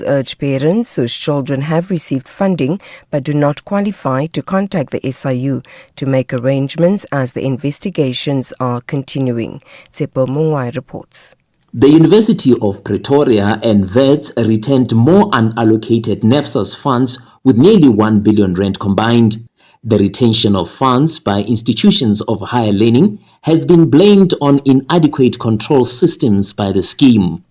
urge parents whose children have received funding but do not qualify to contact the SIU to make arrangements as the investigations are continuing. Tsepo Mungwai reports. The University of Pretoria and VETS returned more unallocated NEFSAS funds with nearly 1 billion rand combined. The retention of funds by institutions of higher learning has been blamed on inadequate control systems by the scheme.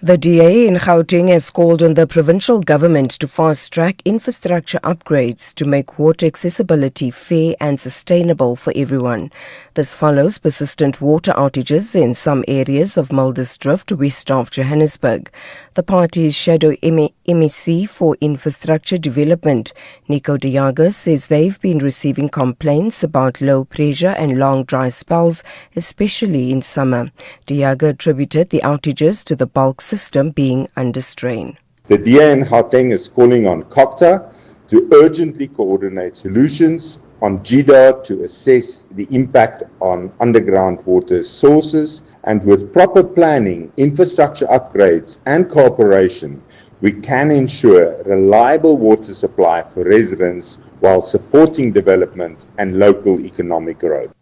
The DA in Gauteng has called on the provincial government to fast-track infrastructure upgrades to make water accessibility fair and sustainable for everyone. This follows persistent water outages in some areas of Muldersdrift, west of Johannesburg. The party's shadow MEC for Infrastructure Development, Nico de Jager, says they've been receiving complaints about low pressure and long dry spells, especially in summer. De Jager attributed the outages to the bulk system being under strain. The DA in Gauteng is calling on COCTA to urgently coordinate solutions, on GDA to assess the impact on underground water sources, and with proper planning, infrastructure upgrades and cooperation, we can ensure reliable water supply for residents while supporting development and local economic growth.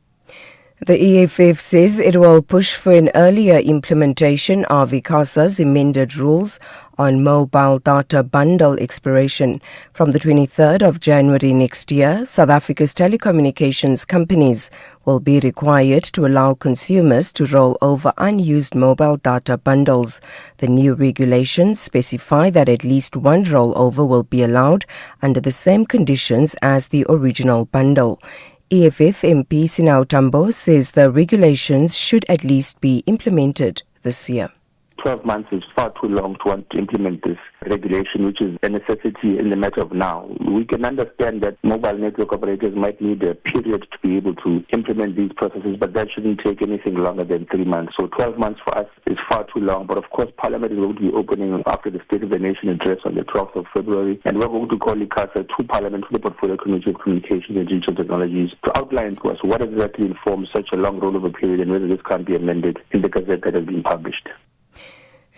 The EFF says it will push for an earlier implementation of ICASA's amended rules on mobile data bundle expiration. From the 23rd of January next year, South Africa's telecommunications companies will be required to allow consumers to roll over unused mobile data bundles. The new regulations specify that at least one rollover will be allowed under the same conditions as the original bundle. EFF MP Sinau Tambo says the regulations should at least be implemented this year. 12 months is far too long to want to implement this regulation, which is a necessity in the matter of now. We can understand that mobile network operators might need a period to be able to implement these processes, but that shouldn't take anything longer than 3 months. So 12 months for us is far too long. But of course, Parliament is going to be opening after the State of the Nation address on the 12th of February, and we're going to call ICASA to Parliament, to the Portfolio Committee of Communications and Digital Technologies, to outline to us what exactly informs such a long rollover period and whether this can be amended in the Gazette that has been published.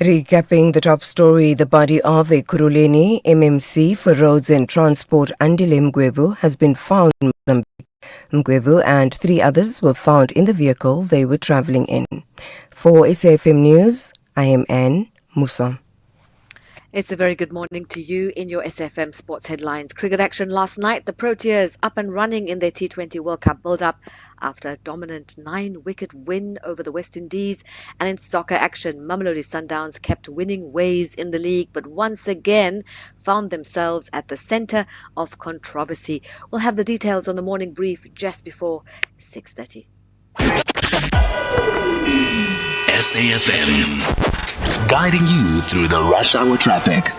Recapping the top story, the body of a Kuruleni MMC for Roads and Transport, Andile Mgwevu, has been found in Mozambique. Mgwevu and 3 others were found in the vehicle they were travelling in. For SAFM News, I am Anne Musa. It's a very good morning to you in your SFM Sports Headlines. Cricket action last night. The Proteas up and running in their T20 World Cup build-up after a dominant 9-wicket win over the West Indies. And in soccer action, Mamelodi Sundowns kept winning ways in the league, but once again found themselves at the centre of controversy. We'll have the details on the morning brief just before 6:30. SAFM. Guiding you through the rush hour traffic.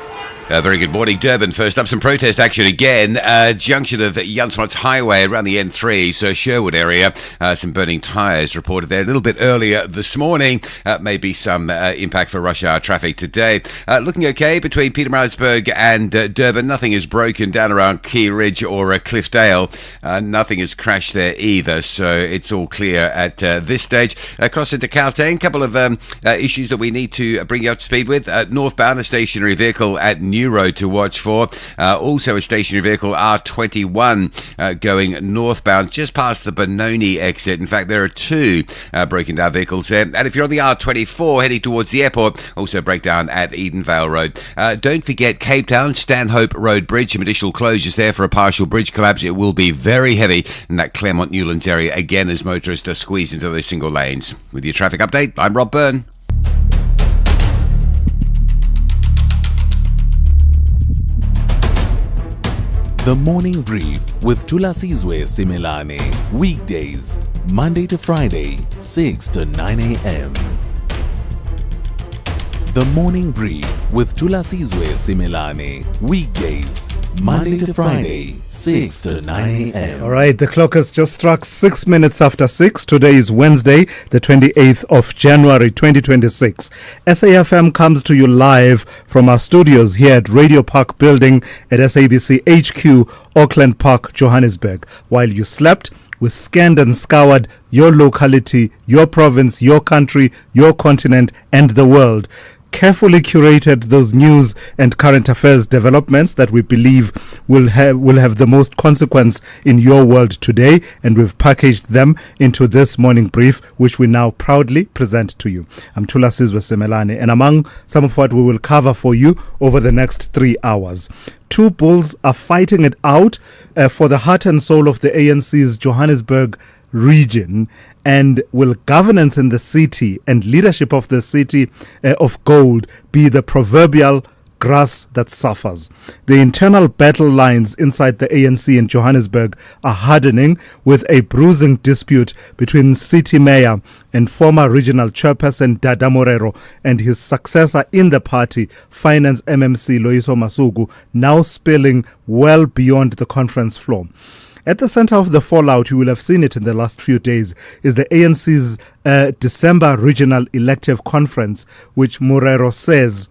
Very good morning, Durban. First up, some protest action again. Junction of Jan Smuts Highway around the N3, so Sherwood area. Some burning tyres reported there a little bit earlier this morning. Maybe some impact for rush hour traffic today. Looking okay between Pietermaritzburg and Durban. Nothing is broken down around Key Ridge or Cliffdale. Nothing has crashed there either, so it's all clear at this stage. Across into Gauteng, a couple of issues that we need to bring you up to speed with. Northbound, a stationary vehicle at New Road to watch for. Also a stationary vehicle R21 going northbound just past the Benoni exit. In fact, there are 2 broken down vehicles there. And if you're on the R24 heading towards the airport, also breakdown at Edenvale Road. Don't forget Cape Town, Stanhope Road Bridge. Some additional closures there for a partial bridge collapse. It will be very heavy in that Claremont Newlands area again as motorists are squeezed into those single lanes. With your traffic update, I'm Rob Byrne. The Morning Brief with Thulasizwe Simelane. Weekdays, Monday to Friday, 6 to 9 a.m. The Morning Brief with Thulasizwe Simelane. Weekdays, Monday to Friday, 6 to 9 a.m. All right, the clock has just struck 6 minutes after 6. Today is Wednesday, the 28th of January, 2026. SAFM comes to you live from our studios here at Radio Park Building at SABC HQ, Auckland Park, Johannesburg. While you slept, we scanned and scoured your locality, your province, your country, your continent, and the world. carefully curated those news and current affairs developments that we believe will have the most consequence in your world today, and we've packaged them into this morning brief, which we now proudly present to you. I'm Thulasizwe Simelane, and among some of what we will cover for you over the next 3 hours. Two bulls are fighting it out for the heart and soul of the ANC's Johannesburg region. And will governance in the city and leadership of the city of gold be the proverbial grass that suffers? The internal battle lines inside the ANC in Johannesburg are hardening, with a bruising dispute between city mayor and former regional chairperson Dada Morero and his successor in the party, finance MMC Loyiso Masuku, now spilling well beyond the conference floor. At the center of the fallout, you will have seen it in the last few days, is the ANC's December regional elective conference, which Morero says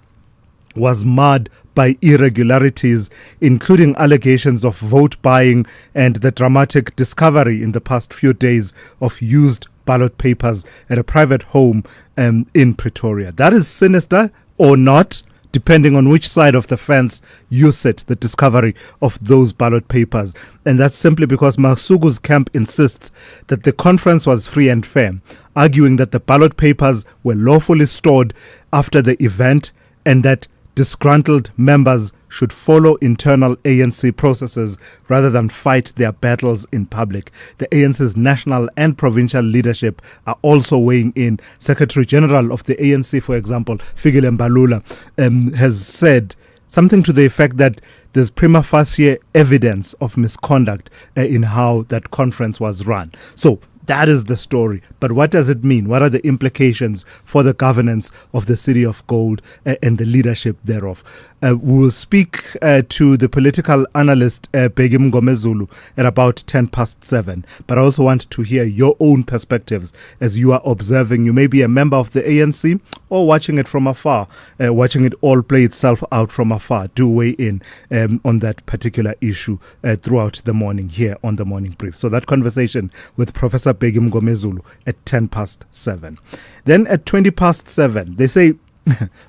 was marred by irregularities, including allegations of vote buying and the dramatic discovery in the past few days of used ballot papers at a private home in Pretoria. That is sinister or not, depending on which side of the fence you sit, the discovery of those ballot papers. And that's simply because Masuku's camp insists that the conference was free and fair, arguing that the ballot papers were lawfully stored after the event and that disgruntled members should follow internal ANC processes rather than fight their battles in public. The ANC's national and provincial leadership are also weighing in. Secretary General of the ANC, for example, Fikile Mbalula, has said something to the effect that there's prima facie evidence of misconduct in how that conference was run. So that is the story. But what does it mean? What are the implications for the governance of the City of Gold and the leadership thereof? We will speak to the political analyst Bheki Mngomezulu at about 7:10. But I also want to hear your own perspectives as you are observing. You may be a member of the ANC or watching it from afar, watching it all play itself out from afar. Do weigh in on that particular issue throughout the morning here on the Morning Brief. So that conversation with Professor Bheki Mngomezulu at 7:10. Then at 7:20, they say,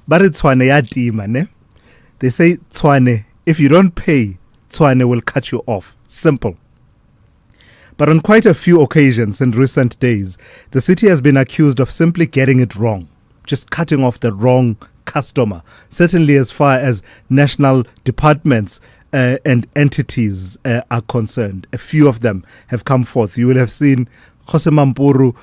but it's Tshwane. They say, Tshwane, if you don't pay, Tshwane will cut you off. Simple. But on quite a few occasions in recent days, the city has been accused of simply getting it wrong, just cutting off the wrong customer, certainly as far as national departments and entities are concerned. A few of them have come forth. You will have seen Jose Mampuru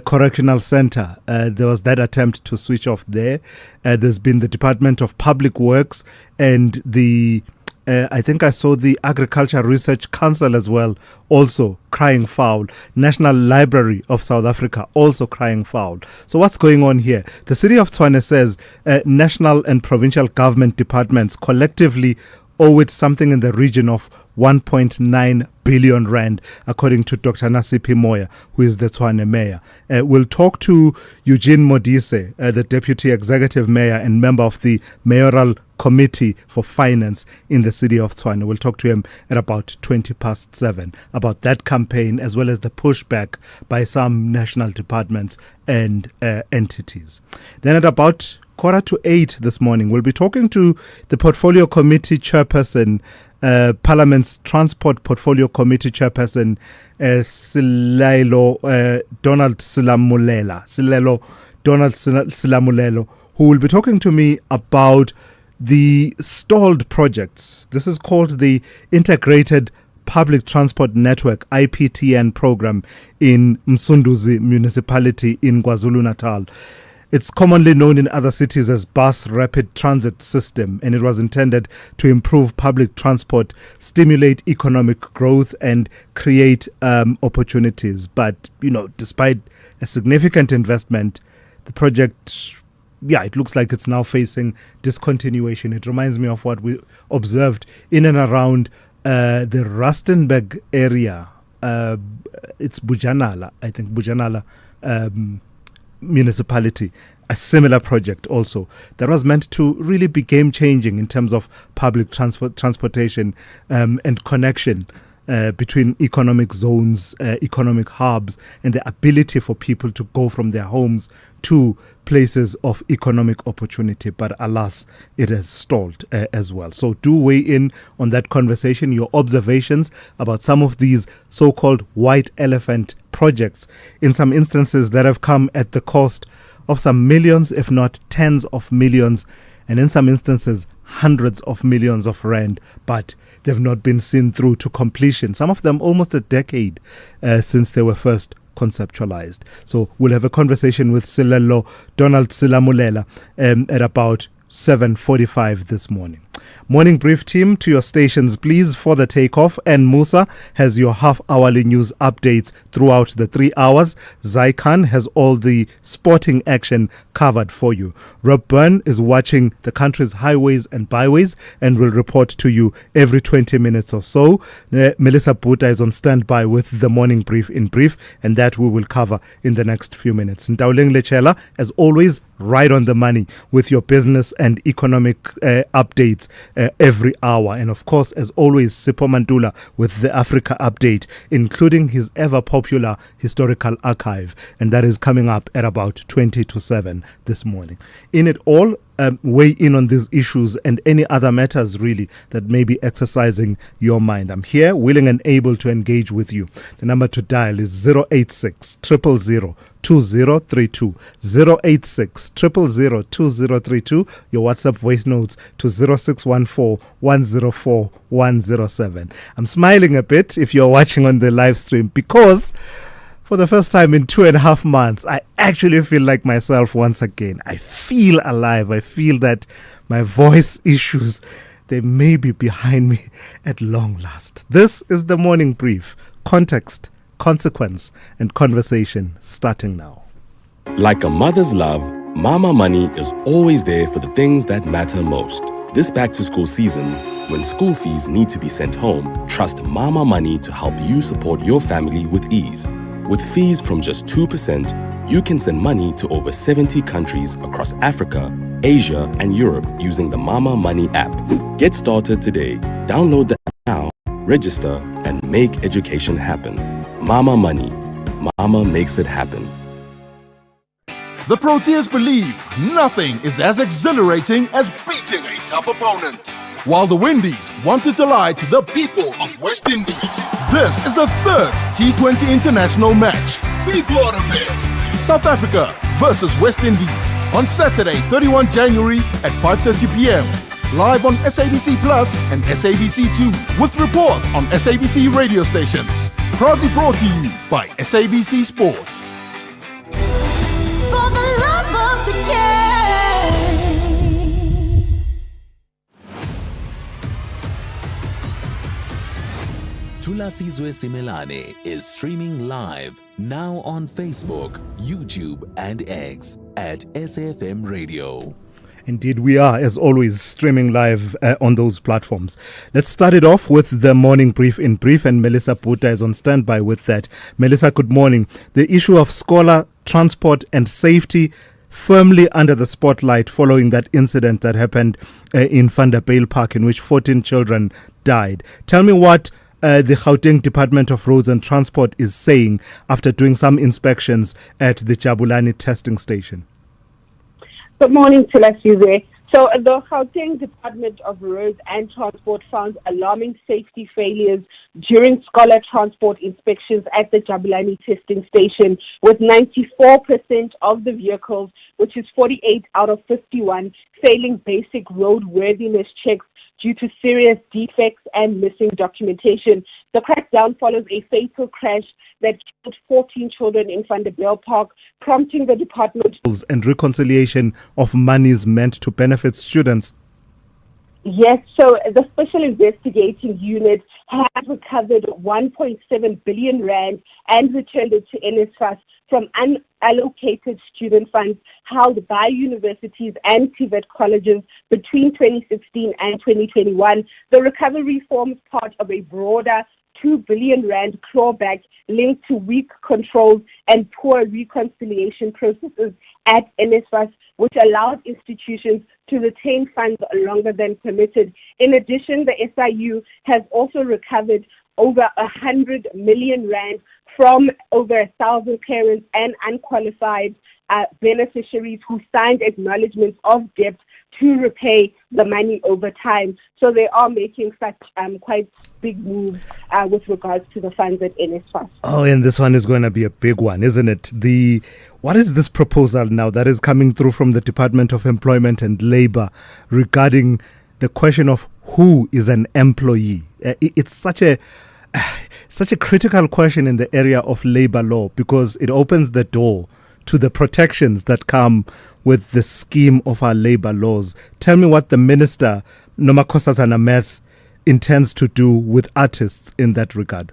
Correctional Center. There was that attempt to switch off there. There's been the Department of Public Works and the I think I saw the Agriculture Research Council as well, also crying foul. National Library of South Africa also crying foul. So what's going on here? The city of Tshwane says national and provincial government departments collectively owe it something in the region of 1.9 billion rand, according to Dr. Nasipi Moya, who is the Tshwane mayor. We'll talk to Eugene Modise, the deputy executive mayor and member of the mayoral committee for finance in the city of Tshwane. We'll talk to him at about 7:20 about that campaign, as well as the pushback by some national departments and entities. Then at about 7:45 this morning, we'll be talking to the Portfolio Committee Chairperson, Parliament's Transport Portfolio Committee Chairperson, Silelo Donald Silamulelo, who will be talking to me about the stalled projects. This is called the Integrated Public Transport Network, IPTN program in Msunduzi Municipality in KwaZulu-Natal. It's commonly known in other cities as Bus Rapid Transit System, and it was intended to improve public transport, stimulate economic growth, and create opportunities. But, despite a significant investment, the project, it looks like it's now facing discontinuation. It reminds me of what we observed in and around the Rustenburg area. It's Bujanala, I think, Bujanala municipality, a similar project also that was meant to really be game changing in terms of public transportation and connection between economic zones, economic hubs, and the ability for people to go from their homes to places of economic opportunity. But alas, it has stalled as well. So do weigh in on that conversation, your observations about some of these so-called white elephant projects, in some instances that have come at the cost of some millions, if not tens of millions, and in some instances hundreds of millions of rand, but they've not been seen through to completion. Some of them almost a decade since they were first conceptualized. So we'll have a conversation with Silelo Donald Silamulela at about 7:45 this morning. Morning brief team, to your stations please for the takeoff, and Musa has your half-hourly news updates throughout the 3 hours. Zaikan has all the sporting action covered for you. Rob Byrne is watching the country's highways and byways and will report to you every 20 minutes or so. Melissa Buta is on standby with the morning brief in brief, and that we will cover in the next few minutes. Ntauleng Lechela, as always, right on the money with your business and economic updates every hour. And of course, as always, Sipho Mantula with the Africa update, including his ever-popular historical archive. And that is coming up at about 20 to 7 this morning. In it all, weigh in on these issues and any other matters really that may be exercising your mind. I'm here, willing and able to engage with you. The number to dial is 086 000 2032, 086 000 2032. Your WhatsApp voice notes to 0614 104 107. I'm smiling a bit if you're watching on the live stream, because for the first time in 2.5 months, I actually feel like myself once again. I feel alive. I feel that my voice issues, they may be behind me at long last. This is the morning brief. Context, consequence, and conversation starting now. Like a mother's love, Mama Money is always there for the things that matter most. This back-to-school season, when school fees need to be sent home, trust Mama Money to help you support your family with ease. With fees from just 2%, you can send money to over 70 countries across Africa, Asia, and Europe using the Mama Money app. Get started today. Download the app now, register, and make education happen. Mama Money. Mama makes it happen. The Proteas believe nothing is as exhilarating as beating a tough opponent, while the Windies want to delight the people of West Indies. This is the third T20 international match. Be part of it. South Africa versus West Indies on Saturday, 31 January at 5:30 p.m. Live on SABC Plus and SABC2 with reports on SABC radio stations. Proudly brought to you by SABC Sport. For the love of the game. Thulasizwe Simelane is streaming live now on Facebook, YouTube, and X at SAFM Radio. Indeed, we are, as always, streaming live on those platforms. Let's start it off with the morning brief in brief, and Melissa Buta is on standby with that. Melissa, good morning. The issue of scholar transport and safety firmly under the spotlight following that incident that happened in Vanderbijl Park, in which 14 children died. Tell me what the Gauteng Department of Roads and Transport is saying after doing some inspections at the Jabulani testing station. Good morning, Thulasizwe. So the Gauteng Department of Roads and Transport found alarming safety failures during scholar transport inspections at the Jabulani testing station, with 94% of the vehicles, which is 48 out of 51, failing basic roadworthiness checks due to serious defects and missing documentation. The crackdown follows a fatal crash that killed 14 children in Vanderbijl Park, prompting the department and reconciliation of monies meant to benefit students. Yes, so the Special Investigating Unit has recovered 1.7 billion rand and returned it to NSFAS from unallocated student funds held by universities and TVET colleges between 2016 and 2021. The recovery forms part of a broader 2 billion rand clawback linked to weak controls and poor reconciliation processes at NSFAS, which allows institutions to retain funds longer than permitted. In addition, the SIU has also recovered over 100 million rand from over 1,000 parents and unqualified beneficiaries who signed acknowledgements of debt to repay the money over time. So they are making such quite big moves with regards to the funds at NSFAS. Oh, and this one is going to be a big one, isn't it? What is this proposal now that is coming through from the Department of Employment and Labour regarding the question of who is an employee? It's such a critical question in the area of labour law because it opens the door to the protections that come with the scheme of our labour laws. Tell me what the Minister, Nomakosazana Meth, intends to do with artists in that regard.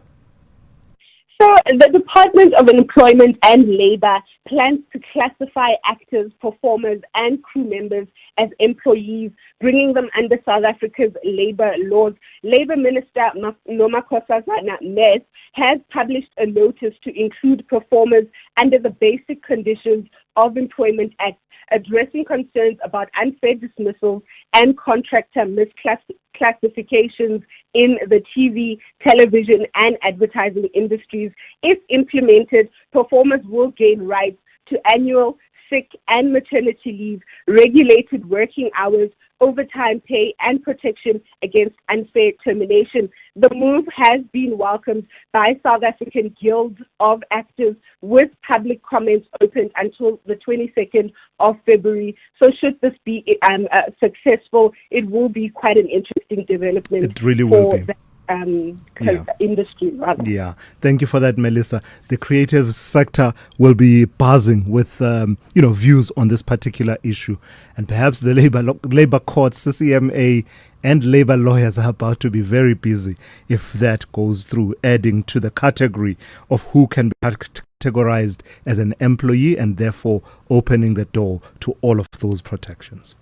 So the Department of Employment and Labour plans to classify actors, performers and crew members as employees, bringing them under South Africa's labour laws. Labour Minister Nomakosazana Meth has published a notice to include performers under the Basic Conditions of Employment Act, addressing concerns about unfair dismissals and contractor misclassifications in the TV, television, and advertising industries. If implemented, performers will gain rights to annual, sick, and maternity leave, regulated working hours, overtime pay, and protection against unfair termination. The move has been welcomed by South African Guilds of Actors, with public comments opened until the 22nd of February. So should this be successful, it will be quite an interesting development. It really will be. Industry, rather. Yeah, thank you for that, Melissa. The creative sector will be buzzing with views on this particular issue, and perhaps the labor courts, CCMA, and labor lawyers are about to be very busy if that goes through, adding to the category of who can be categorized as an employee and therefore opening the door to all of those protections.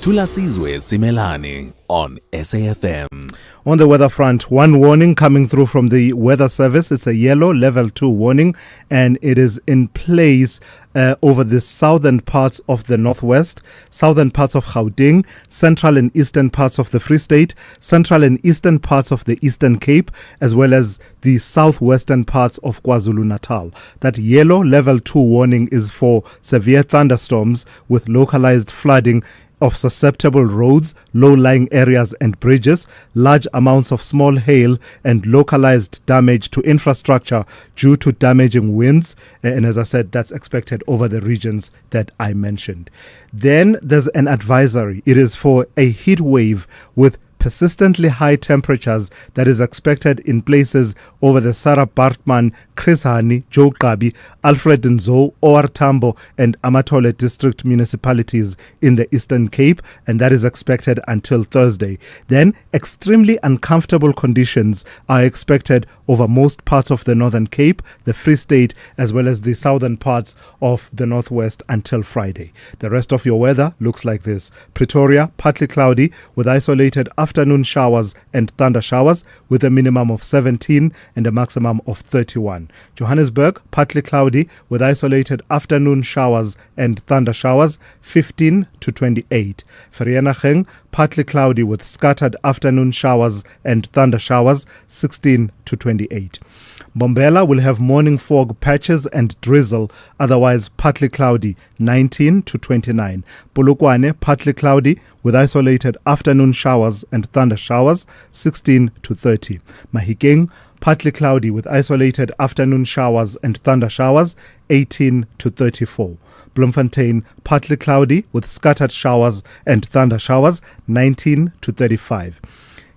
Thulasizwe Simelane on SAFM. On the weather front, one warning coming through from the Weather Service. It's a yellow level 2 warning, and it is in place over the southern parts of the northwest, southern parts of Gauteng, central and eastern parts of the Free State, central and eastern parts of the Eastern Cape, as well as the southwestern parts of KwaZulu-Natal. That yellow level 2 warning is for severe thunderstorms with localized flooding of susceptible roads, low-lying areas and bridges, large amounts of small hail and localized damage to infrastructure due to damaging winds. And as I said, that's expected over the regions that I mentioned. Then there's an advisory. It is for a heat wave with persistently high temperatures that is expected in places over the Sarah Bartman, Chris Hani, Joe Gabi, Alfred Nzo, OR Tambo and Amatole district municipalities in the Eastern Cape, and that is expected until Thursday. Then extremely uncomfortable conditions are expected over most parts of the Northern Cape, the Free State, as well as the southern parts of the Northwest until Friday. The rest of your weather looks like this. Pretoria, partly cloudy with isolated afternoon showers and thunder showers with a minimum of 17 and a maximum of 31. Johannesburg, partly cloudy with isolated afternoon showers and thunder showers, 15 to 28. Vereeniging, partly cloudy with scattered afternoon showers and thunder showers, 16 to 28. Mbombela will have morning fog patches and drizzle, otherwise partly cloudy, 19 to 29. Polokwane, partly cloudy with isolated afternoon showers and thunder showers, 16 to 30. Mahikeng, partly cloudy with isolated afternoon showers and thunder showers, 18 to 34. Bloemfontein, partly cloudy with scattered showers and thunder showers, 19 to 35.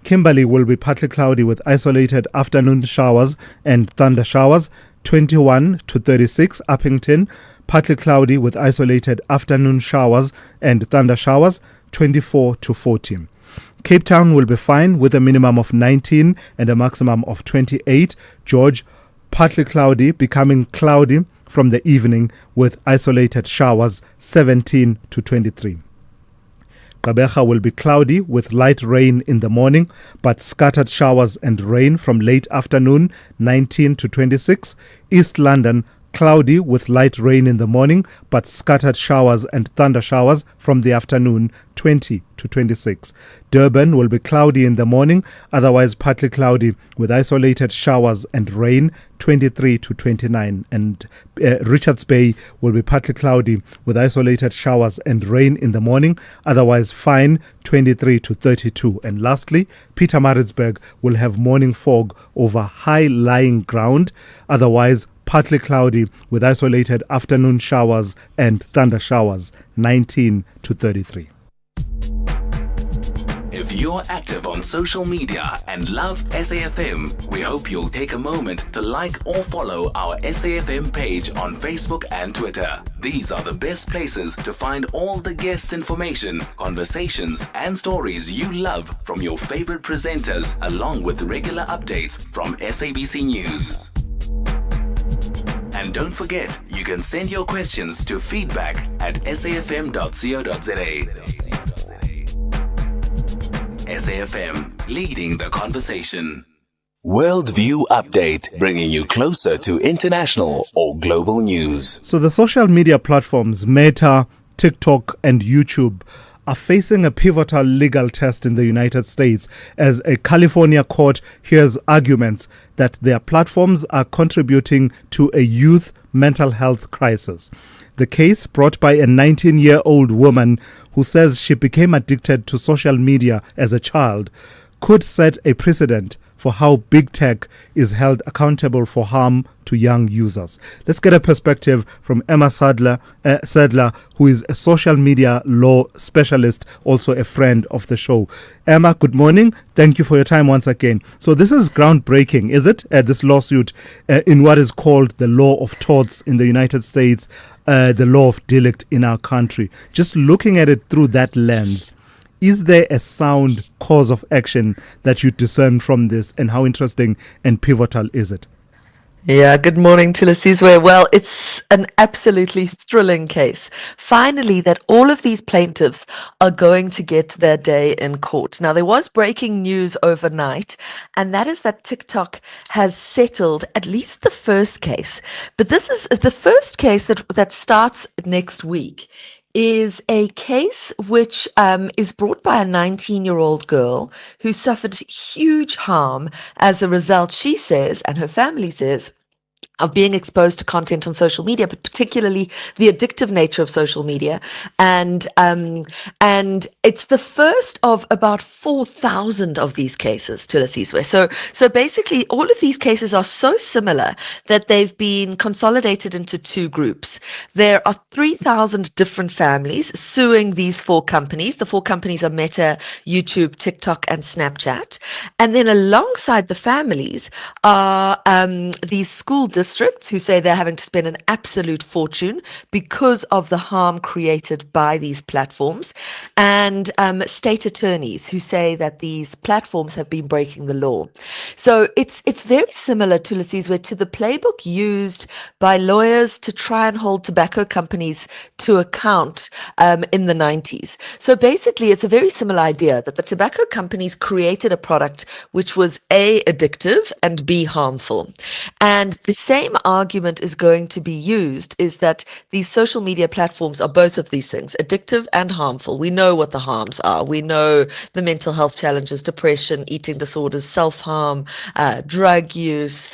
Kimberley will be partly cloudy with isolated afternoon showers and thunder showers, 21 to 36. Uppington, partly cloudy with isolated afternoon showers and thunder showers, 24 to 40. Cape Town will be fine with a minimum of 19 and a maximum of 28. George, partly cloudy, becoming cloudy from the evening with isolated showers, 17 to 23. Gqeberha will be cloudy with light rain in the morning, but scattered showers and rain from late afternoon, 19 to 26. East London, cloudy with light rain in the morning, but scattered showers and thunder showers from the afternoon, 20 to 26. Durban will be cloudy in the morning, otherwise partly cloudy with isolated showers and rain, 23 to 29. And Richards Bay will be partly cloudy with isolated showers and rain in the morning, otherwise fine, 23 to 32. And lastly, Pietermaritzburg will have morning fog over high-lying ground, otherwise partly cloudy with isolated afternoon showers and thunder showers, 19 to 33. If you're active on social media and love SAFM, we hope you'll take a moment to like or follow our SAFM page on Facebook and Twitter. These are the best places to find all the guest information, conversations, and stories you love from your favorite presenters, along with regular updates from SABC News. And don't forget, you can send your questions to feedback@safm.co.za. SAFM, leading the conversation. Worldview Update, bringing you closer to international or global news. So the social media platforms Meta, TikTok, and YouTube are facing a pivotal legal test in the United States as a California court hears arguments that their platforms are contributing to a youth mental health crisis. The case, brought by a 19-year-old woman who says she became addicted to social media as a child, could set a precedent for how big tech is held accountable for harm to young users. Let's get a perspective from Emma Sadler, who is a social media law specialist, also a friend of the show. Emma, good morning. Thank you for your time once again. So this is groundbreaking, is it? This lawsuit in what is called the law of torts in the United States, the law of delict in our country. Just looking at it through that lens, is there a sound cause of action that you discern from this, and how interesting and pivotal is it? Yeah, good morning, Thulasizwe. Well, it's an absolutely thrilling case. Finally, that all of these plaintiffs are going to get their day in court. Now, there was breaking news overnight, and that is that TikTok has settled at least the first case. But this is the first case that starts next week. Is a case which is brought by a 19-year-old girl who suffered huge harm as a result, she says, and her family says, of being exposed to content on social media, but particularly the addictive nature of social media. And it's the first of about 4,000 of these cases, Thulasizwe. So basically, all of these cases are so similar that they've been consolidated into two groups. There are 3,000 different families suing these four companies. The four companies are Meta, YouTube, TikTok, and Snapchat. And then alongside the families are these school districts who say they're having to spend an absolute fortune because of the harm created by these platforms, and state attorneys who say that these platforms have been breaking the law. So it's very similar to the playbook used by lawyers to try and hold tobacco companies to account in the 90s. So basically, it's a very similar idea that the tobacco companies created a product which was A, addictive, and B, harmful. And the same argument is going to be used, is that these social media platforms are both of these things, addictive and harmful. We know what the harms are. We know the mental health challenges, depression, eating disorders, self-harm, drug use.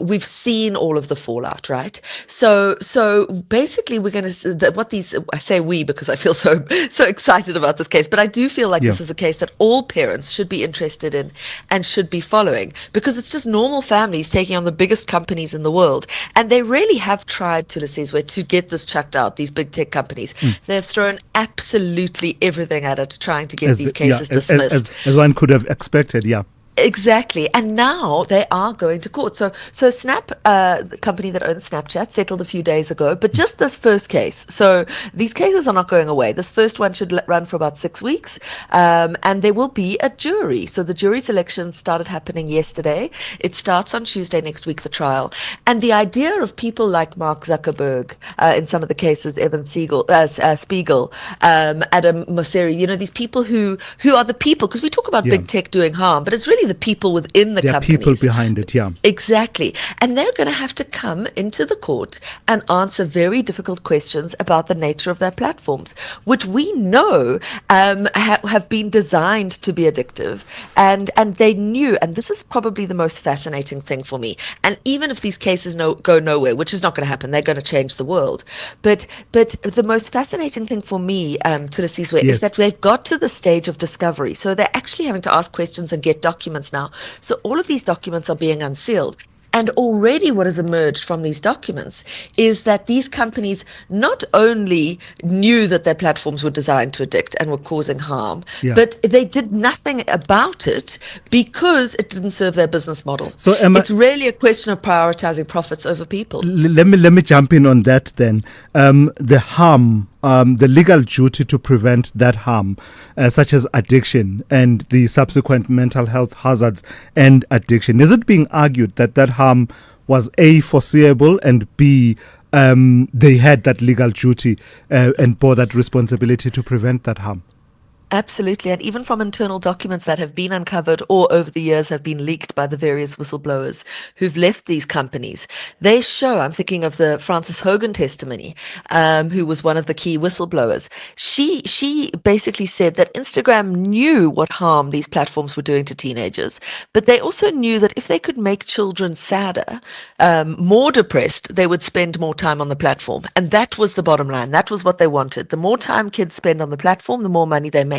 We've seen all of the fallout, right? So basically, we're going to, what these, I say we because I feel so excited about this case, but I do feel like this is a case that all parents should be interested in and should be following, because it's just normal families taking on the biggest companies in the world. And they really have tried, Thulasizwe, to get this chucked out, these big tech companies. They've thrown absolutely everything at it, trying to get these cases dismissed. As one could have expected, yeah. Exactly. And now they are going to court. So Snap, the company that owns Snapchat, settled a few days ago, but just this first case. So these cases are not going away. This first one should run for about 6 weeks, and there will be a jury. So the jury selection started happening yesterday. It starts on Tuesday next week, the trial. And the idea of people like Mark Zuckerberg, in some of the cases, Evan Spiegel, Adam Mosseri, these people who are the people, because we talk about big tech doing harm, but it's really the people within the There are companies. people behind it, yeah. Exactly. And they're going to have to come into the court and answer very difficult questions about the nature of their platforms, which we know have been designed to be addictive. And they knew, and this is probably the most fascinating thing for me. And even if these cases go nowhere, which is not going to happen, they're going to change the world. But the most fascinating thing for me, Thulasizwe, Yes. is that they've got to the stage of discovery. So they're actually having to ask questions and get documents now. So all of these documents are being unsealed. And already what has emerged from these documents is that these companies not only knew that their platforms were designed to addict and were causing harm, Yeah. but they did nothing about it because it didn't serve their business model. So, Emma, it's really a question of prioritizing profits over people. let me jump in on that then. The harm, the legal duty to prevent that harm, such as addiction and the subsequent mental health hazards and addiction. Is it being argued that that harm was A, foreseeable, and B, they had that legal duty and bore that responsibility to prevent that harm? Absolutely. And even from internal documents that have been uncovered or over the years have been leaked by the various whistleblowers who've left these companies, they show, I'm thinking of the Frances Hogan testimony, who was one of the key whistleblowers. She basically said that Instagram knew what harm these platforms were doing to teenagers, but they also knew that if they could make children sadder, more depressed, they would spend more time on the platform. And that was the bottom line. That was what they wanted. The more time kids spend on the platform, the more money they make.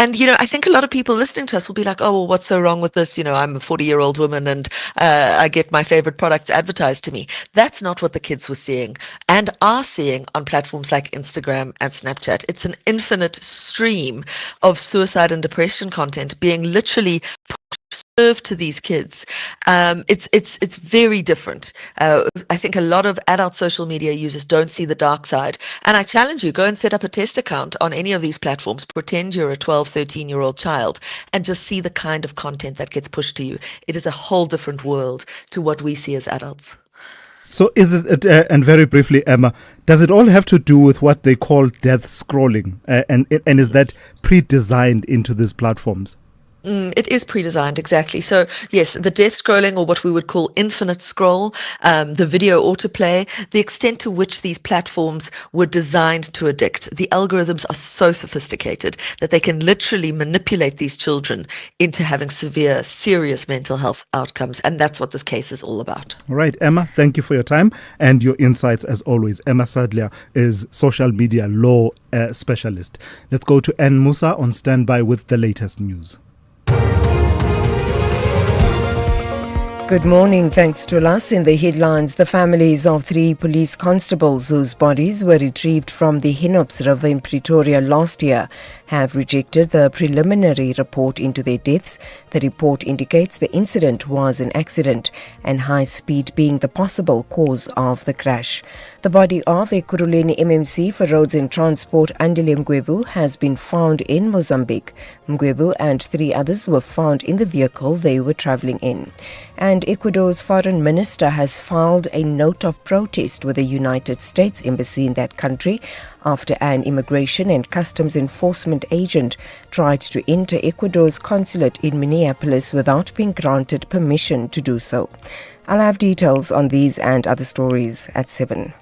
And, I think a lot of people listening to us will be like, oh, well, what's so wrong with this? I'm a 40-year-old woman and I get my favorite products advertised to me. That's not what the kids were seeing and are seeing on platforms like Instagram and Snapchat. It's an infinite stream of suicide and depression content being literally served to these kids. It's very different. I think a lot of adult social media users don't see the dark side. And I challenge you, go and set up a test account on any of these platforms. Pretend you're a 12, 13-year-old child and just see the kind of content that gets pushed to you. It is a whole different world to what we see as adults. So is it, and very briefly, Emma, does it all have to do with what they call death scrolling? And is that pre-designed into these platforms? It is pre-designed, exactly. So yes, the death scrolling, or what we would call infinite scroll, the video autoplay, the extent to which these platforms were designed to addict. The algorithms are so sophisticated that they can literally manipulate these children into having severe, serious mental health outcomes. And that's what this case is all about. All right, Emma, thank you for your time and your insights as always. Emma Sadler is social media law specialist. Let's go to Ann Musa on standby with the latest news. Good morning. Thanks to us. In the headlines, the families of 3 police constables whose bodies were retrieved from the Hinops River in Pretoria last year have rejected the preliminary report into their deaths. The report indicates the incident was an accident and high speed being the possible cause of the crash. The body of Ekurhuleni MMC for Roads and Transport Andile Mgwevu has been found in Mozambique. Mgwevu and 3 others were found in the vehicle they were travelling in. And Ecuador's foreign minister has filed a note of protest with the United States Embassy in that country after an immigration and customs enforcement agent tried to enter Ecuador's consulate in Minneapolis without being granted permission to do so. I'll have details on these and other stories at 7.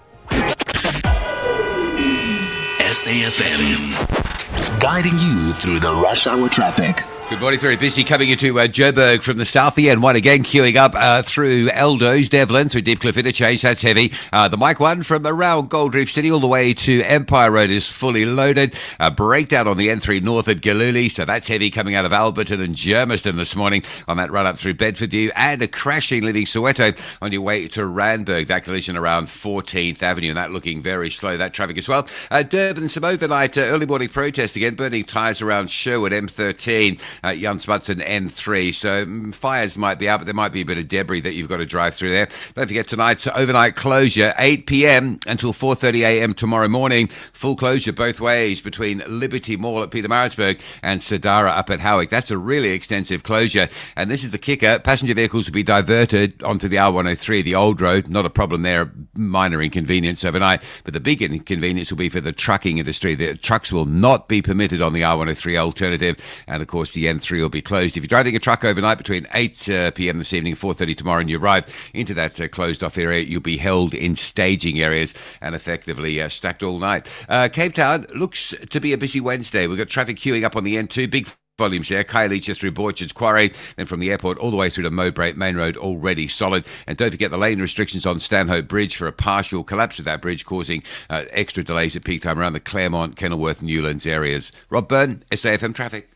SAFM, guiding you through the rush hour traffic. Good morning, very busy coming into Joburg from the south. The N1 again queuing up through Eldo's, Devlin, through Deepcliff Interchange. That's heavy. The Mike 1 from around Gold Reef City all the way to Empire Road is fully loaded. Breakdown on the N3 north at Galuli, so that's heavy coming out of Alberton and Germiston this morning on that run up through Bedfordview. And a crashing leaving Soweto on your way to Randburg. That collision around 14th Avenue, and that looking very slow, that traffic as well. Durban, some overnight early morning protest again, burning tyres around Sherwood M13. Jan Smuts and N3. So fires might be out, but there might be a bit of debris that you've got to drive through there. Don't forget tonight's overnight closure, 8 p.m. until 4:30 a.m. tomorrow morning. Full closure both ways between Liberty Mall at Pietermaritzburg and Sadara up at Howick. That's a really extensive closure. And this is the kicker. Passenger vehicles will be diverted onto the R103, the old road. Not a problem there, minor inconvenience overnight. But the big inconvenience will be for the trucking industry. The trucks will not be permitted on the R103 alternative. And of course, the N3 will be closed. If you're driving a truck overnight between 8 p.m. this evening and 4:30 tomorrow and you arrive into that closed-off area, you'll be held in staging areas and effectively stacked all night. Cape Town looks to be a busy Wednesday. We've got traffic queuing up on the N2. Big volumes there. Khayelitsha through Borchards Quarry, then from the airport all the way through to Mowbray Main Road, already solid. And don't forget the lane restrictions on Stanhope Bridge for a partial collapse of that bridge, causing extra delays at peak time around the Claremont, Kenilworth, Newlands areas. Rob Byrne, SAFM Traffic.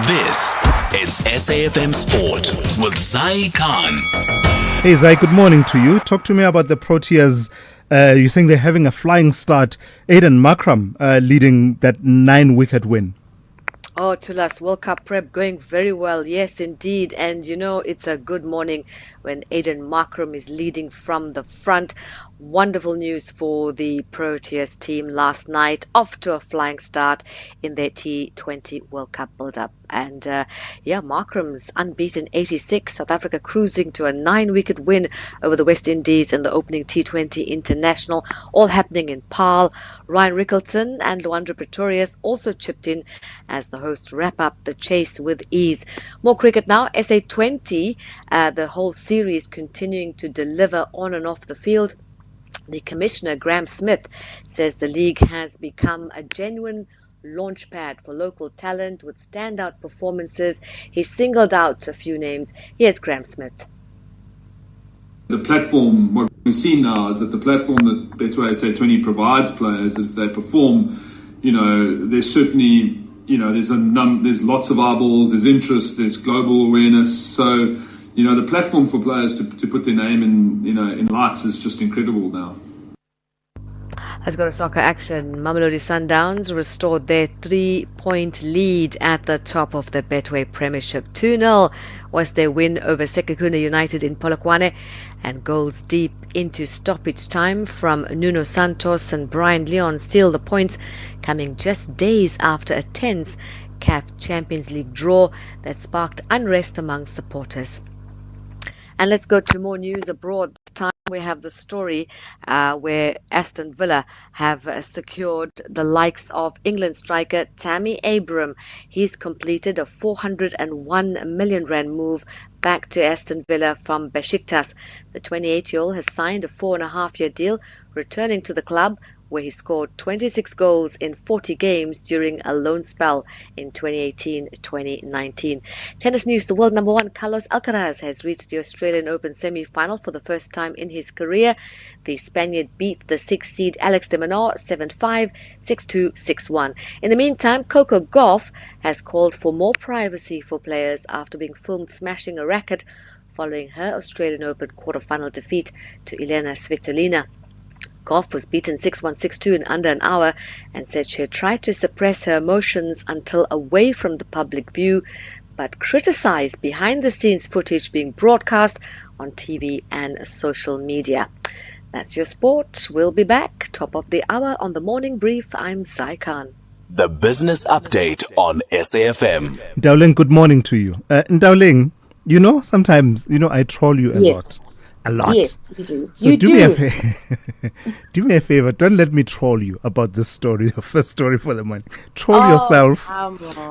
This is SAFM Sport with Zai Khan. Hey Zai, good morning to you. Talk to me about the Proteas. You think they're having a flying start. Aiden Markram leading that 9-wicket win. Oh, Thulas, World Cup prep going very well. Yes, indeed. And you know, it's a good morning when Aiden Markram is leading from the front. Wonderful news for the Proteas team last night. Off to a flying start in their T20 World Cup build-up. And Markram's unbeaten 86. South Africa cruising to a 9-wicket win over the West Indies in the opening T20 International. All happening in Paarl. Ryan Rickleton and Luandra Pretorius also chipped in as the hosts wrap up the chase with ease. More cricket now. SA20, the whole series continuing to deliver on and off the field. The Commissioner, Graham Smith, says the league has become a genuine launchpad for local talent with standout performances. He singled out a few names. Here's Graham Smith. The platform, what we've seen now is that the platform that Betway SA20 provides players, if they perform, there's certainly, there's lots of eyeballs, there's interest, there's global awareness. So, the platform for players to put their name in lights is just incredible now. Let's go to soccer action. Mamelodi Sundowns restored their 3-point lead at the top of the Betway Premiership. 2-0 was their win over Sekhukhune United in Polokwane, and goals deep into stoppage time from Nuno Santos and Brian Leon seal the points, coming just days after a tense CAF Champions League draw that sparked unrest among supporters. And let's go to more news abroad. This time we have the story where Aston Villa have secured the likes of England striker Tammy Abraham. He's completed a 401 million rand move back to Aston Villa from Besiktas. The 28-year-old has signed a 4.5-year deal, returning to the club where he scored 26 goals in 40 games during a loan spell in 2018-2019. Tennis news, the world number 1 Carlos Alcaraz has reached the Australian Open semi-final for the first time in his career. The Spaniard beat the 6th seed Alex de Minaur 7-5, 6-2, 6-1. In the meantime, Coco Gauff has called for more privacy for players after being filmed smashing a racket following her Australian Open quarter-final defeat to Elena Svitolina. Gauff was beaten 6-1, 6-2 in under an hour and said she had tried to suppress her emotions until away from the public view, but criticized behind-the-scenes footage being broadcast on TV and social media. That's your sport. We'll be back top of the hour on the Morning Brief. I'm Sai Khan. The Business Update on SAFM. Dowling, good morning to you. Dowling, sometimes, I troll you a lot. A lot. Yes, you do. So do me a favor. Don't let me troll you about this story, the first story for the morning. Troll yourself.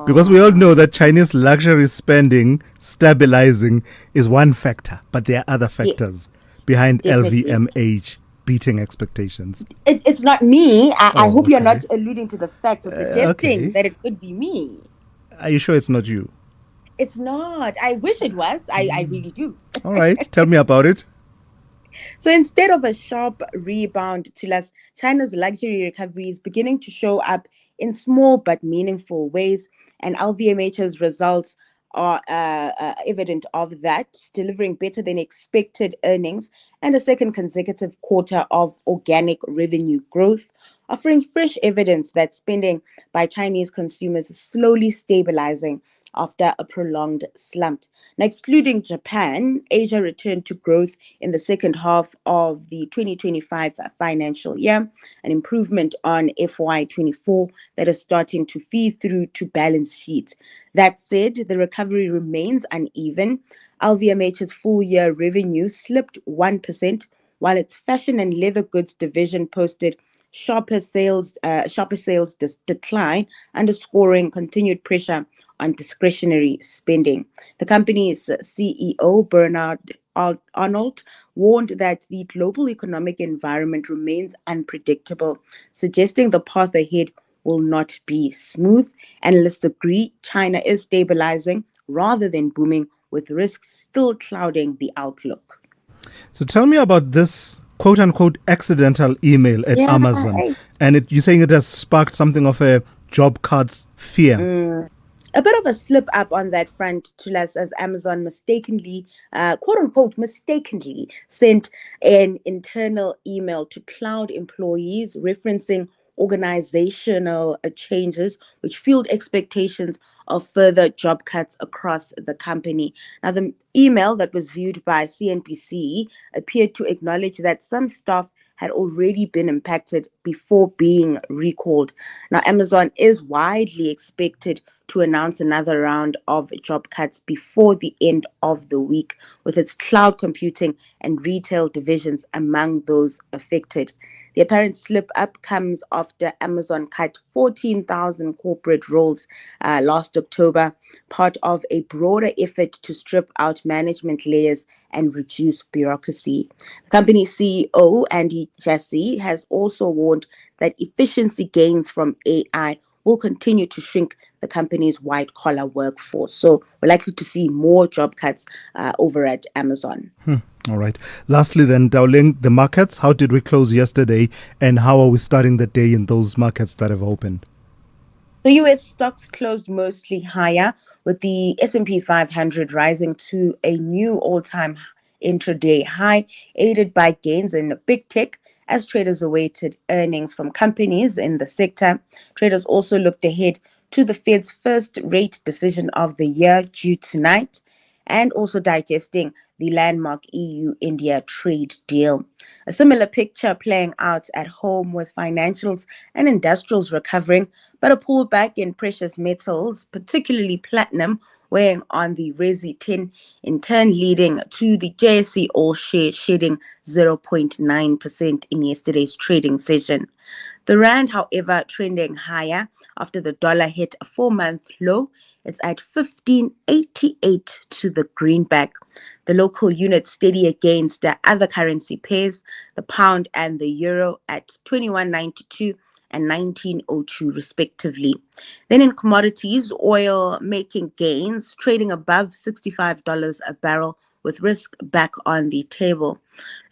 Because we all know that Chinese luxury spending stabilizing is one factor, but there are other factors behind definitely. LVMH beating expectations. It's not me. I hope you're not alluding to the fact or suggesting that it could be me. Are you sure it's not you? It's not. I wish it was. I really do. All right. Tell me about it. So instead of a sharp rebound, China's luxury recovery is beginning to show up in small but meaningful ways, and LVMH's results are evident of that, delivering better than expected earnings and a second consecutive quarter of organic revenue growth, offering fresh evidence that spending by Chinese consumers is slowly stabilizing after a prolonged slump. Now, excluding Japan, Asia returned to growth in the second half of the 2025 financial year, an improvement on FY24 that is starting to feed through to balance sheets. That said, the recovery remains uneven. LVMH's full-year revenue slipped 1%, while its fashion and leather goods division posted sharper sales decline, underscoring continued pressure on discretionary spending. The company's CEO, Bernard Arnold, warned that the global economic environment remains unpredictable, suggesting the path ahead will not be smooth. Analysts agree China is stabilizing rather than booming, with risks still clouding the outlook. So tell me about this quote-unquote accidental email at Amazon. Right. And you're saying it has sparked something of a job cuts fear. A bit of a slip up on that front, Thulas, as Amazon mistakenly, quote unquote, mistakenly sent an internal email to cloud employees referencing organizational changes, which fueled expectations of further job cuts across the company. Now, the email that was viewed by CNBC appeared to acknowledge that some staff had already been impacted before being recalled. Now, Amazon is widely expected to announce another round of job cuts before the end of the week, with its cloud computing and retail divisions among those affected. The apparent slip-up comes after Amazon cut 14,000 corporate roles last October, part of a broader effort to strip out management layers and reduce bureaucracy. The company's CEO, Andy Jassy, has also warned that efficiency gains from AI will continue to shrink the company's white-collar workforce. So we're likely to see more job cuts over at Amazon. All right. Lastly then, Dowling, the markets, how did we close yesterday and how are we starting the day in those markets that have opened? The U.S. stocks closed mostly higher, with the S&P 500 rising to a new all-time intraday high, aided by gains in big tech as traders awaited earnings from companies in the sector. Traders also looked ahead to the Fed's first rate decision of the year due tonight, and also digesting the landmark EU-India trade deal. A similar picture playing out at home, with financials and industrials recovering, but a pullback in precious metals, particularly platinum, weighing on the Resi 10, in turn leading to the JSE All Share shedding 0.9% in yesterday's trading session. The rand, however, trending higher after the dollar hit a 4-month low. It's at 15.88 to the greenback. The local unit steady against the other currency pairs, the pound and the euro, at 21.92 and 19.02 respectively. Then in commodities, oil making gains, trading above $65 a barrel, with risk back on the table.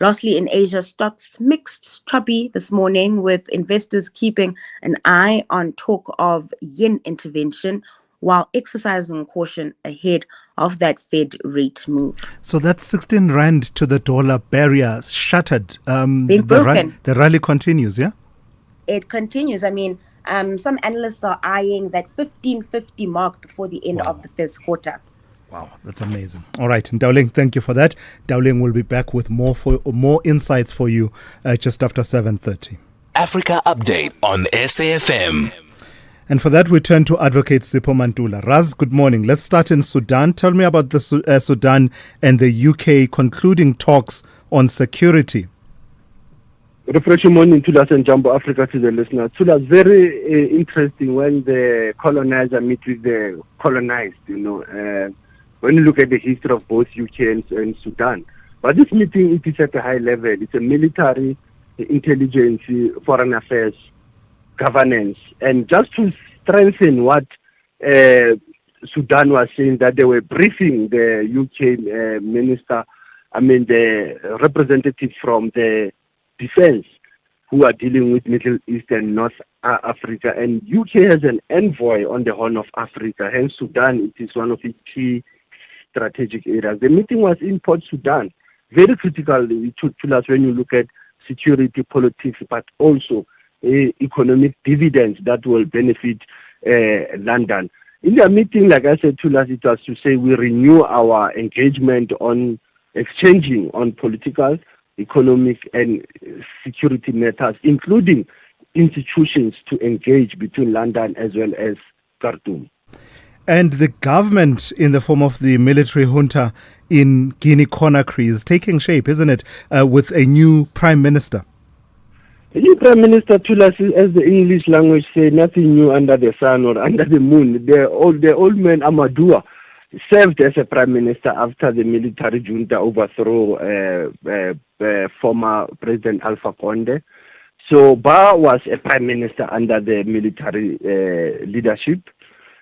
Lastly, in Asia, stocks mixed choppy this morning, with investors keeping an eye on talk of yen intervention while exercising caution ahead of that Fed rate move. So that 16 rand to the dollar barrier shattered. Being broken. The rally continues, yeah? It continues. I mean, some analysts are eyeing that 15.50 mark before the end of the first quarter. Wow, that's amazing. All right, Dowling, thank you for that. Dowling will be back with more insights for you just after 7:30. Africa Update on SAFM. And for that, we turn to Advocate Sipho Mantula. Raz, good morning. Let's start in Sudan. Tell me about the Sudan and the UK concluding talks on security. Refreshing morning, Thulas and Jumbo Africa to the listeners. Thulas, very interesting when the colonizer meet with the colonized, when you look at the history of both UK and Sudan. But this meeting, it is at a high level. It's a military, intelligence, foreign affairs, governance. And just to strengthen what Sudan was saying, that they were briefing the UK minister, the representative from the defense who are dealing with Middle East and North Africa. And UK has an envoy on the Horn of Africa. Hence, Sudan, it is one of its key strategic areas. The meeting was in Port Sudan, very critical to us when you look at security politics, but also economic dividends that will benefit London. In the meeting, like I said to us, it was to say we renew our engagement on exchanging on political, economic and security matters, including institutions to engage between London as well as Khartoum. And the government, in the form of the military junta in Guinea-Conakry, is taking shape, isn't it, with a new prime minister? The new Prime Minister Thulasizwe, as the English language say, nothing new under the sun or under the moon. The old man Amadou served as a Prime Minister after the military junta overthrew former President Alpha Conde. So Ba was a Prime Minister under the military leadership.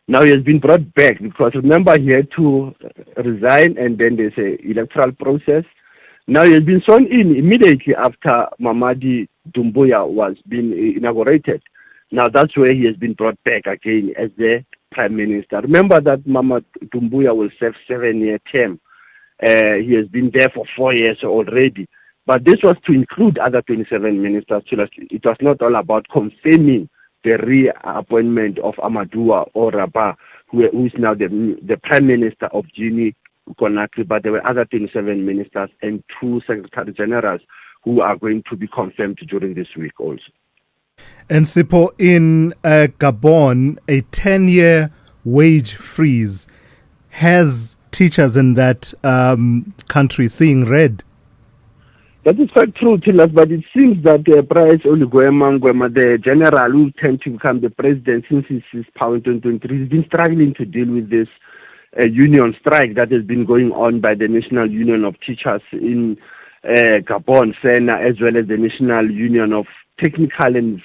Now he has been brought back because remember he had to resign and then there's an electoral process. Now he has been sworn in immediately after Mamadi Doumbouya was being inaugurated. Now that's where he has been brought back again as the Prime Minister. Remember that Mamadi Doumbouya will serve 7-year term. He has been there for 4 years already. But this was to include other 27 ministers. It was not all about confirming the reappointment of Amadou or Rabah, who is now the Prime Minister of Guinea Conakry, but there were other 27 ministers and 2 Secretary Generals who are going to be confirmed during this week also. And Sipho, in Gabon, a 10-year wage freeze has teachers in that country seeing red. That is quite true, Tilas, but it seems that Bryce Oligwema Ngwema, the general who tend to become the president since his power in 2023, has been struggling to deal with this union strike that has been going on by the National Union of Teachers in Gabon, SENA, as well as the National Union of Technical and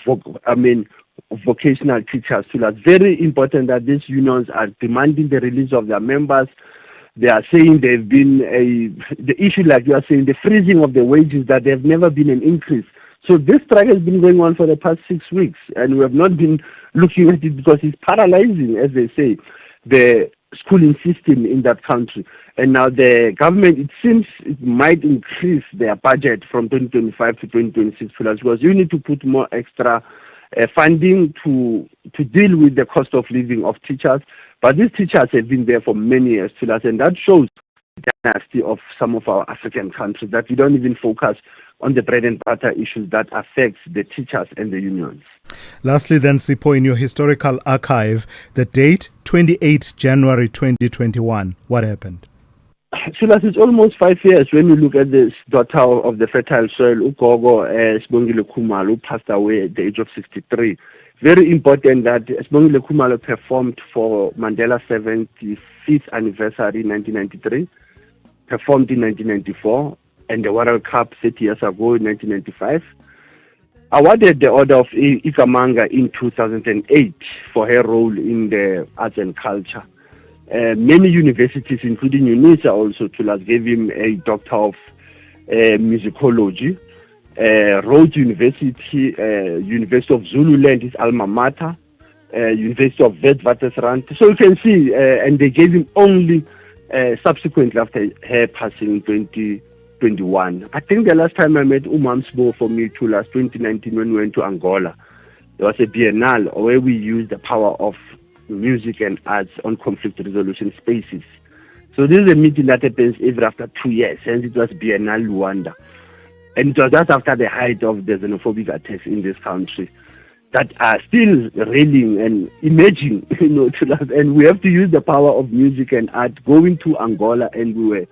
Vocational Teachers. So it's very important that these unions are demanding the release of their members. They are saying they've been the issue, like you are saying, the freezing of the wages, that there have never been an increase. So this strike has been going on for the past 6 weeks, and we have not been looking at it because it's paralyzing, as they say, the schooling system in that country. And now the government, it seems it might increase their budget from 2025 to 2026 because you need to put more extra funding to deal with the cost of living of teachers. But these teachers have been there for many years, and that shows the dynasty of some of our African countries, that we don't even focus on the bread and butter issues that affects the teachers and the unions. Lastly then, Sipho, in your historical archive, the date, 28 January 2021, what happened? Silas, it's almost 5 years when you look at this daughter of the fertile soil, Ugogo Sibongile Khumalo, who passed away at the age of 63. Very important that Sibongile Khumalo performed for Mandela's 75th anniversary in 1993, performed in 1994, and the World Cup 30 years ago in 1995. Awarded the Order of Ikamanga in 2008 for her role in the arts and culture. Many universities, including UNISA also, gave him a Doctor of Musicology. Rhodes University, University of Zululand, his alma mater, University of Witwatersrand. So you can see, and they gave him only subsequently after her passing in 2021. I think the last time I met Umamsbo for me too, last 2019 when we went to Angola, there was a biennale where we used the power of music and arts on conflict resolution spaces. So this is a meeting that happens every after 2 years, and it was Biennale Luanda. And it was just after the height of the xenophobic attacks in this country that are still railing and emerging, and we have to use the power of music and art. Going to Angola, and we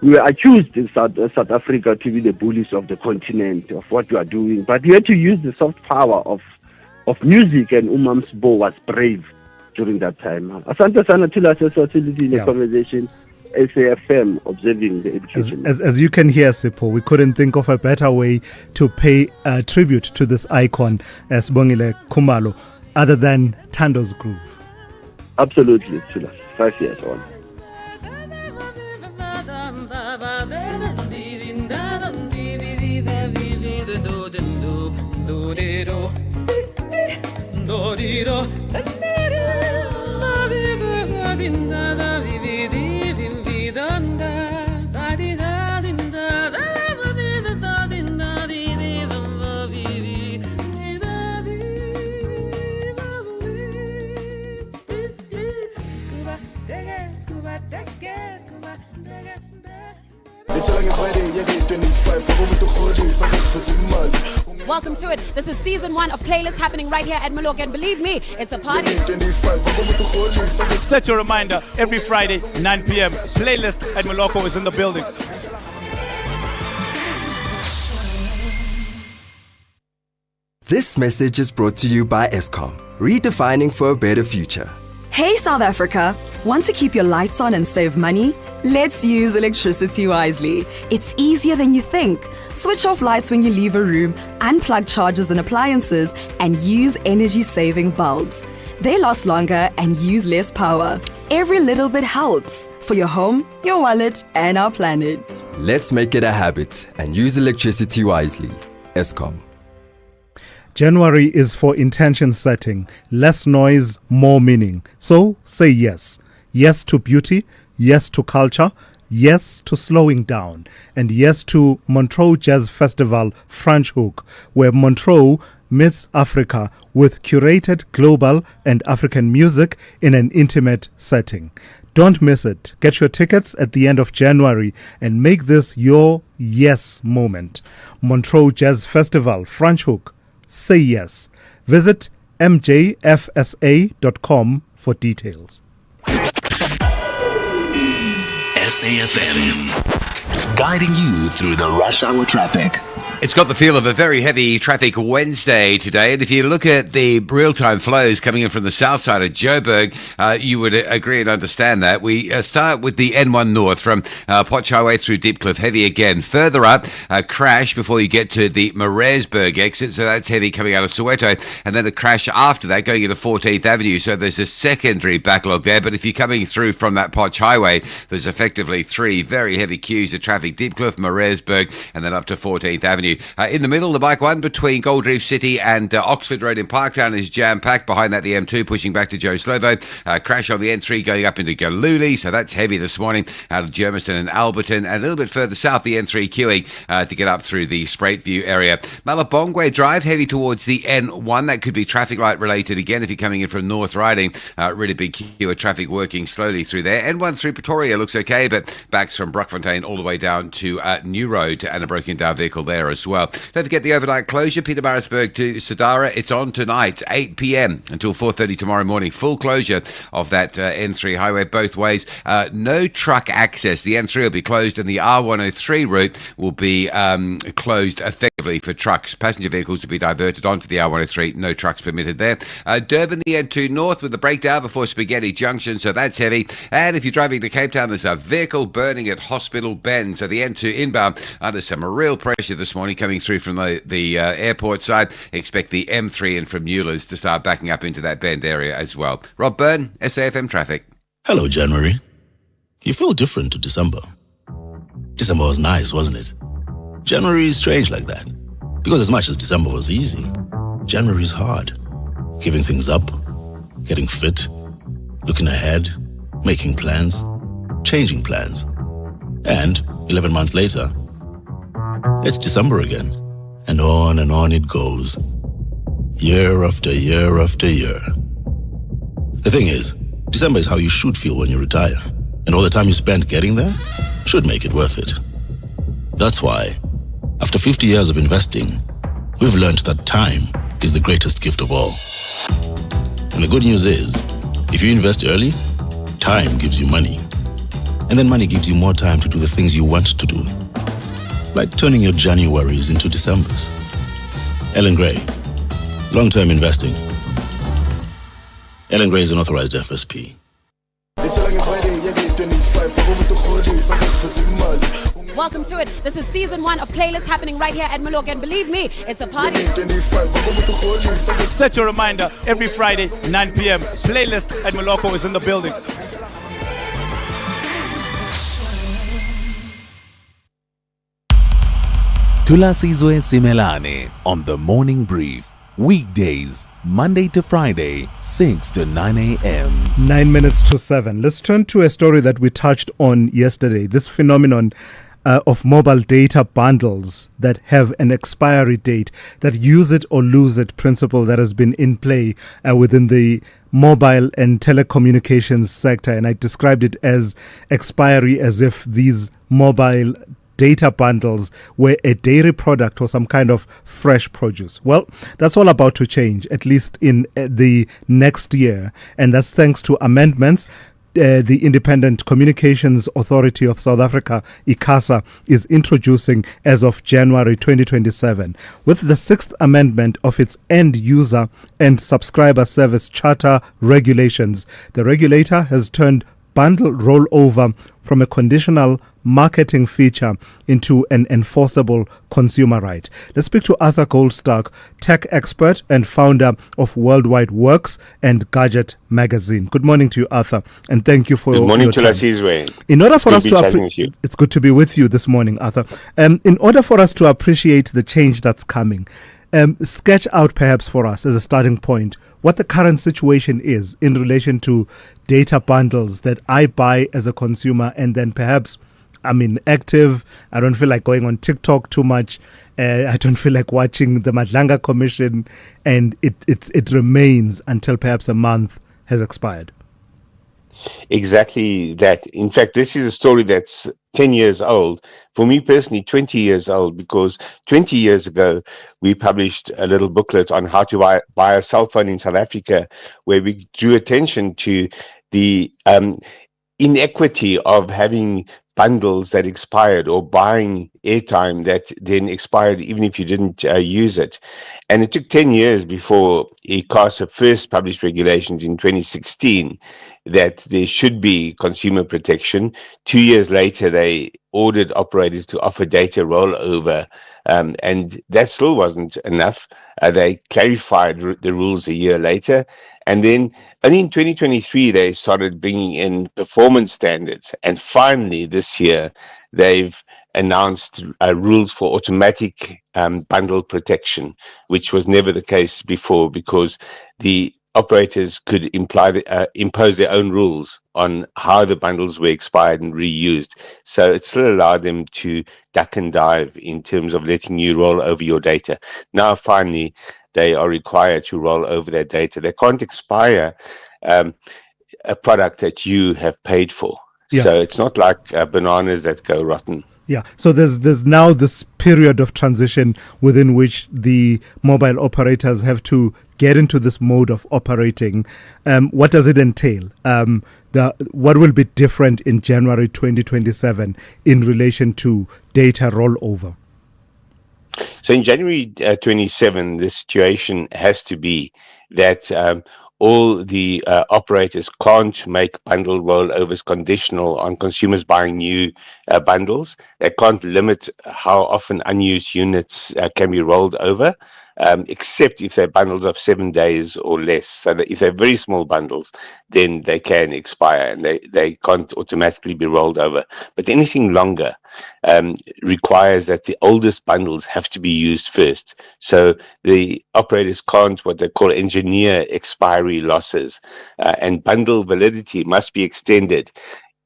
were accused in South Africa to be the bullies of the continent, of what we are doing. But we had to use the soft power of music, and Umamsbo was brave during that time. Asante sana Thulasizwe in the conversation. SAFM observing the education. As you can hear, Sipho, we couldn't think of a better way to pay tribute to this icon as Sibongile Khumalo other than Tando's Groove. Absolutely, Thulas. 5 years on. Welcome to it. This is season 1 of Playlist happening right here at Maloka, and believe me, it's a party. Set your reminder every Friday, 9 p.m. Playlist at Maloka is in the building. This message is brought to you by Eskom, redefining for a better future. Hey South Africa, want to keep your lights on and save money? Let's use electricity wisely. It's easier than you think. Switch off lights when you leave a room, unplug chargers and appliances, and use energy-saving bulbs. They last longer and use less power. Every little bit helps for your home, your wallet, and our planet. Let's make it a habit and use electricity wisely. Eskom. January is for intention setting. Less noise, more meaning. So say yes. Yes to beauty, yes to culture, yes to slowing down, and yes to Montreux Jazz Festival Franschhoek, where Montreux meets Africa with curated global and African music in an intimate setting. Don't miss it. Get your tickets at the end of January and make this your yes moment. Montreux Jazz Festival Franschhoek. Say yes. Visit mjfsa.com for details. SAFM, guiding you through the rush hour traffic. It's got the feel of a very heavy traffic Wednesday today, and if you look at the real-time flows coming in from the south side of Joburg, you would agree and understand that. We start with the N1 North from Potch Highway through Deepcliff, heavy again. Further up, a crash before you get to the Maresburg exit, so that's heavy coming out of Soweto, and then a crash after that going into 14th Avenue, so there's a secondary backlog there, but if you're coming through from that Potch Highway, there's effectively three very heavy queues of traffic, Deepcliff, Maresburg, and then up to 14th Avenue. In the middle, the bike one between Gold Reef City and Oxford Road in Parktown is jam-packed. Behind that, the M2 pushing back to Joe Slovo. Crash on the N3 going up into Galooly, so that's heavy this morning out of Germiston and Alberton. And a little bit further south, the N3 queuing to get up through the Spruitview area. Malabongwe Drive, heavy towards the N1. That could be traffic light related again if you're coming in from North Riding. Really big queue of traffic working slowly through there. N1 through Pretoria looks okay, but backs from Brockfontein all the way down to New Road and a broken down vehicle there as well. Don't forget the overnight closure, Pietermaritzburg to Sadara. It's on tonight, 8 p.m. until 4:30 tomorrow morning. Full closure of that N3 highway both ways. No truck access. The N3 will be closed and the R103 route will be closed effectively for trucks. Passenger vehicles will be diverted onto the R103. No trucks permitted there. Durban, the N2 North with the breakdown before Spaghetti Junction, so that's heavy. And if you're driving to Cape Town, there's a vehicle burning at Hospital Bend. So the N2 inbound under some real pressure this morning coming through from the airport side. Expect the M3 in from Newlands to start backing up into that Bend area as well. Rob Byrne, SAFM Traffic. Hello, January. You feel different to December. December was nice, wasn't it? January is strange like that. Because as much as December was easy, January is hard. Giving things up, getting fit, looking ahead, making plans, changing plans. And 11 months later, it's December again. And on it goes. Year after year after year. The thing is, December is how you should feel when you retire. And all the time you spend getting there should make it worth it. That's why, after 50 years of investing, we've learned that time is the greatest gift of all. And the good news is, if you invest early, time gives you money. And then money gives you more time to do the things you want to do. Like turning your Januaries into Decembers. Ellen Gray, long-term investing. Ellen Gray is an authorized FSP. Welcome to it. This is season 1 of Playlist happening right here at Malok, and believe me, it's a party. Set your reminder every Friday, 9 p.m. Playlist at Maloko is in the building. Thulasizwe Simelane on the Morning Brief. Weekdays, Monday to Friday, 6 to 9 a.m. 9 minutes to 7. Let's turn to a story that we touched on yesterday. This phenomenon of mobile data bundles that have an expiry date, that use it or lose it principle that has been in play within the mobile and telecommunications sector. And I described it as expiry as if these mobile data bundles were a dairy product or some kind of fresh produce. Well, that's all about to change, at least in the next year. And that's thanks to amendments the Independent Communications Authority of South Africa, ICASA, is introducing as of January 2027, with the Sixth Amendment of its End User and Subscriber Service Charter regulations. The regulator has turned bundle rollover from a conditional marketing feature into an enforceable consumer right. Let's speak to Arthur Goldstock, tech expert and founder of Worldwide Works and Gadget magazine. Good morning to you, Arthur, and thank you for Good morning, your time. Thulasizwe. In order for us to appreciate, it's good to be with you this morning, Arthur. In order for us to appreciate the change that's coming, sketch out perhaps for us as a starting point what the current situation is in relation to data bundles that I buy as a consumer, and then perhaps I'm inactive. I don't feel like going on TikTok too much. I don't feel like watching the Madlanga Commission, and it remains until perhaps a month has expired. Exactly that. In fact, this is a story that's 10 years old. For me personally, 20 years old, because 20 years ago, we published a little booklet on how to buy a cell phone in South Africa, where we drew attention to the inequity of having bundles that expired or buying airtime that then expired even if you didn't use it. And it took 10 years before ICASA first published regulations in 2016 that there should be consumer protection. 2 years later, they ordered operators to offer data rollover, and that still wasn't enough. They clarified the rules a year later. And then only in 2023, they started bringing in performance standards. And finally, this year, they've announced rules for automatic bundle protection, which was never the case before, because the operators could impose their own rules on how the bundles were expired and reused. So it still allowed them to duck and dive in terms of letting you roll over your data. Now, finally, they are required to roll over their data. They can't expire a product that you have paid for. Yeah. So it's not like bananas that go rotten. Yeah, so there's now this period of transition within which the mobile operators have to get into this mode of operating. What does it entail? What will be different in January 2027 in relation to data rollover? So in January 27, the situation has to be that all the operators can't make bundle rollovers conditional on consumers buying new bundles. They can't limit how often unused units can be rolled over, except if they're bundles of 7 days or less. So that if they're very small bundles, then they can expire and they can't automatically be rolled over. But anything longer requires that the oldest bundles have to be used first. So the operators can't what they call engineer expiry losses, and bundle validity must be extended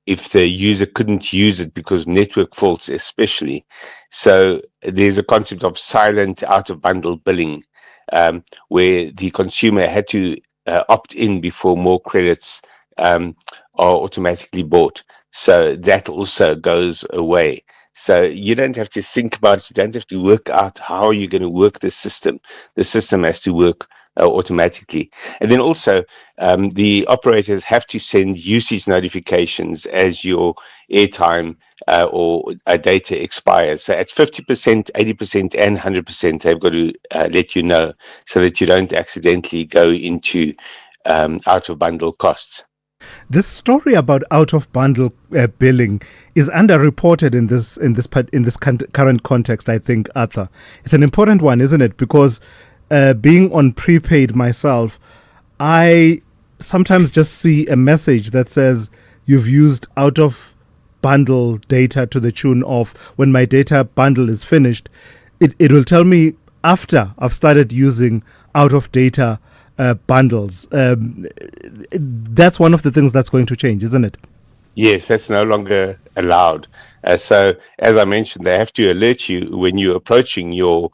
if the user couldn't use it because network faults especially. So there's a concept of silent out-of-bundle billing, where the consumer had to opt in before more credits are automatically bought. So that also goes away. So you don't have to think about it. You don't have to work out how you're going to work the system. The system has to work automatically. And then also the operators have to send usage notifications as your airtime or data expires. So at 50%, 80% and 100%, they've got to let you know so that you don't accidentally go into out-of-bundle costs. This story about out-of-bundle billing is underreported in this current context, I think, Arthur. It's an important one, isn't it? Because being on prepaid myself, I sometimes just see a message that says you've used out-of-bundle data to the tune of, when my data bundle is finished, it will tell me after I've started using out-of-data bundles. That's one of the things that's going to change, isn't it? Yes, that's no longer allowed. So, as I mentioned, they have to alert you when you're approaching your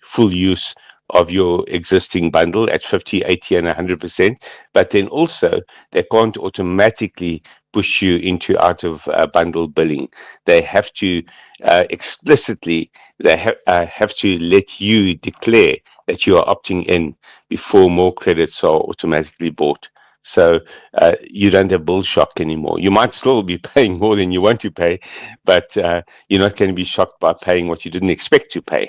full use of your existing bundle at 50, 80, and 100%. But then also, they can't automatically push you into out-of-bundle billing. They have to explicitly, they have to let you declare that you are opting in before more credits are automatically bought. So you don't have bill shock anymore. You might still be paying more than you want to pay, but you're not going to be shocked by paying what you didn't expect to pay.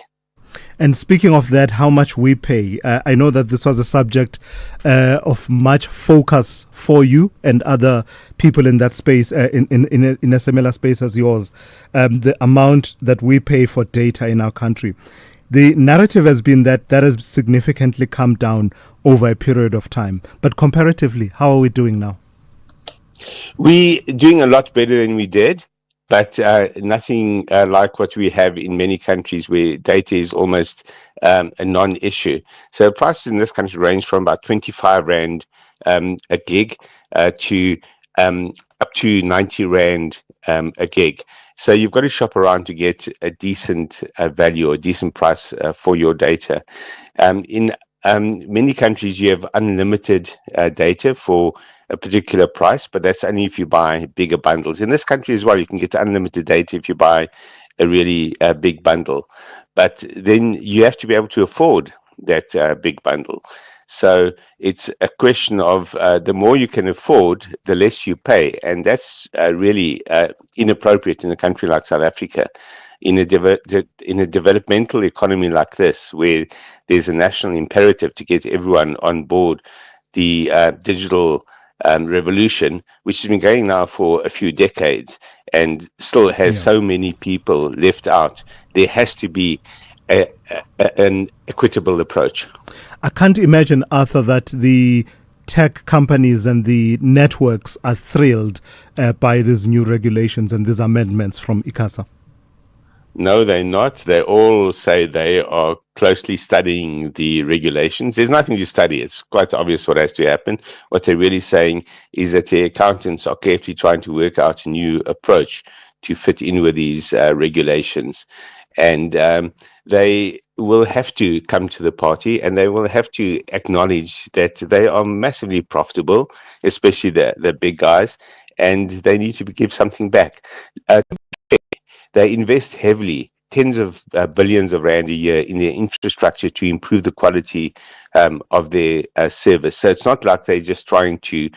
And speaking of that, how much we pay, I know that this was a subject of much focus for you and other people in that space, in a similar space as yours, the amount that we pay for data in our country. The narrative has been that has significantly come down over a period of time. But comparatively, how are we doing now? We're doing a lot better than we did, but nothing like what we have in many countries where data is almost a non-issue. So prices in this country range from about 25 Rand a gig to up to 90 Rand a gig. So you've got to shop around to get a decent value or a decent price for your data. In many countries, you have unlimited data for a particular price, but that's only if you buy bigger bundles. In this country as well, you can get unlimited data if you buy a really big bundle. But then you have to be able to afford that big bundle. So it's a question of the more you can afford, the less you pay. And that's really inappropriate in a country like South Africa. In a developmental economy like this, where there's a national imperative to get everyone on board the digital revolution, which has been going now for a few decades and still has so many people left out, there has to be an equitable approach. I can't imagine, Arthur, that the tech companies and the networks are thrilled by these new regulations and these amendments from ICASA. No, they're not. They all say they are closely studying the regulations. There's nothing to study. It's quite obvious what has to happen. What they're really saying is that the accountants are carefully trying to work out a new approach to fit in with these regulations. And they will have to come to the party and they will have to acknowledge that they are massively profitable, especially the big guys, and they need to give something back. They invest heavily, tens of billions of rand a year in their infrastructure to improve the quality of their service. So it's not like they're just trying to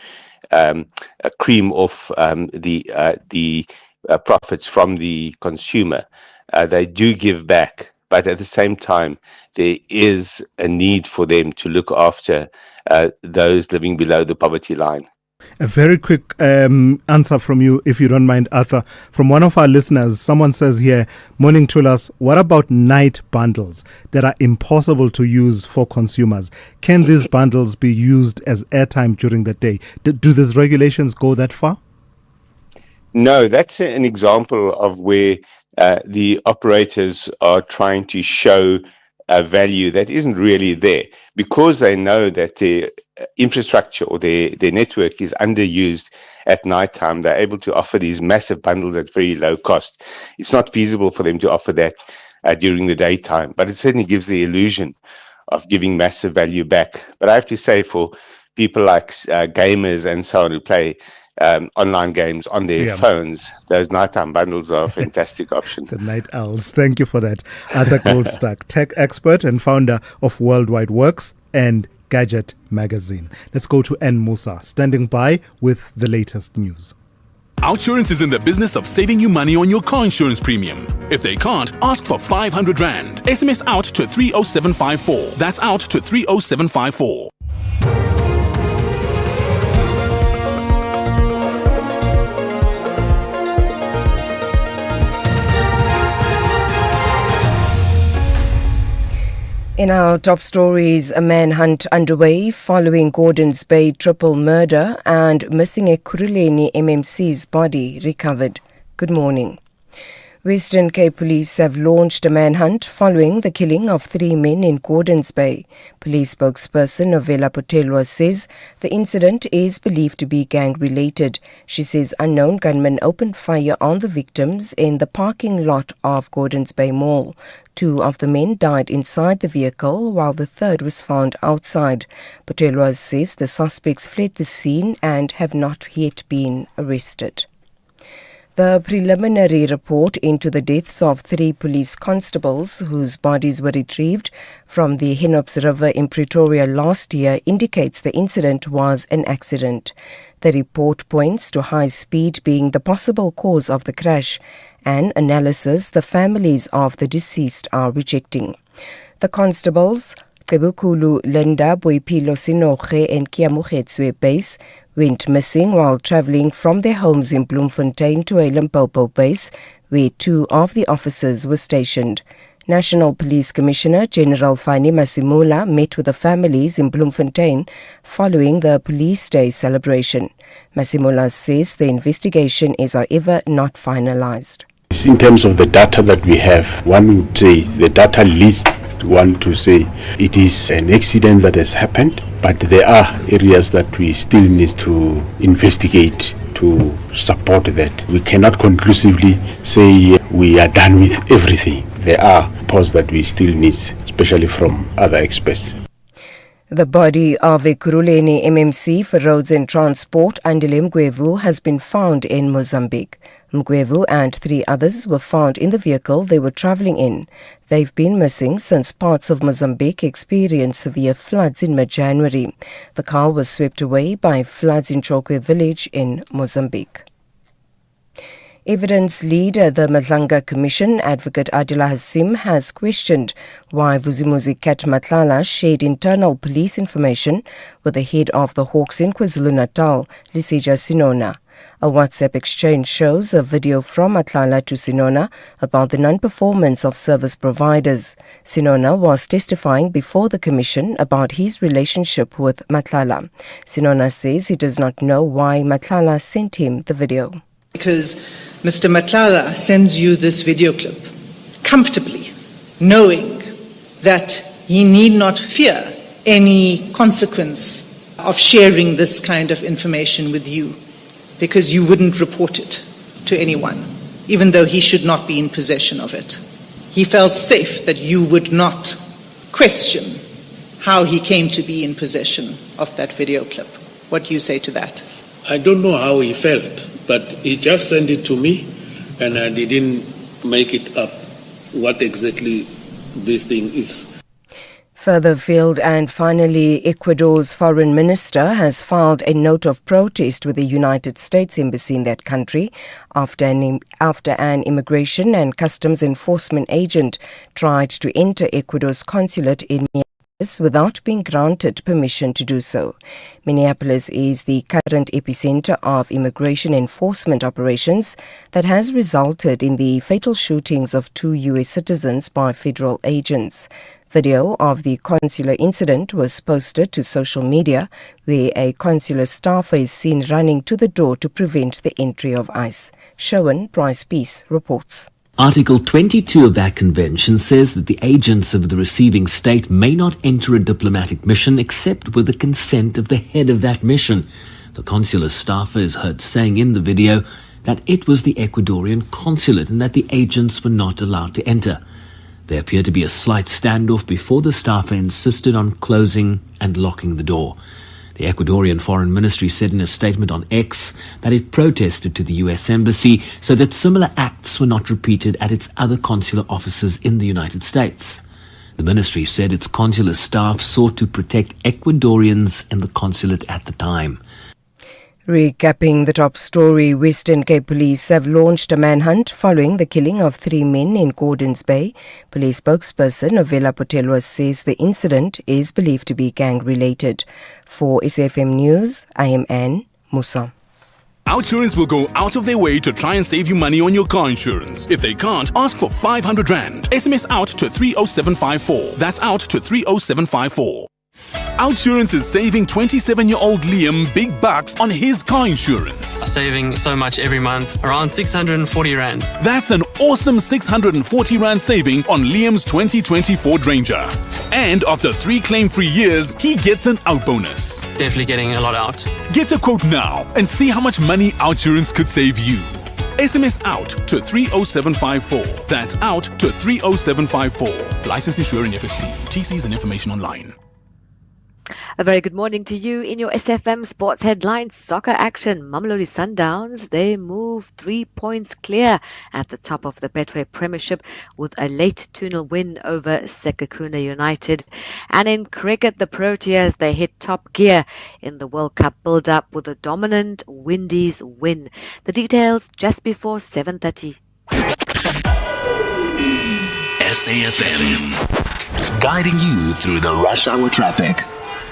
cream off the profits from the consumer. They do give back, but at the same time, there is a need for them to look after those living below the poverty line. A very quick answer from you, if you don't mind, Arthur. From one of our listeners, someone says here, morning Thulas, what about night bundles that are impossible to use for consumers? Can these bundles be used as airtime during the day? Do these regulations go that far? No, that's an example of where the operators are trying to show a value that isn't really there, because they know that their infrastructure or their network is underused at nighttime. They're able to offer these massive bundles at very low cost. It's not feasible for them to offer that during the daytime, but it certainly gives the illusion of giving massive value back. But I have to say, for people like gamers and so on who play online games on their phones, those nighttime bundles are a fantastic option. The night owls. Thank you for that. Arthur Goldstack, tech expert and founder of Worldwide Works and Gadget Magazine. Let's go to N. Musa, standing by with the latest news. Outsurance is in the business of saving you money on your car insurance premium. If they can't, ask for 500 Rand. SMS out to 30754. That's out to 30754. In our top stories, a manhunt underway following Gordons Bay triple murder and missing Ekurhuleni MMC's body recovered. Good morning. Western Cape Police have launched a manhunt following the killing of 3 men in Gordons Bay. Police spokesperson Novella Potelwa says the incident is believed to be gang-related. She says unknown gunmen opened fire on the victims in the parking lot of Gordons Bay Mall. 2 of the men died inside the vehicle while the third was found outside. Potelwa says the suspects fled the scene and have not yet been arrested. The preliminary report into the deaths of 3 police constables whose bodies were retrieved from the Henops River in Pretoria last year indicates the incident was an accident. The report points to high speed being the possible cause of the crash, an analysis the families of the deceased are rejecting. The constables, Kebukulu Lenda Boipilo Sinoge and Kiamukhetswe base, went missing while travelling from their homes in Bloemfontein to a Limpopo base, where 2 of the officers were stationed. National Police Commissioner General Fani Masimula met with the families in Bloemfontein following the Police Day celebration. Masimula says the investigation is, however, not finalised. In terms of the data that we have, one would say the data leads one to say it is an accident that has happened, but there are areas that we still need to investigate to support that. We cannot conclusively say we are done with everything. There are parts that we still need, especially from other experts. The body of a Kuruleni MMC for Roads and Transport, Andile Mgwevu, has been found in Mozambique. Mgwevu and 3 others were found in the vehicle they were travelling in. They've been missing since parts of Mozambique experienced severe floods in mid-January. The car was swept away by floods in Chokwe village in Mozambique. Evidence leader, the Madlanga Commission, Advocate Adila Hassim, has questioned why Vuzimuzi Kat Matlala shared internal police information with the head of the Hawks in KwaZulu-Natal, Lisija Sinona. A WhatsApp exchange shows a video from Matlala to Sinona about the non-performance of service providers. Sinona was testifying before the Commission about his relationship with Matlala. Sinona says he does not know why Matlala sent him the video. Because Mr. Matlala sends you this video clip comfortably, knowing that he need not fear any consequence of sharing this kind of information with you, because you wouldn't report it to anyone, even though he should not be in possession of it. He felt safe that you would not question how he came to be in possession of that video clip. What do you say to that? I don't know how he felt, but he just sent it to me and I didn't make it up what exactly this thing is. Further afield, and finally, Ecuador's foreign minister has filed a note of protest with the United States Embassy in that country after an immigration and customs enforcement agent tried to enter Ecuador's consulate in Minneapolis without being granted permission to do so. Minneapolis is the current epicenter of immigration enforcement operations that has resulted in the fatal shootings of 2 U.S. citizens by federal agents. Video of the consular incident was posted to social media, where a consular staffer is seen running to the door to prevent the entry of ICE. Showan Price Peace reports. Article 22 of that convention says that the agents of the receiving state may not enter a diplomatic mission except with the consent of the head of that mission. The consular staffer is heard saying in the video that it was the Ecuadorian consulate and that the agents were not allowed to enter. There appeared to be a slight standoff before the staffer insisted on closing and locking the door. The Ecuadorian Foreign Ministry said in a statement on X that it protested to the U.S. Embassy so that similar acts were not repeated at its other consular offices in the United States. The ministry said its consular staff sought to protect Ecuadorians in the consulate at the time. Recapping the top story, Western Cape Police have launched a manhunt following the killing of 3 men in Gordons Bay. Police spokesperson Novella Potelwa says the incident is believed to be gang-related. For SFM News, I am Anne Musa. Outsurance will go out of their way to try and save you money on your car insurance. If they can't, ask for 500 Rand. SMS out to 30754. That's out to 30754. Outsurance is saving 27-year-old Liam big bucks on his car insurance. Saving so much every month, around 640 Rand. That's an awesome 640 Rand saving on Liam's 2024 Ranger. And after 3 claim-free years, he gets an out bonus. Definitely getting a lot out. Get a quote now and see how much money Outsurance could save you. SMS out to 30754. That's out to 30754. Licensed insurer in FSP. TCs and information online. A very good morning to you in your SFM Sports Headlines. Soccer action. Mamelodi Sundowns, they move 3 points clear at the top of the Betway Premiership with a late 2-0 win over Sekhukhune United. And in cricket, the Proteas, they hit top gear in the World Cup build-up with a dominant Windies win. The details just before 7:30. SAFM, guiding you through the rush hour traffic.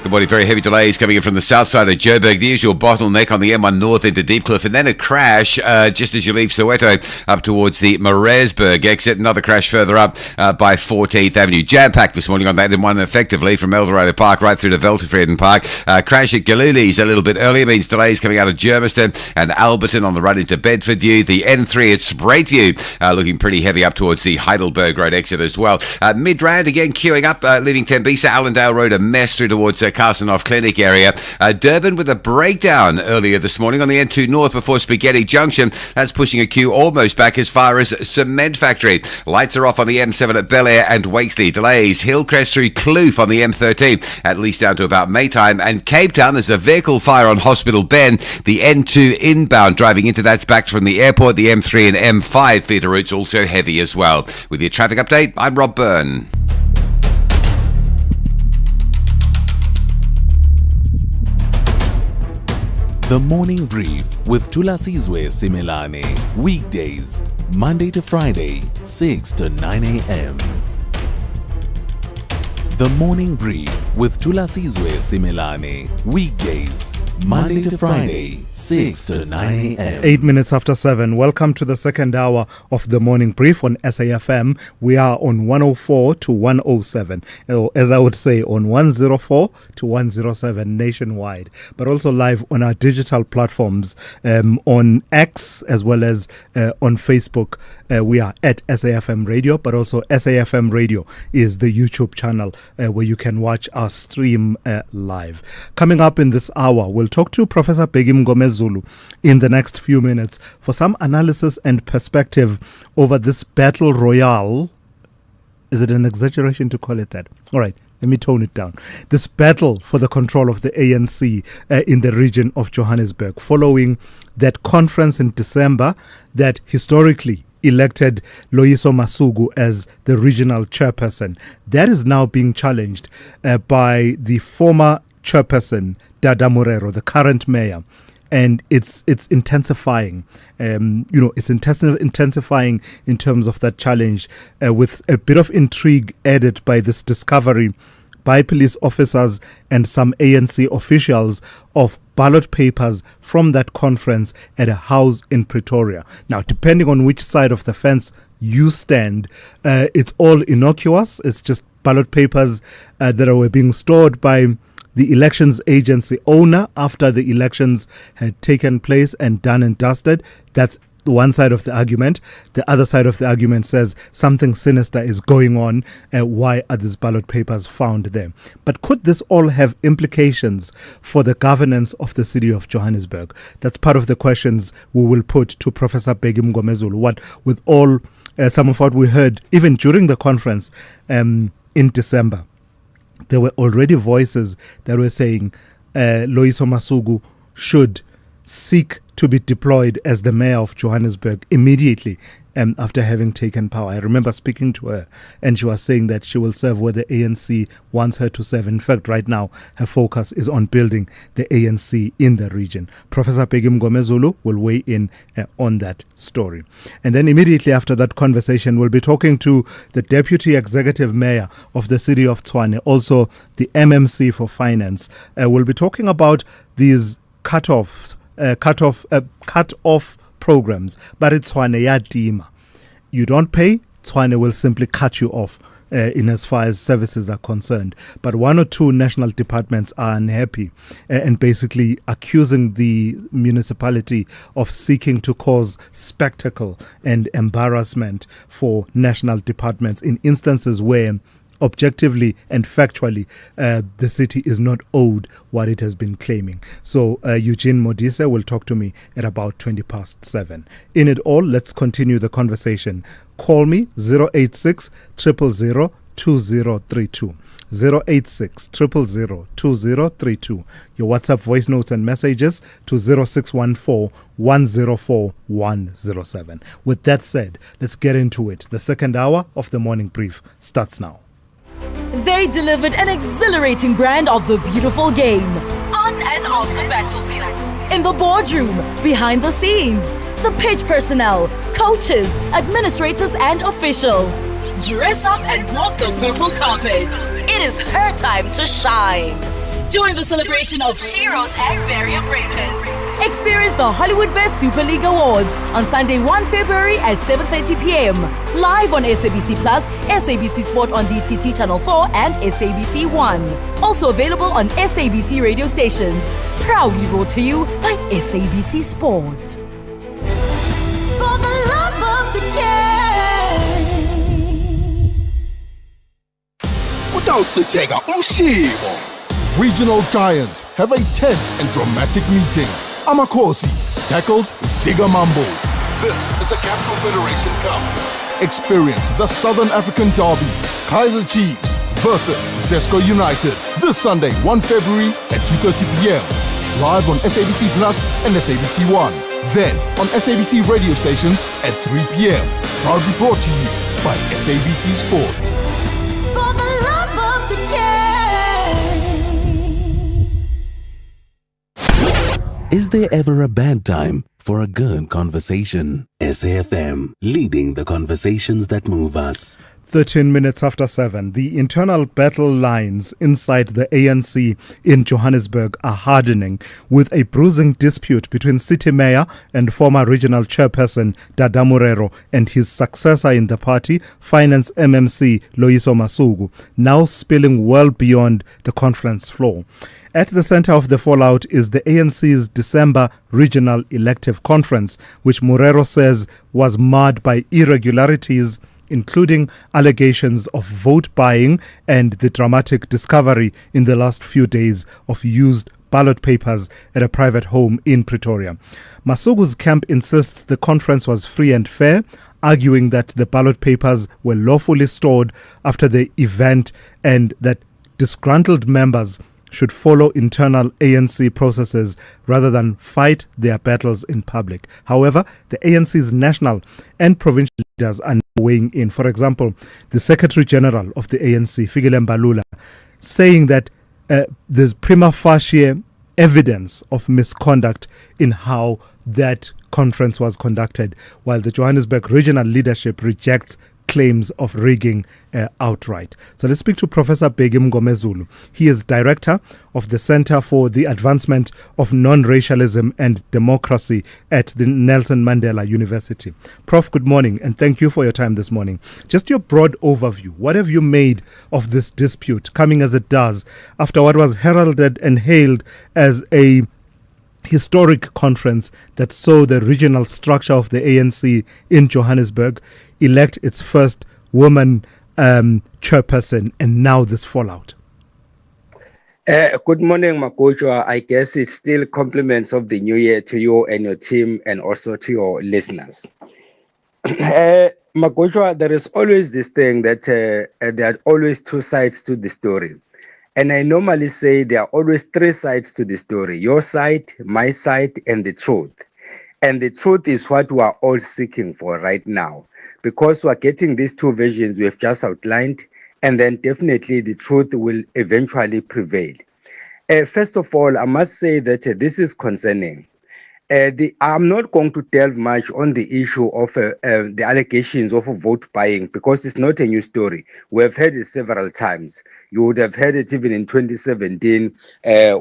Good morning. Very heavy delays coming in from the south side of Joburg. The usual bottleneck on the M1 North into Deepcliff, and then a crash just as you leave Soweto up towards the Maresburg exit. Another crash further up by 14th Avenue. Jam-packed this morning on that M1 effectively from Eldorado Park right through to Velterfreden Park. Crash at Galuli's a little bit earlier means delays coming out of Germiston and Alberton on the run into Bedfordview. The N3 at Spruitview looking pretty heavy up towards the Heidelberg Road exit as well. Midrand again queuing up, leaving Tembisa, Allendale Road a mess through towards Carstenoff Clinic area. Durban with a breakdown earlier this morning on the N2 North before Spaghetti Junction. That's pushing a queue almost back as far as Cement Factory. Lights are off on the M7 at Bel Air and Wakesley. Delays Hillcrest through Kloof on the M13, at least down to about Maytime. And Cape Town, there's a vehicle fire on Hospital Bend. The N2 inbound driving into that's back from the airport. The M3 and M5 feeder routes also heavy as well. With your traffic update, I'm Rob Byrne. The Morning Brief with Thulasizwe Simelane. Weekdays, Monday to Friday, 6 to 9 a.m. The Morning Brief with Thulasizwe Simelane. Weekdays, Monday to Friday, 6 to 9 a.m. 8 minutes after 7. Welcome to the second hour of the Morning Brief on SAFM. We are on 104 to 107. Or as I would say, on 104 to 107 nationwide. But also live on our digital platforms on X as well as on Facebook. We are at SAFM Radio, but also SAFM Radio is the YouTube channel where you can watch our stream live. Coming up in this hour, we'll talk to Professor Bheki Mngomezulu in the next few minutes for some analysis and perspective over this battle royale. Is it an exaggeration to call it that? All right. Let me tone it down. This battle for the control of the ANC in the region of Johannesburg, following that conference in December that historically elected Loyiso Masuku as the regional chairperson. That is now being challenged by the former chairperson, Dada Morero, the current mayor. And it's intensifying. It's intensifying in terms of that challenge, with a bit of intrigue added by this discovery by police officers and some ANC officials of ballot papers from that conference at a house in Pretoria. Now, depending on which side of the fence you stand, it's all innocuous. It's just ballot papers that were being stored by the elections agency owner after the elections had taken place and done and dusted. That's one side of the argument. The other side of the argument says something sinister is going on. Why are these ballot papers found there? But could this all have implications for the governance of the city of Johannesburg? That's part of the questions we will put to Professor Bheki Mngomezulu. What with all some of what we heard even during the conference in December, there were already voices that were saying Loyiso Masuku should seek to be deployed as the mayor of Johannesburg immediately after having taken power. I remember speaking to her and she was saying that she will serve where the ANC wants her to serve. In fact, right now, her focus is on building the ANC in the region. Professor Bheki Mngomezulu will weigh in on that story. And then immediately after that conversation, we'll be talking to the Deputy Executive Mayor of the city of Tshwane, also the MMC for Finance. We'll be talking about these cut-off programs, but it's Tshwane Yadima. You don't pay, Tshwane will simply cut you off in as far as services are concerned. But one or two national departments are unhappy and basically accusing the municipality of seeking to cause spectacle and embarrassment for national departments in instances where objectively and factually, the city is not owed what it has been claiming. So Eugene Modise will talk to me at about 7:20. In it all, let's continue the conversation. Call me 086 000 2032. 086 000 2032. Your WhatsApp voice notes and messages to 0614 104 107. With that said, let's get into it. The second hour of the morning brief starts now. They delivered an exhilarating brand of the beautiful game. On and off the battlefield, in the boardroom, behind the scenes, the pitch personnel, coaches, administrators, and officials. Dress up and walk the purple carpet. It is her time to shine. Join the celebration of Sheroes and barrier breakers. Experience the Hollywood Bet Super League Awards on Sunday 1 February at 7:30 p.m. Live on SABC Plus, SABC Sport on DTT Channel 4 and SABC 1. Also available on SABC radio stations. Proudly brought to you by SABC Sport. For the love of the game. Without the Tega Umshibo. Regional giants have a tense and dramatic meeting. Amakosi tackles Zigamambo. This is the CAF Confederation Cup. Experience the Southern African Derby, Kaizer Chiefs versus Zesco United, this Sunday, 1 February at 2:30 p.m. Live on SABC Plus and SABC 1. Then on SABC radio stations at 3 p.m. Proudly brought to you by SABC Sport. For the love of the game. Is there ever a bad time for a good conversation? SAFM, leading the conversations that move us. 13 minutes after 7, the internal battle lines inside the ANC in Johannesburg are hardening, with a bruising dispute between city mayor and former regional chairperson Dada Morero and his successor in the party, finance MMC Loyiso Masuku, now spilling well beyond the conference floor. At the center of the fallout is the ANC's December regional elective conference, which Morero says was marred by irregularities, including allegations of vote buying and the dramatic discovery in the last few days of used ballot papers at a private home in Pretoria. Masuku's camp insists the conference was free and fair, arguing that the ballot papers were lawfully stored after the event and that disgruntled members should follow internal ANC processes rather than fight their battles in public. However, the ANC's national and provincial leaders are weighing in. For example, the Secretary General of the ANC, Fikile Mbalula, saying that there's prima facie evidence of misconduct in how that conference was conducted, while the Johannesburg regional leadership rejects claims of rigging outright. So let's speak to Professor Bheki Mngomezulu. He is director of the Center for the Advancement of Non-Racialism and Democracy at the Nelson Mandela University. Prof, good morning, and thank you for your time this morning. Just your broad overview. What have you made of this dispute, coming as it does, after what was heralded and hailed as a historic conference that saw the regional structure of the ANC in Johannesburg elect its first woman chairperson, and now this fallout? Good morning, Makojo. I guess it's still compliments of the new year to you and your team, and also to your listeners. Makojo, there is always this thing that there are always two sides to the story. And I normally say there are always three sides to the story: your side, my side, and the truth. And the truth is what we are all seeking for right now, because we are getting these two versions we have just outlined, and then definitely the truth will eventually prevail. First of all, I must say that this is concerning. I'm not going to delve much on the issue of the allegations of vote buying, because it's not a new story. We have heard it several times. You would have heard it even in 2017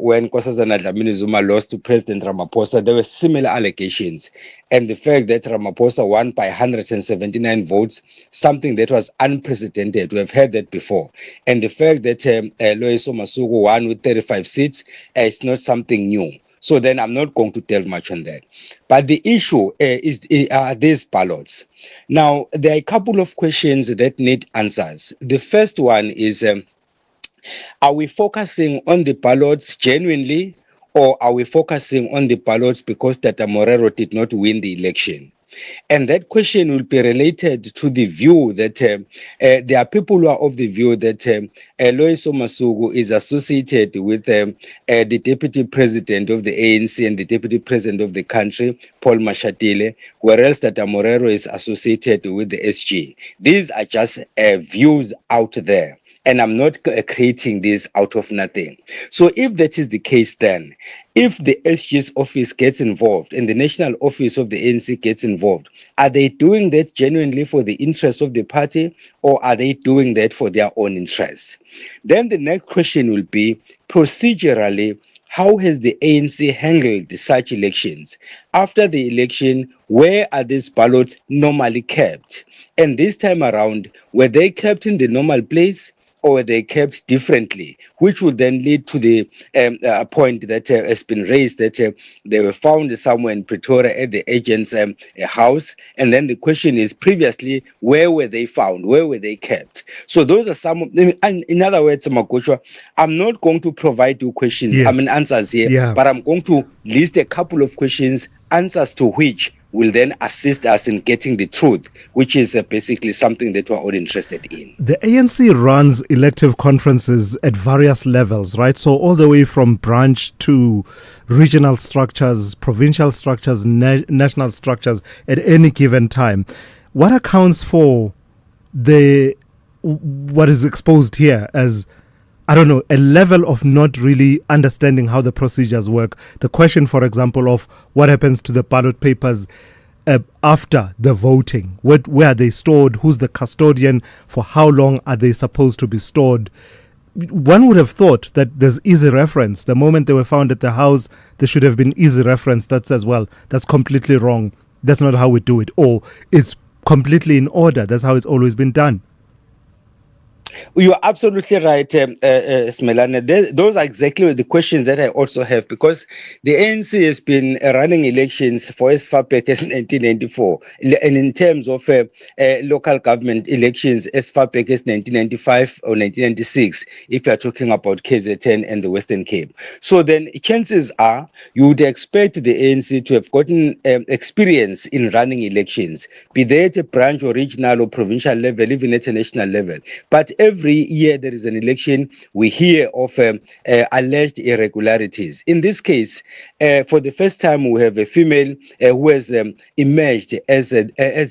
when Nkosazana Dlamini Zuma lost to President Ramaphosa. There were similar allegations. And the fact that Ramaphosa won by 179 votes, something that was unprecedented. We have heard that before. And the fact that Loyiso Masuku won with 35 seats, it's not something new. So then I'm not going to delve much on that. But the issue is these ballots. Now, there are a couple of questions that need answers. The first one is, are we focusing on the ballots genuinely, or are we focusing on the ballots because Dada Morero did not win the election? And that question will be related to the view that there are people who are of the view that Loyiso Masuku is associated with the deputy president of the ANC and the deputy president of the country, Paul Mashatile, whereas Tata Morero is associated with the SG. These are just views out there. And I'm not creating this out of nothing. So if that is the case, then if the SG's office gets involved and the national office of the ANC gets involved, are they doing that genuinely for the interest of the party, or are they doing that for their own interests? Then the next question will be, procedurally, how has the ANC handled such elections? After the election, where are these ballots normally kept? And this time around, were they kept in the normal place, or were they kept differently, which would then lead to the point that has been raised that they were found somewhere in Pretoria at the agent's house. And then the question is, previously, where were they found? Where were they kept? So those are some of them. And in other words, Makochwa, I'm not going to provide you questions, answers here, but I'm going to list a couple of questions, answers to which will then assist us in getting the truth, which is basically something that we're all interested in. The ANC runs elective conferences at various levels, right? So all the way from branch to regional structures, provincial structures, national structures at any given time. What accounts for what is exposed here as, I don't know, a level of not really understanding how the procedures work? The question, for example, of what happens to the ballot papers after the voting. Where are they stored? Who's the custodian? For how long are they supposed to be stored? One would have thought that there's easy reference. The moment they were found at the house, there should have been easy reference. That says, well, that's completely wrong. That's not how we do it. Or it's completely in order. That's how it's always been done. You're absolutely right, Simelane. Those are exactly the questions that I also have, because the ANC has been running elections for as far back as 1994, and in terms of local government elections as far back as 1995 or 1996, if you're talking about KZN and the Western Cape. So then chances are you would expect the ANC to have gotten experience in running elections, be they at a branch or regional or provincial level, even at a national level. But every year there is an election, we hear of alleged irregularities. In this case, for the first time, we have a female who has emerged as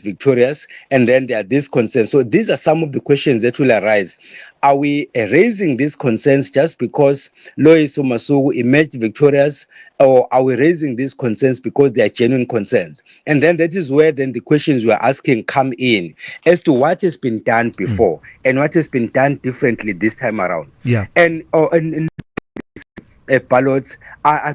victorious, and then there are these concerns. So these are some of the questions that will arise. Are we raising these concerns just because Loyiso Masuku emerged victorious, or are we raising these concerns because they are genuine concerns? And then that is where then the questions we're asking come in as to what has been done before and what has been done differently this time around. Yeah. And ballots,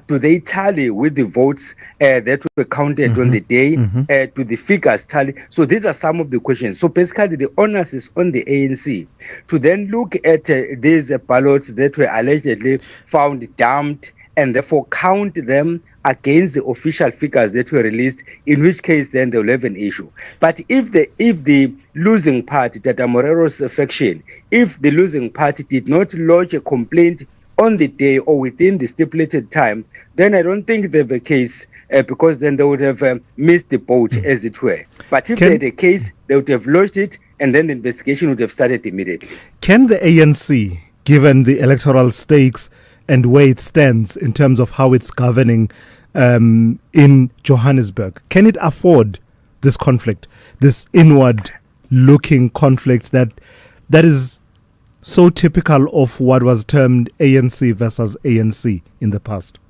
do they tally with the votes that were counted on the day? Do the figures tally? So these are some of the questions. So basically the onus is on the ANC to then look at these ballots that were allegedly found dumped, and therefore count them against the official figures that were released, in which case then they will have an issue. But if the losing party, Tata Morero's faction, if the losing party did not lodge a complaint on the day or within the stipulated time, then I don't think they have a case, because then they would have missed the boat, as it were. But if they had a case, they would have lodged it, and then the investigation would have started immediately. Can the ANC, given the electoral stakes and where it stands in terms of how it's governing in Johannesburg, can it afford this conflict, this inward-looking conflict that is so typical of what was termed ANC versus ANC in the past?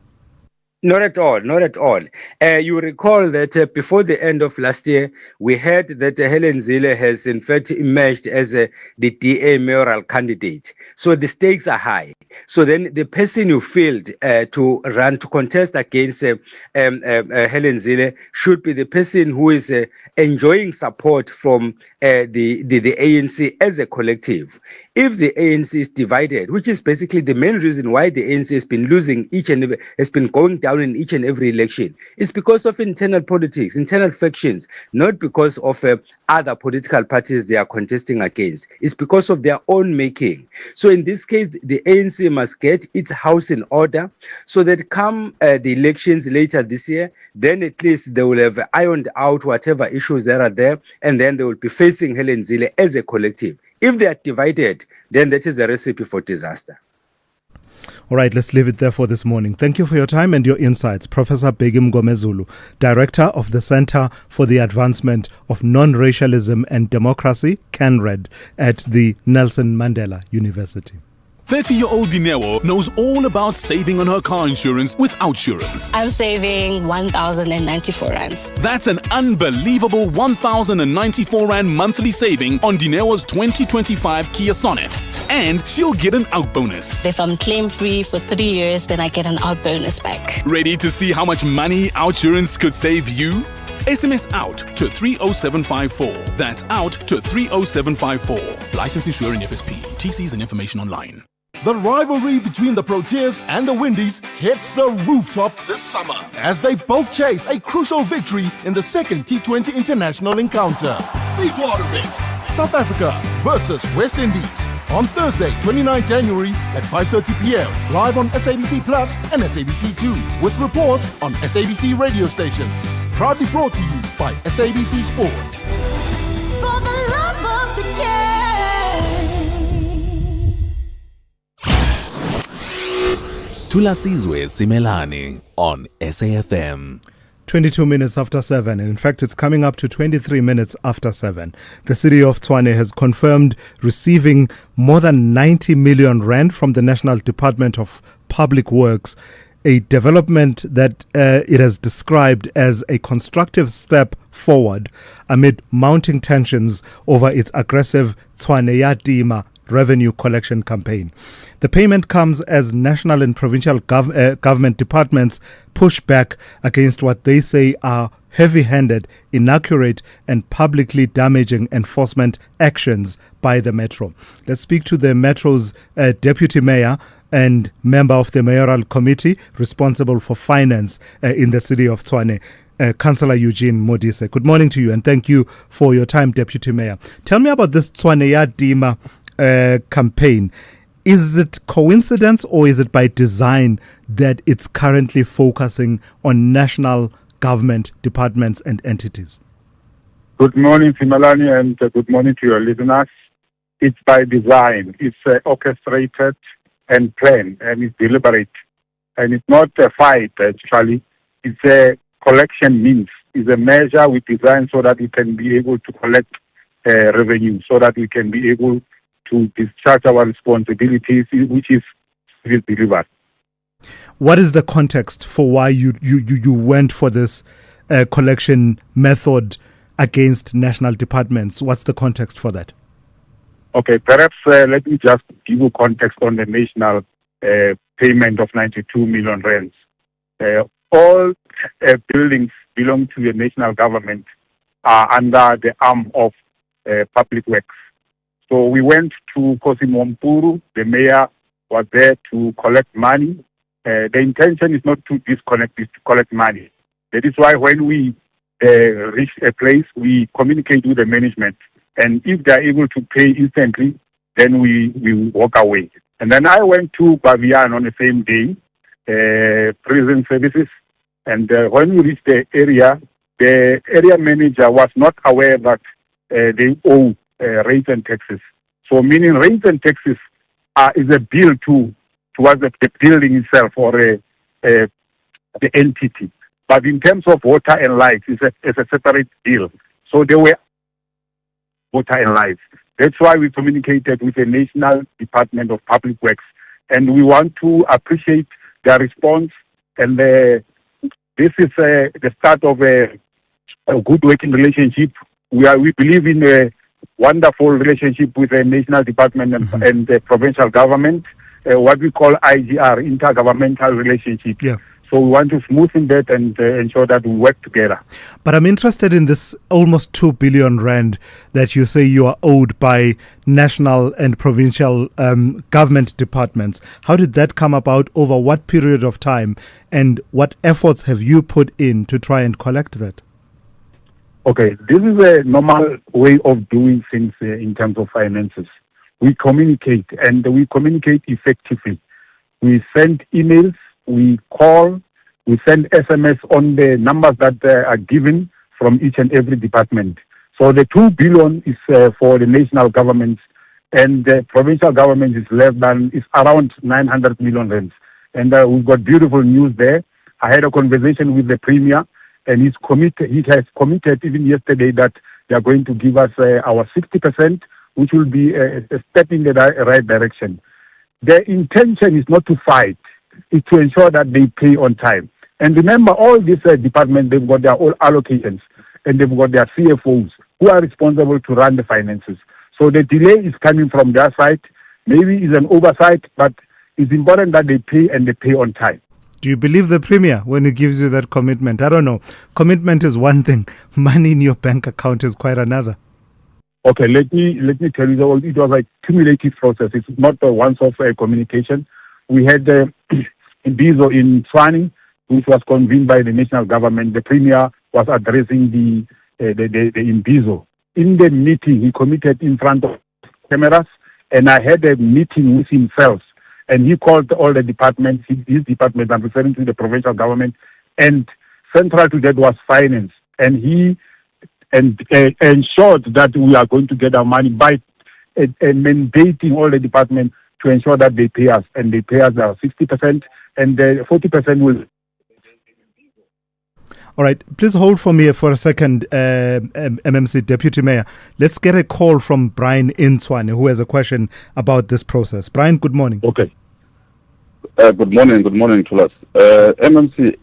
Not at all, not at all. You recall that before the end of last year, we heard that Helen Zille has in fact emerged as the DA mayoral candidate. So the stakes are high. So then the person you filled to run to contest against Helen Zille should be the person who is enjoying support from the ANC as a collective. If the ANC is divided, which is basically the main reason why the ANC has been losing has been going down down in each and every election is because of internal politics, internal factions, not because of other political parties they are contesting against. It's because of their own making. So in this case, the ANC must get its house in order so that come the elections later this year, then at least they will have ironed out whatever issues that are there, and then they will be facing Helen Zille as a collective. If they are divided, then that is a recipe for disaster. All right, let's leave it there for this morning. Thank you for your time and your insights. Professor Begum Gomezulu, Director of the Center for the Advancement of Non-Racialism and Democracy, CANRED, at the Nelson Mandela University. 30-year-old Dineo knows all about saving on her car insurance with Outsurance. I'm saving 1,094 rands. That's an unbelievable 1,094 rand monthly saving on Dineo's 2025 Kia Sonet. And she'll get an out bonus. If I'm claim-free for 3 years, then I get an out bonus back. Ready to see how much money Outsurance could save you? SMS out to 30754. That's out to 30754. Licensed insurer in FSP. TCs and information online. The rivalry between the Proteas and the Windies hits the rooftop this summer as they both chase a crucial victory in the second T20 international encounter. Be part of it. South Africa versus West Indies on Thursday, 29 January at 5:30 p.m. live on SABC Plus and SABC2 with reports on SABC radio stations. Proudly brought to you by SABC Sport. For the love of the game. Thulasizwe Simelane on SAFM. 22 minutes after 7. In fact, it's coming up to 23 minutes after 7. The city of Tshwane has confirmed receiving more than 90 million rand from the National Department of Public Works, a development that it has described as a constructive step forward amid mounting tensions over its aggressive Tshwane Ya Tima revenue collection campaign. The payment comes as national and provincial government departments push back against what they say are heavy-handed, inaccurate and publicly damaging enforcement actions by the Metro. Let's speak to the Metro's Deputy Mayor and member of the Mayoral Committee responsible for finance in the city of Tshwane, Councillor Eugene Modise. Good morning to you and thank you for your time, Deputy Mayor. Tell me about this Tshwane Ya Tima campaign. Is it coincidence or is it by design that it's currently focusing on national government departments and entities? Good morning, Simelane, and good morning to your listeners. It's by design. It's orchestrated and planned, and it's deliberate. And it's not a fight, actually. It's a collection means. It's a measure we design so that we can be able to collect revenue, so that we can be able to discharge our responsibilities, which is delivered. What is the context for why you went for this collection method against national departments? What's the context for that? Okay, perhaps let me just give you context on the national payment of 92 million rands. All buildings belong to the national government are under the arm of public works. So we went to Kosimo Mpuru. The mayor was there to collect money. The intention is not to disconnect, it's to collect money. That is why when we reach a place, we communicate with the management. And if they are able to pay instantly, then we walk away. And then I went to Bavian on the same day, prison services. And when we reached the area manager was not aware that they owe rates and taxes. So meaning rates and taxes is a bill towards the building itself or the entity. But in terms of water and lights, it's a separate bill. So they were water and lights. That's why we communicated with the National Department of Public Works. And we want to appreciate their response. And this is the start of a good working relationship. We believe in a wonderful relationship with the national department and the provincial government, what we call IGR, intergovernmental relationship. Yeah. So we want to smoothen that and ensure that we work together. But I'm interested in this almost 2 billion rand that you say you are owed by national and provincial government departments. How did that come about? Over what period of time? And what efforts have you put in to try and collect that? Okay, this is a normal way of doing things in terms of finances. We communicate, and we communicate effectively. We send emails, we call, we send SMS on the numbers that are given from each and every department. So the 2 billion is for the national government, and the provincial government is around 900 million rands. And we've got beautiful news there. I had a conversation with the Premier, and he's committed. He has committed even yesterday that they are going to give us our 60%, which will be a step in the right direction. Their intention is not to fight, it's to ensure that they pay on time. And remember, all these departments, they've got their own allocations, and they've got their CFOs who are responsible to run the finances. So the delay is coming from their side. Maybe it's an oversight, but it's important that they pay, and they pay on time. Do you believe the Premier when he gives you that commitment? I don't know. Commitment is one thing. Money in your bank account is quite another. Okay, let me tell you, it was a cumulative process. It's not a once-off communication. We had Imbizo in Tshwane, which was convened by the national government. The Premier was addressing the Imbizo. In the meeting, he committed in front of cameras, and I had a meeting with himself. And he called all the departments, his department, I'm referring to the provincial government, and central to that was finance. And he ensured that we are going to get our money by mandating all the departments to ensure that they pay us. And they pay us our 60%, and the 40% will. All right, please hold for me for a second, MMC Deputy Mayor. Let's get a call from Brian in Tshwane, who has a question about this process. Brian, good morning. Okay. Good morning, Thulas. MMC,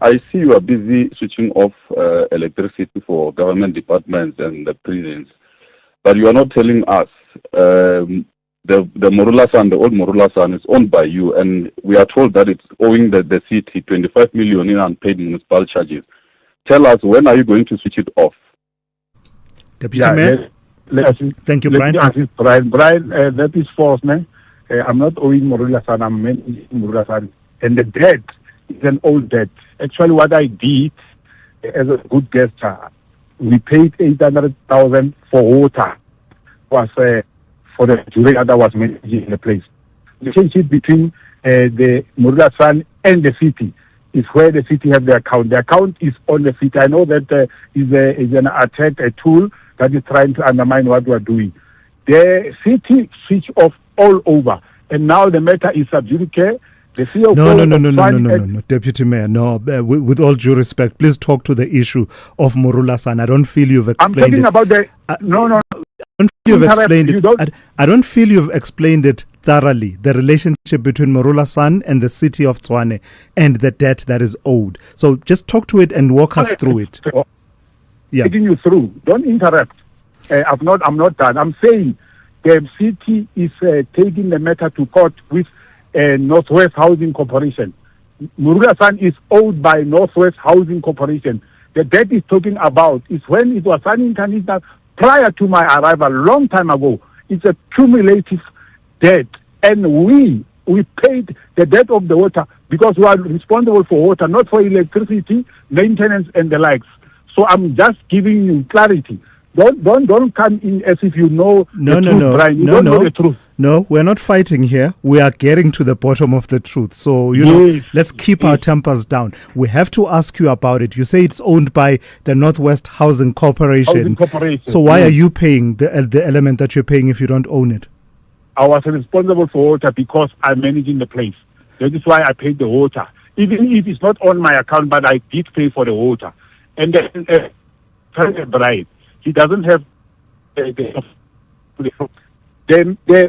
I see you are busy switching off electricity for government departments and the prisons, but you are not telling us the Morulasan, the old Morulasan, is owned by you, and we are told that it's owing the city 25 million in unpaid municipal charges. Tell us, when are you going to switch it off? Deputy Mayor? Thank you, Brian. Brian, that is false, man. I'm not owing Morulasan, I'm managing Morulasan. And the debt is an old debt. Actually, what I did as a good gesture, we paid 800,000 for water. Was for the jury that was managing the place. The relationship between the Morulasan and the city is where the city have the account. The account is on the city. I know that is an attack, a tool that is trying to undermine what we are doing. The city switch off all over, and now the matter is sub judice. The CEO No, Deputy Mayor, no. With all due respect, please talk to the issue of Morulasan. I don't feel you've explained it. I'm talking about the I don't feel you've explained it thoroughly, the relationship between Morulasan and the city of Tshwane and the debt that is owed. So just talk to it and walk us through it. Yeah. Taking you through. Don't interrupt. I'm not done. I'm saying the city is taking the matter to court with Northwest Housing Corporation. Morulasan is owed by Northwest Housing Corporation. The debt is talking about is when it was Sun International prior to my arrival, long time ago. It's a cumulative debt, and we paid the debt of the water because we are responsible for water, not for electricity, maintenance, and the likes. So I'm just giving you clarity. Don't come in as if you know the truth, Brian. You don't know the truth. No, we're not fighting here. We are getting to the bottom of the truth. So, let's keep our tempers down. We have to ask you about it. You say it's owned by the Northwest Housing Corporation. So why are you paying the element that you're paying if you don't own it? I was responsible for water because I'm managing the place. That is why I paid the water. Even if it's not on my account, but I did pay for the water. And then, Brian, he doesn't have the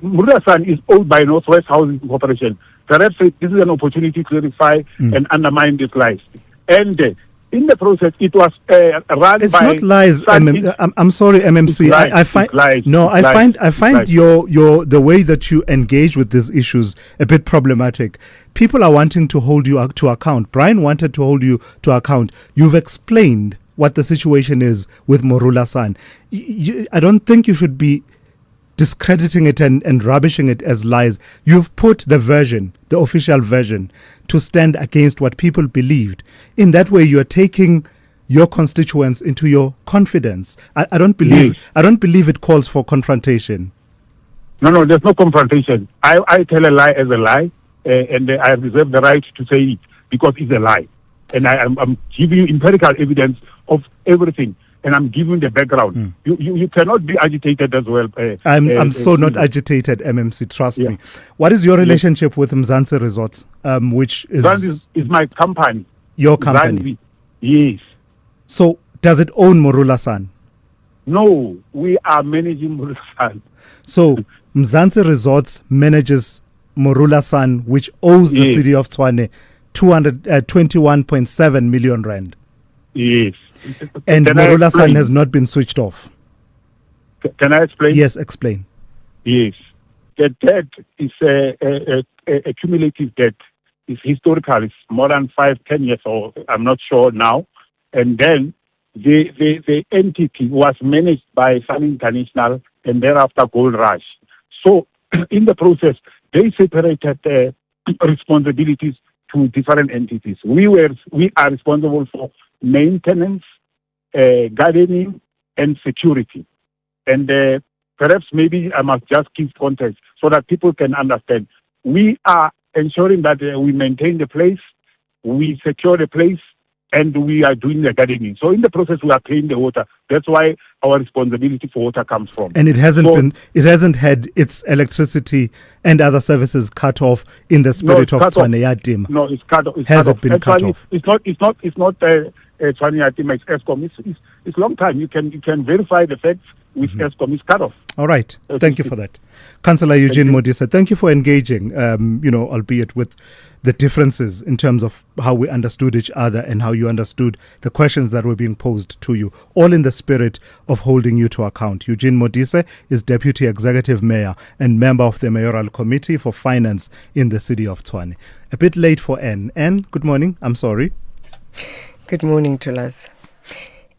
Morulasan is owned by Northwest Housing Corporation. Perhaps this is an opportunity to clarify and undermine these lies. And in the process, it was run It's by. not lies. I'm sorry, MMC. Lies, I find lies, no. I lies, find your the way that you engage with these issues a bit problematic. People are wanting to hold you to account. Brian wanted to hold you to account. You've explained what the situation is with Morula San. I don't think you should be discrediting it and rubbishing it as lies. You've put the version, the official version, to stand against what people believed. In that way, you are taking your constituents into your confidence. I don't believe it calls for confrontation. No, there's no confrontation. I tell a lie as a lie, and I reserve the right to say it because it's a lie. And I'm giving you empirical evidence of everything. And I'm giving the background. You cannot be agitated as well. I'm so not agitated, MMC. Trust me. What is your relationship with Mzansi Resorts, which is my company? Your company? Yes. So does it own Morula San? No, we are managing Morula San. So Mzansi Resorts manages Morula San, which owes the city of Tshwane 221.7 million rand. Yes. And Morula San has not been switched off. Can I explain? Yes, explain. Yes. The debt is a cumulative debt. It's historical. It's more than 5-10 years old. I'm not sure now. And then the entity was managed by Sun International and thereafter Gold Rush. So in the process, they separated responsibilities to different entities. We are responsible for maintenance, gardening, and security. And perhaps maybe I must just give context so that people can understand. We are ensuring that we maintain the place, we secure the place, and we are doing the gardening. So in the process, we are paying the water. That's why our responsibility for water comes from. And it hasn't had its electricity and other services cut off in the spirit of Tshwane Yadim. No, it's cut off. Has it been cut off? It's not Tshwane Yadim, it's ESCOM. It's long time. You can verify the facts with ESCOM. It's cut off. All right. Thank you for that. Councillor Eugene Modise, thank you for engaging, albeit with the differences in terms of how we understood each other and how you understood the questions that were being posed to you, all in the spirit of holding you to account. Eugene Modise is Deputy Executive Mayor and member of the Mayoral Committee for Finance in the city of Tshwane. A bit late for Anne. Anne, good morning. I'm sorry. Good morning, Thulas.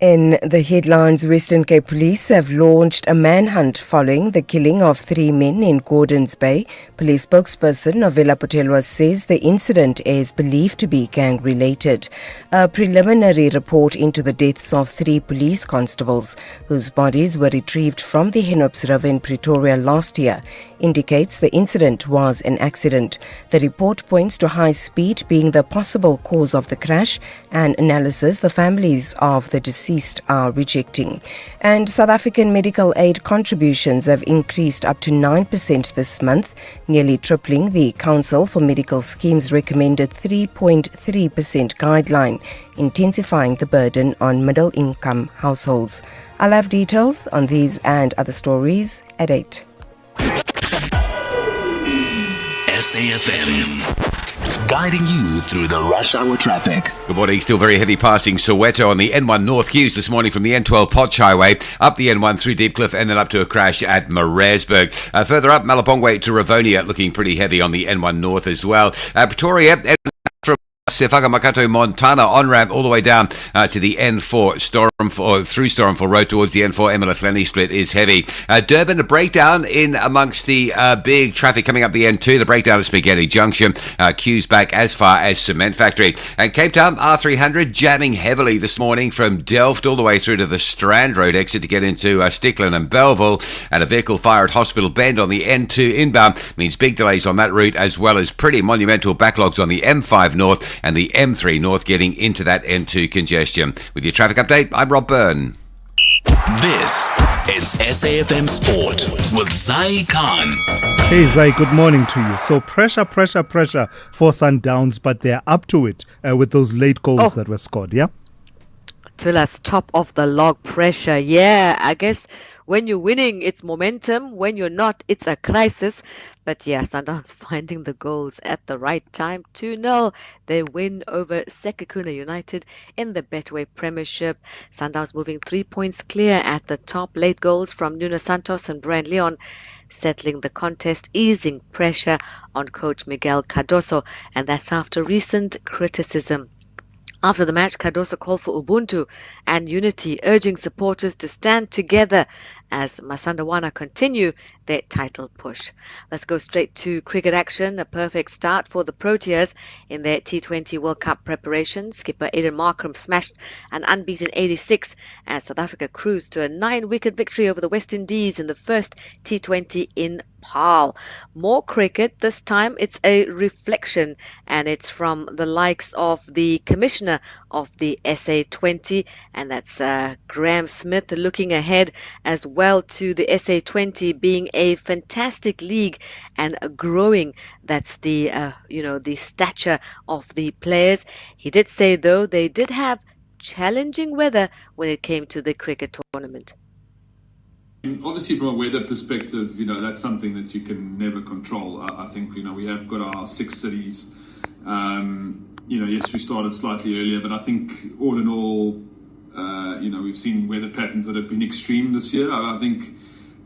In the headlines, Western Cape Police have launched a manhunt following the killing of 3 men in Gordons Bay. Police spokesperson Novella Potelwa says the incident is believed to be gang-related. A preliminary report into the deaths of 3 police constables whose bodies were retrieved from the Henops River in Pretoria last year indicates the incident was an accident. The report points to high speed being the possible cause of the crash, an analysis the families of the deceased are rejecting. And South African medical aid contributions have increased up to 9% this month, nearly tripling the Council for Medical Schemes recommended 3.3% guideline, intensifying the burden on middle-income households. I'll have details on these and other stories at 8. SAFM, guiding you through the rush hour traffic. Good morning. Still very heavy passing Soweto on the N1 North queues this morning from the N12 Potch Highway up the N1 through Deepcliff and then up to a crash at Maresburg. Further up, Malapongwe to Ravonia looking pretty heavy on the N1 North as well. Pretoria from Sefaka Makato Montana on-ramp all the way down to the N4 through Stormford Road towards the N4 Emelathleni split is heavy. Durban, a breakdown in amongst the big traffic coming up the N2. The breakdown at Spaghetti Junction. Queues back as far as Cement Factory. And Cape Town R300 jamming heavily this morning from Delft all the way through to the Strand Road exit to get into Sticklin and Belleville. And a vehicle fire at Hospital Bend on the N2 inbound means big delays on that route, as well as pretty monumental backlogs on the M5 North and the M3 North getting into that N2 congestion. With your traffic update, I'm Rob Byrne. This is SAFM Sport with Zai Khan. Hey Zai, good morning to you. So pressure for Sundowns, but they're up to it with those late goals that were scored, yeah? Thulas, top of the log pressure. Yeah, I guess When you're winning, it's momentum. When you're not, it's a crisis. But yeah, Sundowns finding the goals at the right time. 2-0. They win over Sekhukhune United in the Betway Premiership. Sundowns moving 3 points clear at the top. Late goals from Nuno Santos and Brian Leon settling the contest, easing pressure on coach Miguel Cardoso, and that's after recent criticism. After the match, Cardoso called for Ubuntu and unity, urging supporters to stand together as Masandawana continue their title push. Let's go straight to cricket action. A perfect start for the Proteas in their T20 World Cup preparation. Skipper Aiden Markram smashed an unbeaten 86 as South Africa cruised to a 9-wicket victory over the West Indies in the first T20 in Paarl. More cricket, this time it's a reflection, and it's from the likes of the commissioner of the SA20, and that's Graham Smith, looking ahead as well to the SA20 being a fantastic league and growing. That's the the stature of the players. He did say though they did have challenging weather when it came to the cricket tournament. Obviously, from a weather perspective, that's something that you can never control. I think, we have got our 6 cities. Yes, we started slightly earlier, but I think all in all, we've seen weather patterns that have been extreme this year. I think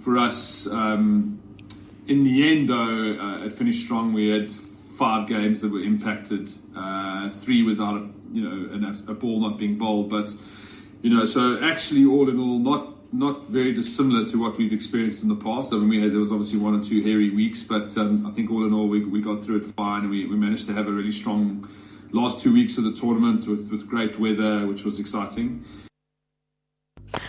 for us, in the end, though, it finished strong. We had 5 games that were impacted, 3 without, a ball not being bowled. But, so actually, all in all, not very dissimilar to what we've experienced in the past. I mean, there was obviously 1 or 2 hairy weeks, but I think all in all we got through it fine, and we managed to have a really strong last 2 weeks of the tournament with great weather, which was exciting.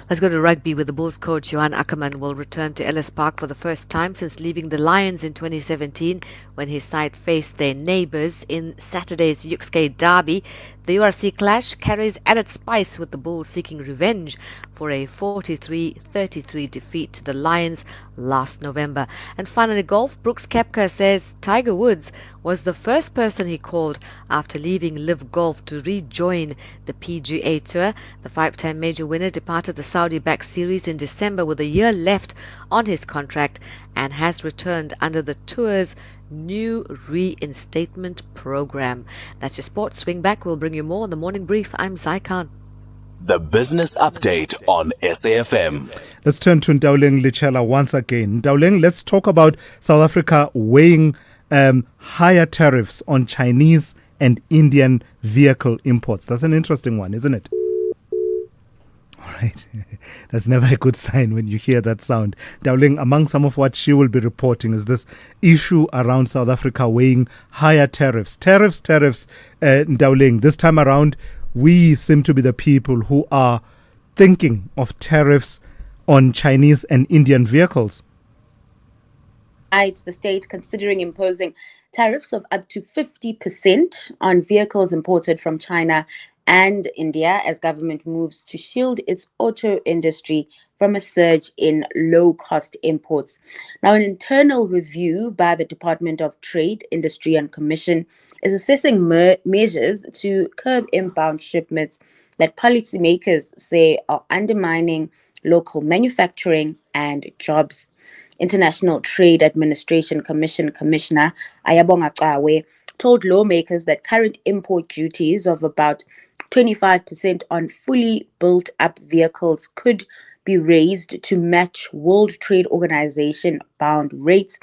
Let's go to rugby, with the Bulls coach Johan Ackerman will return to Ellis Park for the first time since leaving the Lions in 2017 when his side faced their neighbours in Saturday's Yuxke derby. The URC clash carries added spice, with the Bulls seeking revenge for a 43-33 defeat to the Lions last November. And finally, golf. Brooks Koepka says Tiger Woods was the first person he called after leaving Live Golf to rejoin the PGA Tour. The 5-time major winner departed the Saudi-backed series in December with a year left on his contract and has returned under the tour's new reinstatement program. That's your sports. Swing back. We'll bring you more on the morning brief. I'm Zai Khan. The business update on SAFM. Let's turn to Ndauling Lichela once again. Ndauling, let's talk about South Africa weighing higher tariffs on Chinese and Indian vehicle imports. That's an interesting one, isn't it? All right. That's never a good sign when you hear that sound. Ndauling, among some of what she will be reporting is this issue around South Africa weighing higher tariffs. Ndauling, this time around, we seem to be the people who are thinking of tariffs on Chinese and Indian vehicles. The state considering imposing tariffs of up to 50% on vehicles imported from China and India as government moves to shield its auto industry from a surge in low-cost imports. Now, an internal review by the Department of Trade, Industry and Commission is assessing measures to curb inbound shipments that policymakers say are undermining local manufacturing and jobs. International Trade Administration Commission Commissioner Ayabonga Cawe told lawmakers that current import duties of about 25% on fully built up vehicles could be raised to match World Trade Organization bound rates.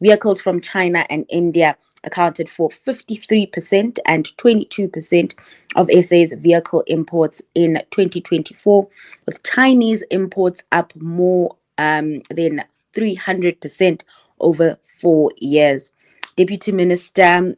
Vehicles from China and India accounted for 53% and 22% of SA's vehicle imports in 2024, with Chinese imports up more than 300% over 4 years. Deputy Minister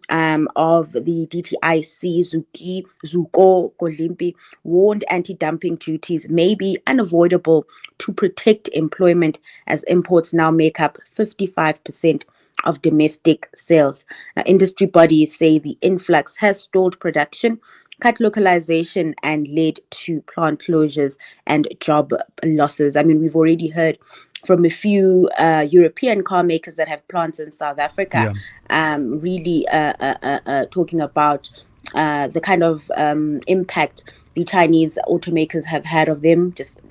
of the DTIC, Zuko Kolimpi, warned anti-dumping duties may be unavoidable to protect employment as imports now make up 55% of domestic sales. Industry bodies say the influx has stalled production, cut localization, and led to plant closures and job losses. I mean, we've already heard from a few European car makers that have plants in South Africa, really talking about the kind of impact the Chinese automakers have had of them. Just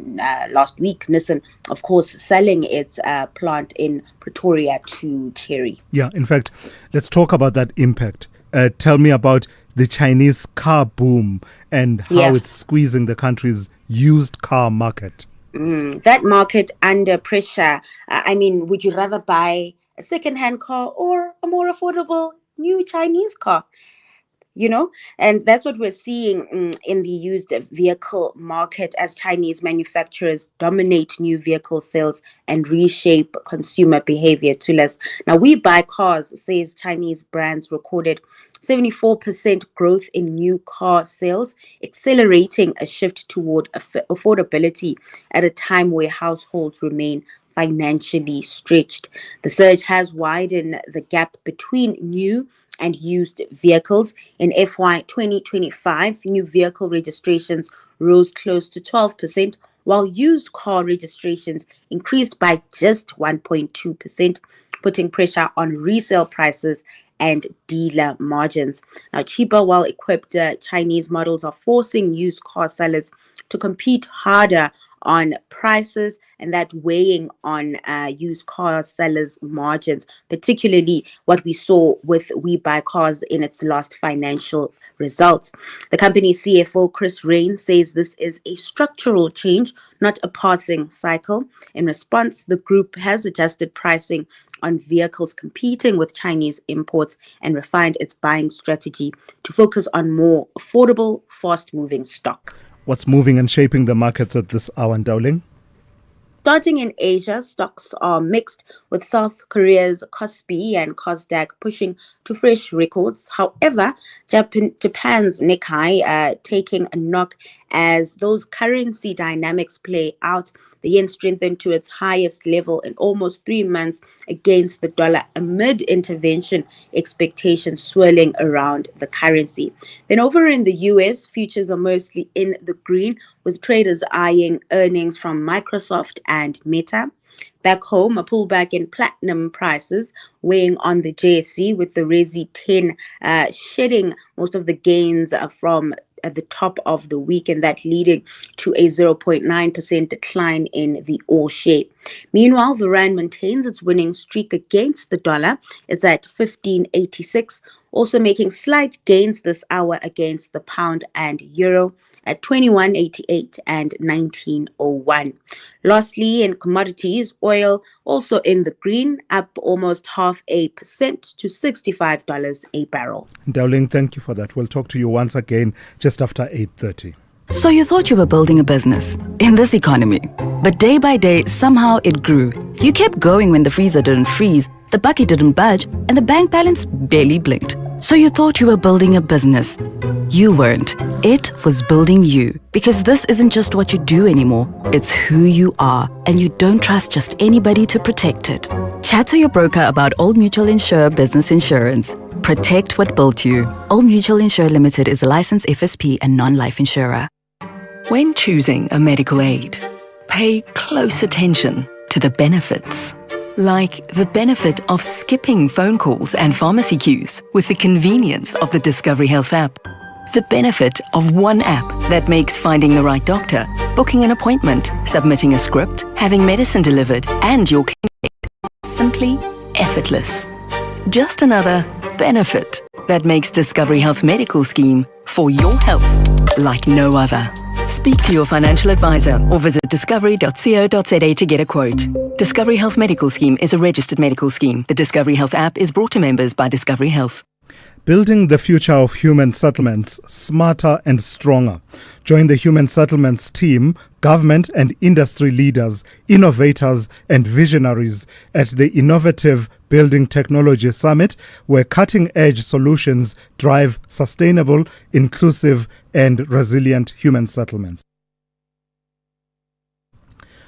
last week, Nissan, of course, selling its plant in Pretoria to Chery. Yeah, in fact, let's talk about that impact. Tell me about the Chinese car boom and how it's squeezing the country's used car market. That market under pressure. I mean, would you rather buy a second-hand car or a more affordable new Chinese car? You know, and that's what we're seeing in the used vehicle market as Chinese manufacturers dominate new vehicle sales and reshape consumer behavior. Now, We Buy Cars says Chinese brands recorded 74% growth in new car sales, accelerating a shift toward affordability at a time where households remain financially stretched. The surge has widened the gap between new and used vehicles. In FY 2025, new vehicle registrations rose close to 12%, while used car registrations increased by just 1.2%, putting pressure on resale prices and dealer margins. Now, cheaper, well-equipped Chinese models are forcing used car sellers to compete harder on prices, and that weighing on used car sellers' margins, particularly what we saw with We Buy Cars in its last financial results. The company's CFO, Chris Rain, says this is a structural change, not a passing cycle. In response, the group has adjusted pricing on vehicles competing with Chinese imports and refined its buying strategy to focus on more affordable, fast-moving stock. What's moving and shaping the markets at this hour, Dowling? Starting in Asia, stocks are mixed, with South Korea's Kospi and Kosdaq pushing to fresh records. However, Japan's Nikkei taking a knock as those currency dynamics play out. The yen strengthened to its highest level in almost 3 months against the dollar amid intervention expectations swirling around the currency. Then over in the US, futures are mostly in the green, with traders eyeing earnings from Microsoft and Meta. Back home, a pullback in platinum prices weighing on the JSE, with the Resi 10 shedding most of the gains from at the top of the week, and that leading to a 0.9% decline in the all share. Meanwhile, the rand maintains its winning streak against the dollar. It's at 15.86, also making slight gains this hour against the pound and euro at 21.88 and 19.01. Lastly, in commodities, oil also in the green, up almost 0.5% to $65 a barrel. Dowling, thank you for that. We'll talk to you once again just after 8:30. So you thought you were building a business in this economy, but day by day, somehow it grew. You kept going when the freezer didn't freeze, the bucket didn't budge, and the bank balance barely blinked. So you thought you were building a business. You weren't. It was building you. Because this isn't just what you do anymore, it's who you are, and you don't trust just anybody to protect it. Chat to your broker about Old Mutual Insure Business Insurance. Protect what built you. Old Mutual Insure Limited is a licensed FSP and non-life insurer. When choosing a medical aid, pay close attention to the benefits. Like the benefit of skipping phone calls and pharmacy queues with the convenience of the Discovery Health app. The benefit of one app that makes finding the right doctor, booking an appointment, submitting a script, having medicine delivered, and your clinic simply effortless. Just another benefit that makes Discovery Health Medical Scheme for your health like no other. Speak to your financial advisor or visit discovery.co.za to get a quote. Discovery Health Medical Scheme is a registered medical scheme. The Discovery Health app is brought to members by Discovery Health. Building the future of human settlements smarter and stronger. Join the human settlements team, government and industry leaders, innovators and visionaries at the Innovative Building Technology Summit, where cutting-edge solutions drive sustainable, inclusive and resilient human settlements.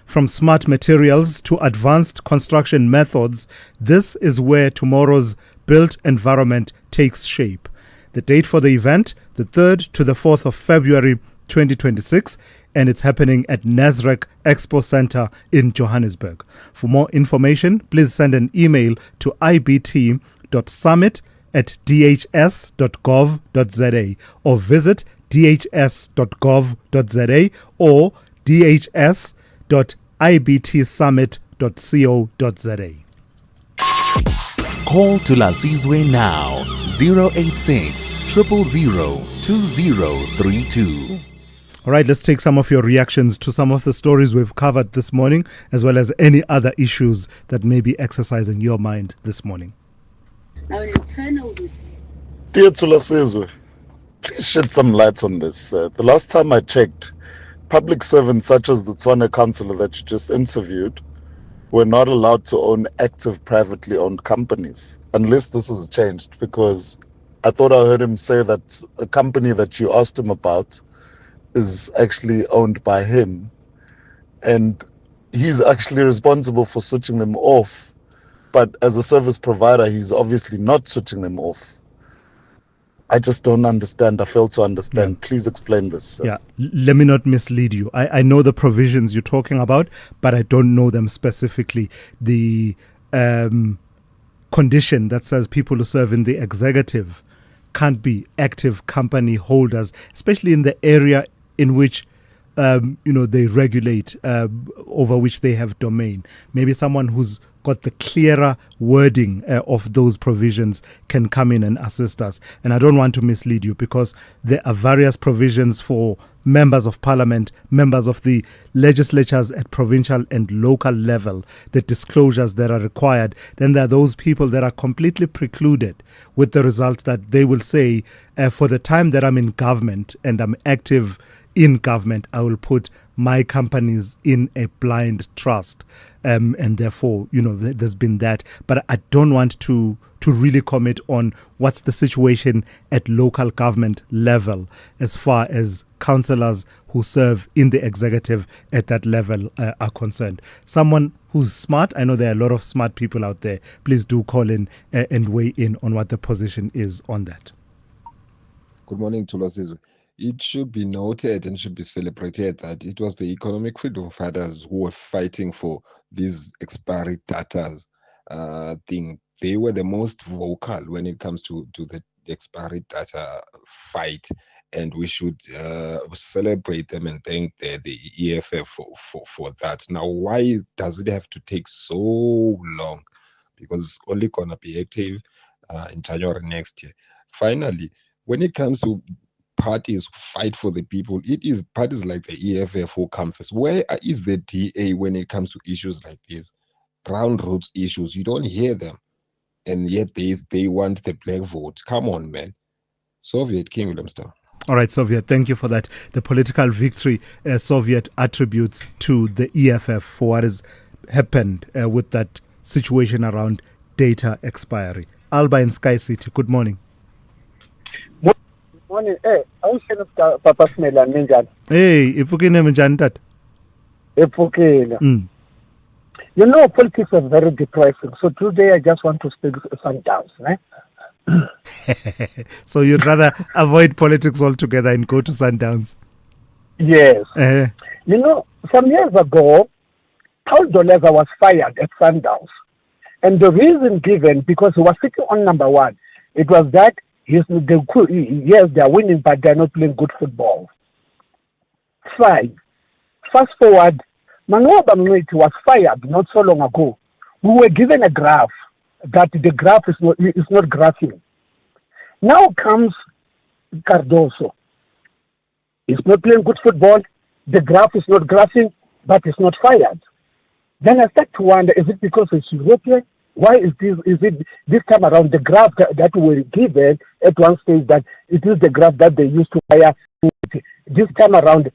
From smart materials to advanced construction methods, this is where tomorrow's built environment takes shape. The date for the event, the 3rd to the 4th of February 2026, and it's happening at Nasrec Expo Center in Johannesburg. For more information, please send an email to ibt.summit@dhs.gov.za or visit dhs.gov.za or dhs.ibtsummit.co.za. Call Thulasizwe now 086 000 2032. All right, let's take some of your reactions to some of the stories we've covered this morning, as well as any other issues that may be exercising your mind this morning. Dear Thulasizwe, please shed some light on this. The last time I checked, public servants such as the Tshwane councillor that you just interviewed were not allowed to own active privately owned companies, unless this has changed, because I thought I heard him say that a company that you asked him about is actually owned by him, and he's actually responsible for switching them off, but as a service provider he's obviously not switching them off. I just don't understand. I fail to understand. Yeah. Please explain this. Yeah, let me not mislead you. I know the provisions you're talking about, but I don't know them specifically. The condition that says people who serve in the executive can't be active company holders, especially in the area in which they regulate, over which they have domain. Maybe someone who's got the clearer wording of those provisions can come in and assist us. And I don't want to mislead you, because there are various provisions for members of parliament, members of the legislatures at provincial and local level, the disclosures that are required. Then there are those people that are completely precluded, with the result that they will say, for the time that I'm in government and I'm active in government, I will put my companies in a blind trust. And therefore, there's been that. But I don't want to really comment on what's the situation at local government level as far as councillors who serve in the executive at that level are concerned. Someone who's smart, I know there are a lot of smart people out there, please do call in and weigh in on what the position is on that. Good morning, Thulasizwe. It should be noted and should be celebrated that it was the economic freedom fighters who were fighting for these expiry datas thing. They were the most vocal when it comes to the expiry data fight, and we should celebrate them and thank the EFF for that. Now, why does it have to take so long? Because it's only going to be active in January next year. Finally, when it comes to parties fight for the people, it is parties like the EFF who come first. Where is the DA when it comes to issues like this? Ground roots issues, you don't hear them. And yet they want the black vote. Come on, man. Soviet King Williamstown. All right, Soviet, thank you for that. The political victory Soviet attributes to the EFF for what has happened with that situation around data expiry. Alba in Sky City, good morning. Morning. Hey, awuhlelo Papa Simelane njani? Hey, ifukile njani tata? Ifukile. You know, politics is very depressing. So today I just want to speak Sundowns, right? So you'd rather avoid politics altogether and go to Sundowns? Yes. You know, some years ago, Paul Doleza was fired at Sundowns. And the reason given, because he was sitting on number one, it was that yes, they are winning, but they are not playing good football. Fine. Fast forward, Manoba Mwiti was fired not so long ago. We were given a graph that the graph is not graphing. Now comes Cardoso. He's not playing good football. The graph is not graphing, but it's not fired. Then I start to wonder, is it because it's European? Why is it this time around the graph that we were given at one stage that it is the graph that they used to fire? This time around,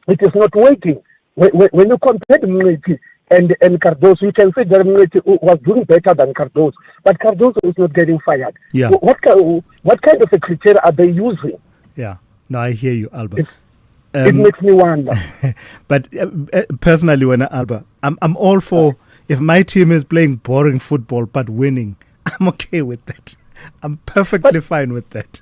it is not working. When you compare Mwiti and Cardoso, you can say that Mwiti was doing better than Cardoso, but Cardoso is not getting fired. Yeah. What kind of a criteria are they using? Yeah. No, I hear you, Alba. It makes me wonder. But personally, when Alba, I'm all for, if my team is playing boring football but winning, I'm okay with that. I'm perfectly fine with that.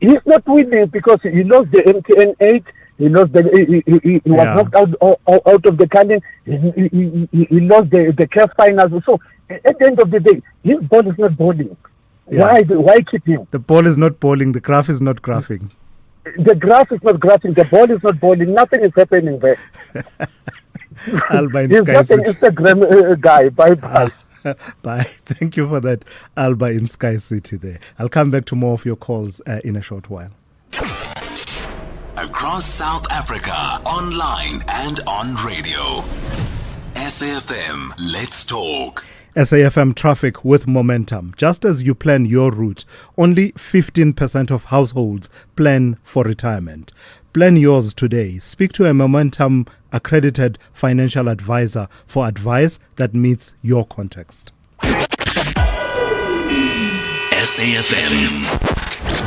He's not winning because he lost the MTN 8. He lost he was knocked out of the canning. He lost the CAF finals. So at the end of the day, his ball is not bowling. Yeah. Why keep him? The ball is not bowling. The graph is not graphing. the grass is not grassing, the ball is not balling, nothing is happening there. Alba in He's Sky just an City. Instagram guy. Bye-bye. Bye. Thank you for that, Alba in Sky City there. I'll come back to more of your calls in a short while. Across South Africa, online and on radio. SAFM, let's talk. SAFM traffic with momentum. Just as you plan your route, only 15% of households plan for retirement. Plan yours today. Speak to a Momentum accredited financial advisor for advice that meets your context. SAFM,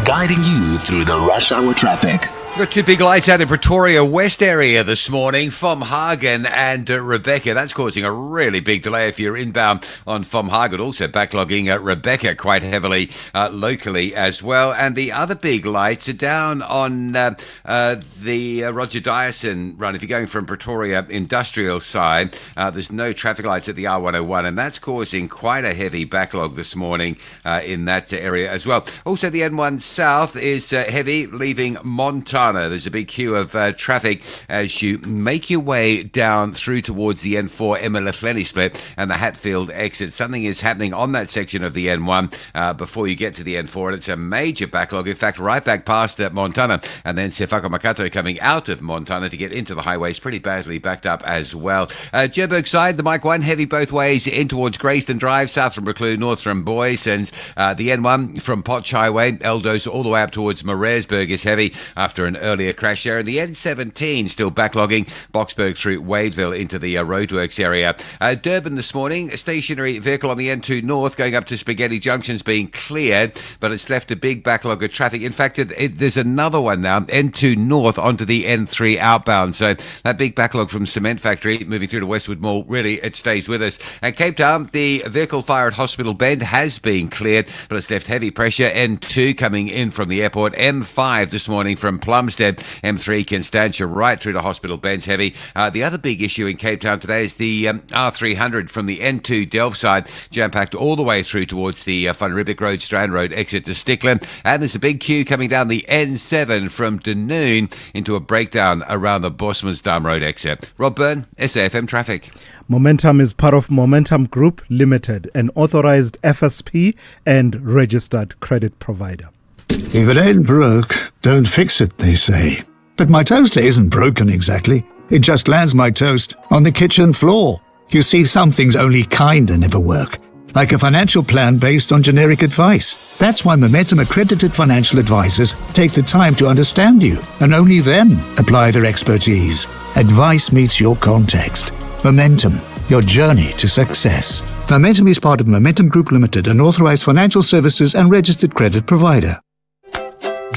guiding you through the rush hour traffic. Got two big lights out in Pretoria West area this morning, Vom Hagen and Rebecca. That's causing a really big delay if you're inbound on Vom Hagen. Also backlogging Rebecca quite heavily locally as well. And the other big lights are down on the Roger Dyson run. If you're going from Pretoria industrial side, there's no traffic lights at the R101, and that's causing quite a heavy backlog this morning in that area as well. Also, the N1 South is heavy, leaving Montana. There's a big queue of traffic as you make your way down through towards the N4 Emalafleni split and the Hatfield exit. Something is happening on that section of the N1 before you get to the N4, and it's a major backlog. In fact, right back past Montana, and then Sefako Makato coming out of Montana to get into the highways, pretty badly backed up as well. Joburg side, the Mike 1 heavy both ways in towards Grayston Drive, south from Recluse, north from Boysons. The N1 from Potch Highway, Eldos, all the way up towards Maresburg is heavy after an earlier crash there. And the N17 still backlogging Boxburg through Wadeville into the roadworks area. Durban this morning, a stationary vehicle on the N2 North going up to Spaghetti Junction's being cleared, but it's left a big backlog of traffic. In fact, there's another one now, N2 North onto the N3 outbound. So that big backlog from Cement Factory moving through to Westwood Mall, really, it stays with us. And Cape Town, the vehicle fire at Hospital Bend has been cleared, but it's left heavy pressure. N2 coming in from the airport. M5 this morning from Plumstead. M3 Constantia right through to Hospital Bend's heavy. The other big issue in Cape Town today is the R300 from the N2 Delft side, jam-packed all the way through towards the Van Riebeeck Road, Strand Road exit to Stickland. And there's a big queue coming down the N7 from Dunoon into a breakdown around the Bosmansdam Road exit. Rob Byrne, SAFM Traffic. Momentum is part of Momentum Group Limited, an authorized FSP and registered credit provider. If it ain't broke, don't fix it, they say. But my toaster isn't broken exactly. It just lands my toast on the kitchen floor. You see, some things only kinda never work. Like a financial plan based on generic advice. That's why Momentum accredited financial advisors take the time to understand you and only then apply their expertise. Advice meets your context. Momentum, your journey to success. Momentum is part of Momentum Group Limited, an authorized financial services and registered credit provider.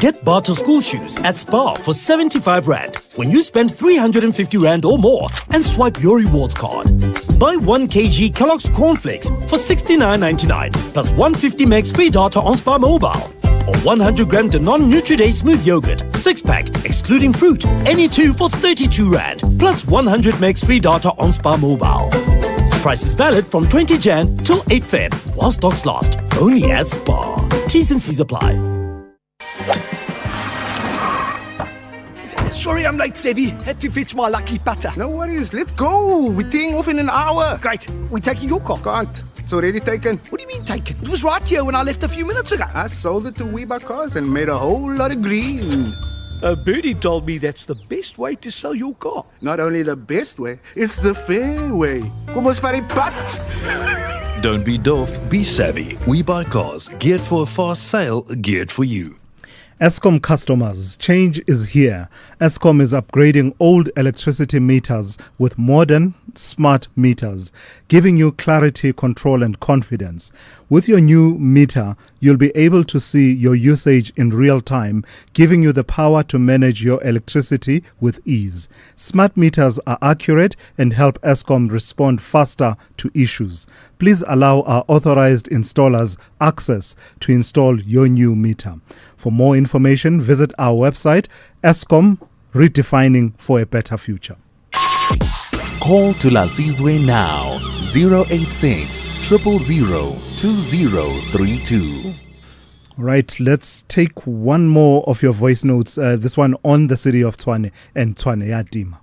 Get Barter school shoes at Spar for 75 Rand when you spend 350 Rand or more and swipe your rewards card. Buy 1 kg Kellogg's Cornflakes for 69.99 plus 150 megs free data on Spar Mobile. Or 100 gram Danone Nutri-Day Smooth Yogurt, 6-pack, excluding fruit, any two for 32 Rand plus 100 megs free data on Spar Mobile. Price is valid from 20 Jan till 8 Feb while stocks last. Only at Spar. T's and C's apply. Sorry I'm late, Sevi. Had to fetch my lucky putter. No worries, let's go. We're teeing off in an hour. Great. We're taking your car. Can't. It's already taken. What do you mean taken? It was right here when I left a few minutes ago. I sold it to Weber Cars and made a whole lot of green. Birdie told me that's the best way to sell your car. Not only the best way, it's the fair way. Kom ons vat die pad. Don't be doof, be savvy. We buy cars geared for a fast sale, geared for you. Eskom customers, change is here. Eskom is upgrading old electricity meters with modern, smart meters, giving you clarity, control and confidence. With your new meter, you'll be able to see your usage in real time, giving you the power to manage your electricity with ease. Smart meters are accurate and help Eskom respond faster to issues. Please allow our authorized installers access to install your new meter. For more information, visit our website, Eskom, redefining for a better future. Call Thulasizwe now, 086 000 2032. All right, let's take one more of your voice notes, this one on the city of Tshwane and Tshwane Yatima.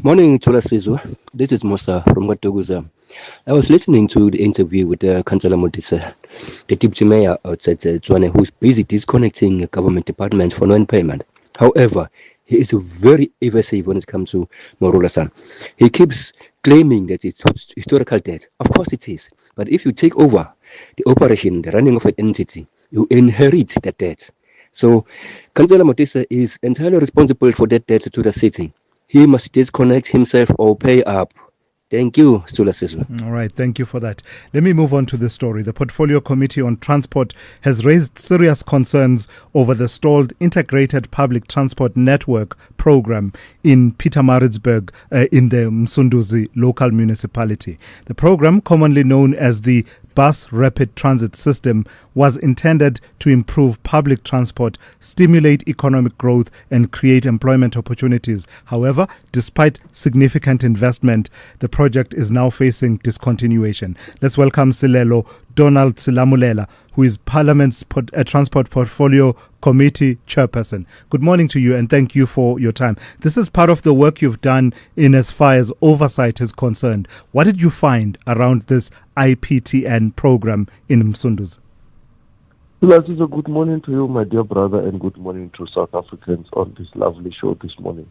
Morning, Thulasizwe. This is Musa from Watuguza. I was listening to the interview with Councillor Modise, the deputy mayor outside Tshwane, who's busy disconnecting government departments for non-payment. However, he is very evasive when it comes to Morula-san. He keeps claiming that it's historical debt. Of course it is. But if you take over the operation, the running of an entity, you inherit that debt. So Councillor Modise is entirely responsible for that debt to the city. He must disconnect himself or pay up. Thank you, Thulasizwe. All right, thank you for that. Let me move on to the story. The Portfolio Committee on Transport has raised serious concerns over the stalled Integrated Public Transport Network program in Pietermaritzburg in the Msunduzi local municipality. The program, commonly known as the Bus Rapid Transit System, was intended to improve public transport, stimulate economic growth, and create employment opportunities. However, despite significant investment, the project is now facing discontinuation. Let's welcome Silelo Donald Silamulela, who is Parliament's Transport Portfolio Committee Chairperson. Good morning to you and thank you for your time. This is part of the work you've done in as far as oversight is concerned. What did you find around this IPTN program in Msunduzi? Good morning to you, my dear brother, and good morning to South Africans on this lovely show this morning.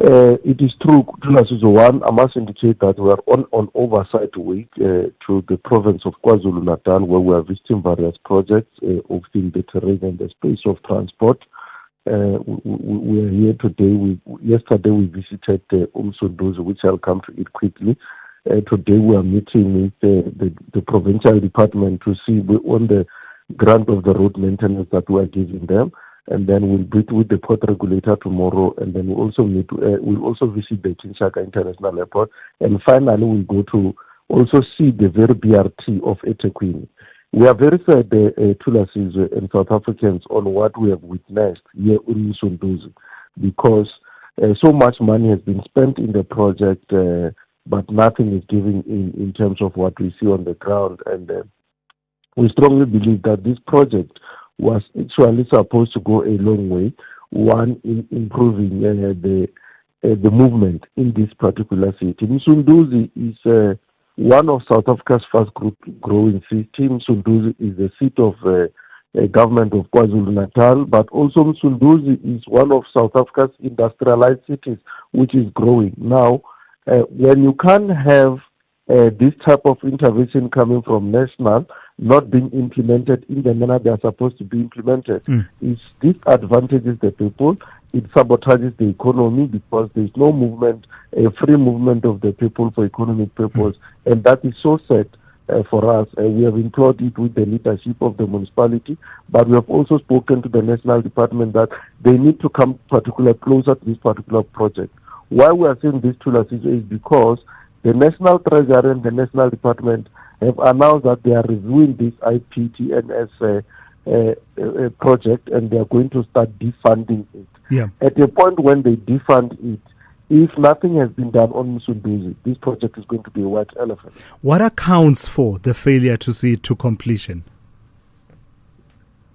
It is true, one, I must indicate that we are on oversight week to the province of KwaZulu-Natal, where we are visiting various projects within the terrain and the space of transport. We are here today. Yesterday we visited Msunduzi, which I'll come to it quickly. Today we are meeting with the provincial department to see on the grant of the road maintenance that we are giving them. And then we'll meet with the port regulator tomorrow, and then we'll also visit the Kinshasa International Airport, and finally we'll go to also see the very BRT of eThekwini. We are very sad, Thulasizwe and South Africans, on what we have witnessed here in Msunduzi, because so much money has been spent in the project, but nothing is given in terms of what we see on the ground, and we strongly believe that this project was actually supposed to go a long way, one, in improving the movement in this particular city. Msunduzi is one of South Africa's fast-growing cities. Msunduzi is the seat of government of KwaZulu-Natal, but also Msunduzi is one of South Africa's industrialized cities, which is growing. Now, when you can't have this type of intervention coming from national, not being implemented in the manner they are supposed to be implemented, it disadvantages the people, it sabotages the economy because there is no movement, a free movement of the people for economic purpose, and that is so sad for us. We have implored it with the leadership of the municipality, but we have also spoken to the national department that they need to come closer to this particular project. Why we are saying this to us is because the National Treasury and the National Department have announced that they are reviewing this IPTNS project, and they are going to start defunding it. Yeah. At a point when they defund it, if nothing has been done on Msunduzi, this project is going to be a white elephant. What accounts for the failure to see it to completion?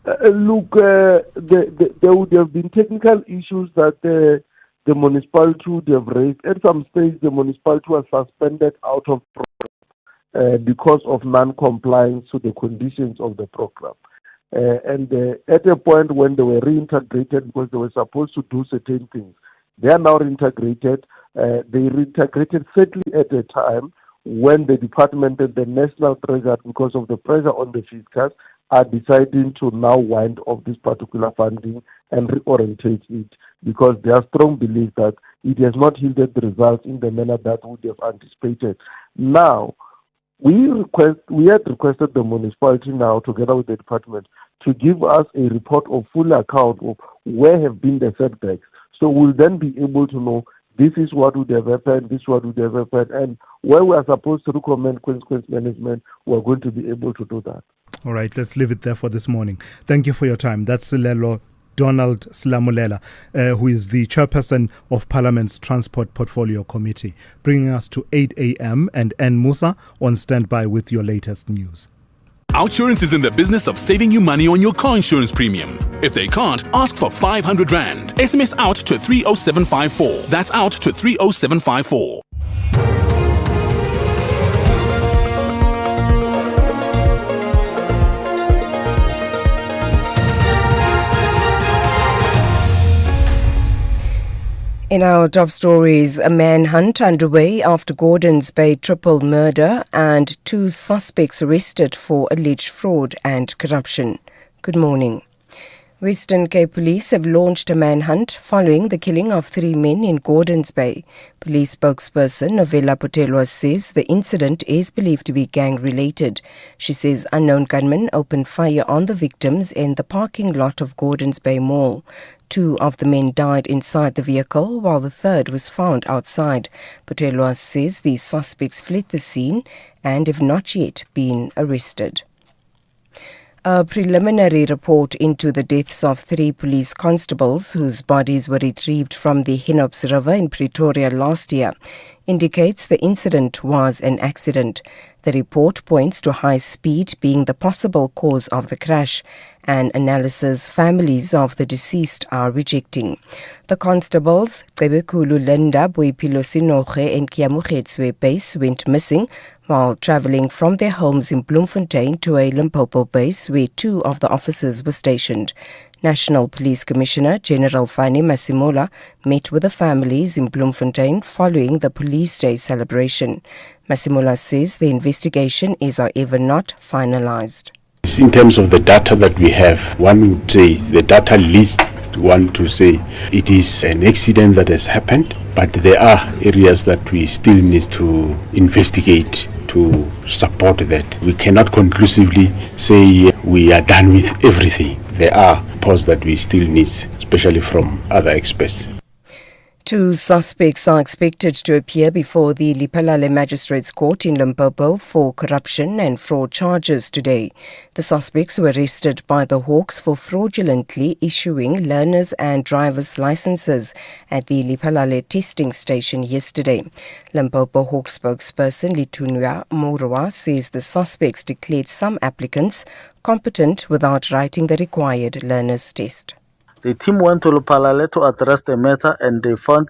Look, there would have been technical issues that the municipality would have raised. At some stage, the municipality was suspended out of program because of non-compliance to the conditions of the program. And at a point when they were reintegrated, because they were supposed to do certain things, they are now reintegrated. They reintegrated certainly at a time when the department and the National Treasury, because of the pressure on the fiscals, are deciding to now wind off this particular funding and reorientate it, because there are strong belief that it has not yielded the results in the manner that would have anticipated. Now, we had requested the municipality now, together with the department, to give us a report of full account of where have been the setbacks. So we'll then be able to know this is what would have happened, this is what would have happened, and where we are supposed to recommend consequence management, we're going to be able to do that. All right, let's leave it there for this morning. Thank you for your time. That's Silelo Donald Silamulela, who is the chairperson of Parliament's Transport Portfolio Committee, bringing us to 8 a.m. and N. Musa on standby with your latest news. OUTsurance is in the business of saving you money on your car insurance premium. If they can't, ask for 500 Rand. SMS out to 30754. That's out to 30754. In our top stories, a manhunt underway after Gordon's Bay triple murder and 2 suspects arrested for alleged fraud and corruption. Good morning. Western Cape Police have launched a manhunt following the killing of 3 men in Gordon's Bay. Police spokesperson Novella Potelwa says the incident is believed to be gang-related. She says unknown gunmen opened fire on the victims in the parking lot of Gordon's Bay Mall. 2 of the men died inside the vehicle, while the third was found outside. Potelwa says the suspects fled the scene and have not yet been arrested. A preliminary report into the deaths of 3 police constables whose bodies were retrieved from the Hinops River in Pretoria last year indicates the incident was an accident. The report points to high speed being the possible cause of the crash, an analysis families of the deceased are rejecting. The constables, Cebekulu Lenda, Boipilo Sinoge and Kiamukhetswe base went missing while travelling from their homes in Bloemfontein to a Limpopo base where 2 of the officers were stationed. National Police Commissioner General Fani Masimola met with the families in Bloemfontein following the Police Day celebration. Masimola says the investigation is however not finalised. In terms of the data that we have, one would say the data leads one to say it is an accident that has happened, but there are areas that we still need to investigate to support that. We cannot conclusively say we are done with everything. There are parts that we still need, especially from other experts. 2 suspects are expected to appear before the Lephalale Magistrates Court in Limpopo for corruption and fraud charges today. The suspects were arrested by the Hawks for fraudulently issuing learners and drivers' licenses at the Lephalale testing station yesterday. Limpopo Hawks spokesperson Litunya Moroa says the suspects declared some applicants competent without writing the required learners' test. The team went to Lephalale to address the matter and they found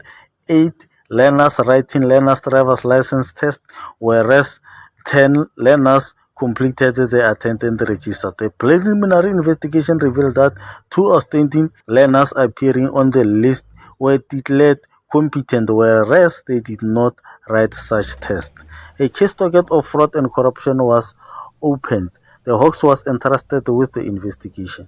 8 learners writing learners driver's license test, whereas 10 learners completed the attendant register. The preliminary investigation revealed that 2 outstanding learners appearing on the list were declared competent, whereas they did not write such test. A case docket of fraud and corruption was opened. The Hawks was entrusted with the investigation.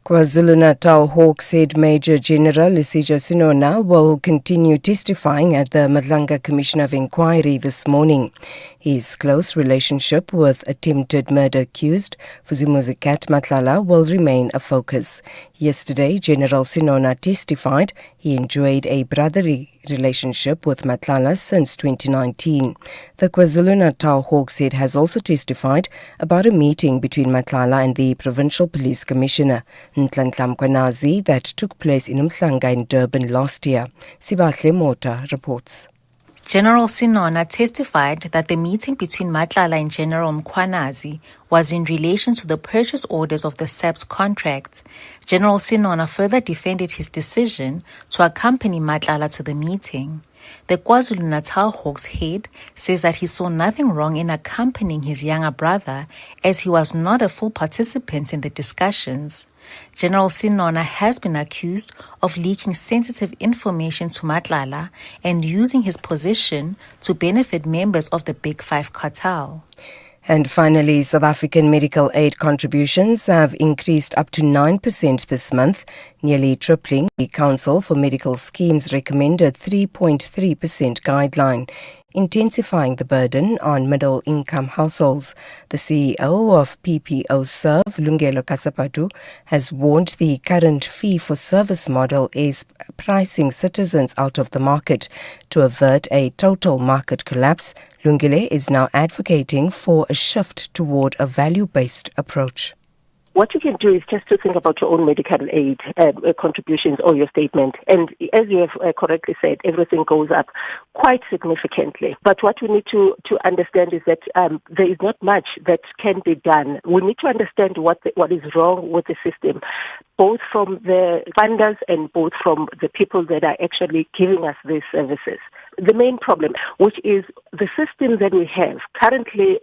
KwaZulu-Natal Hawks head Major General Thulasizwe Simelane will continue testifying at the Madlanga Commission of Inquiry this morning. His close relationship with attempted murder accused Fuzimuzikat Matlala will remain a focus. Yesterday, General Simelane testified he enjoyed a brotherly relationship with Matlala since 2019. The KwaZulu-Natal Hawks head has also testified about a meeting between Matlala and the Provincial Police Commissioner, Nhlanhla Mkhwanazi, that took place in Umhlanga in Durban last year. Sibahle Mota reports. General Simelane testified that the meeting between Matlala and General Mkhwanazi was in relation to the purchase orders of the SAPS contract. General Simelane further defended his decision to accompany Matlala to the meeting. The KwaZulu-Natal Hawks head says that he saw nothing wrong in accompanying his younger brother as he was not a full participant in the discussions. General Simelane has been accused of leaking sensitive information to Matlala and using his position to benefit members of the Big Five cartel. And finally, South African medical aid contributions have increased up to 9% this month, nearly tripling the Council for Medical Schemes recommended 3.3% guideline, intensifying the burden on middle-income households. The CEO of PPO Serve, Lungelo Kasapatu, has warned the current fee-for-service model is pricing citizens out of the market. To avert a total market collapse, Lungile is now advocating for a shift toward a value-based approach. what you can do is just to think about your own medical aid contributions or your statement. And as you have correctly said, everything goes up quite significantly. But what we need to understand is that there is not much that can be done. We need to understand what is wrong with the system, both from the funders and both from the people that are actually giving us these services. The main problem, which is the system that we have currently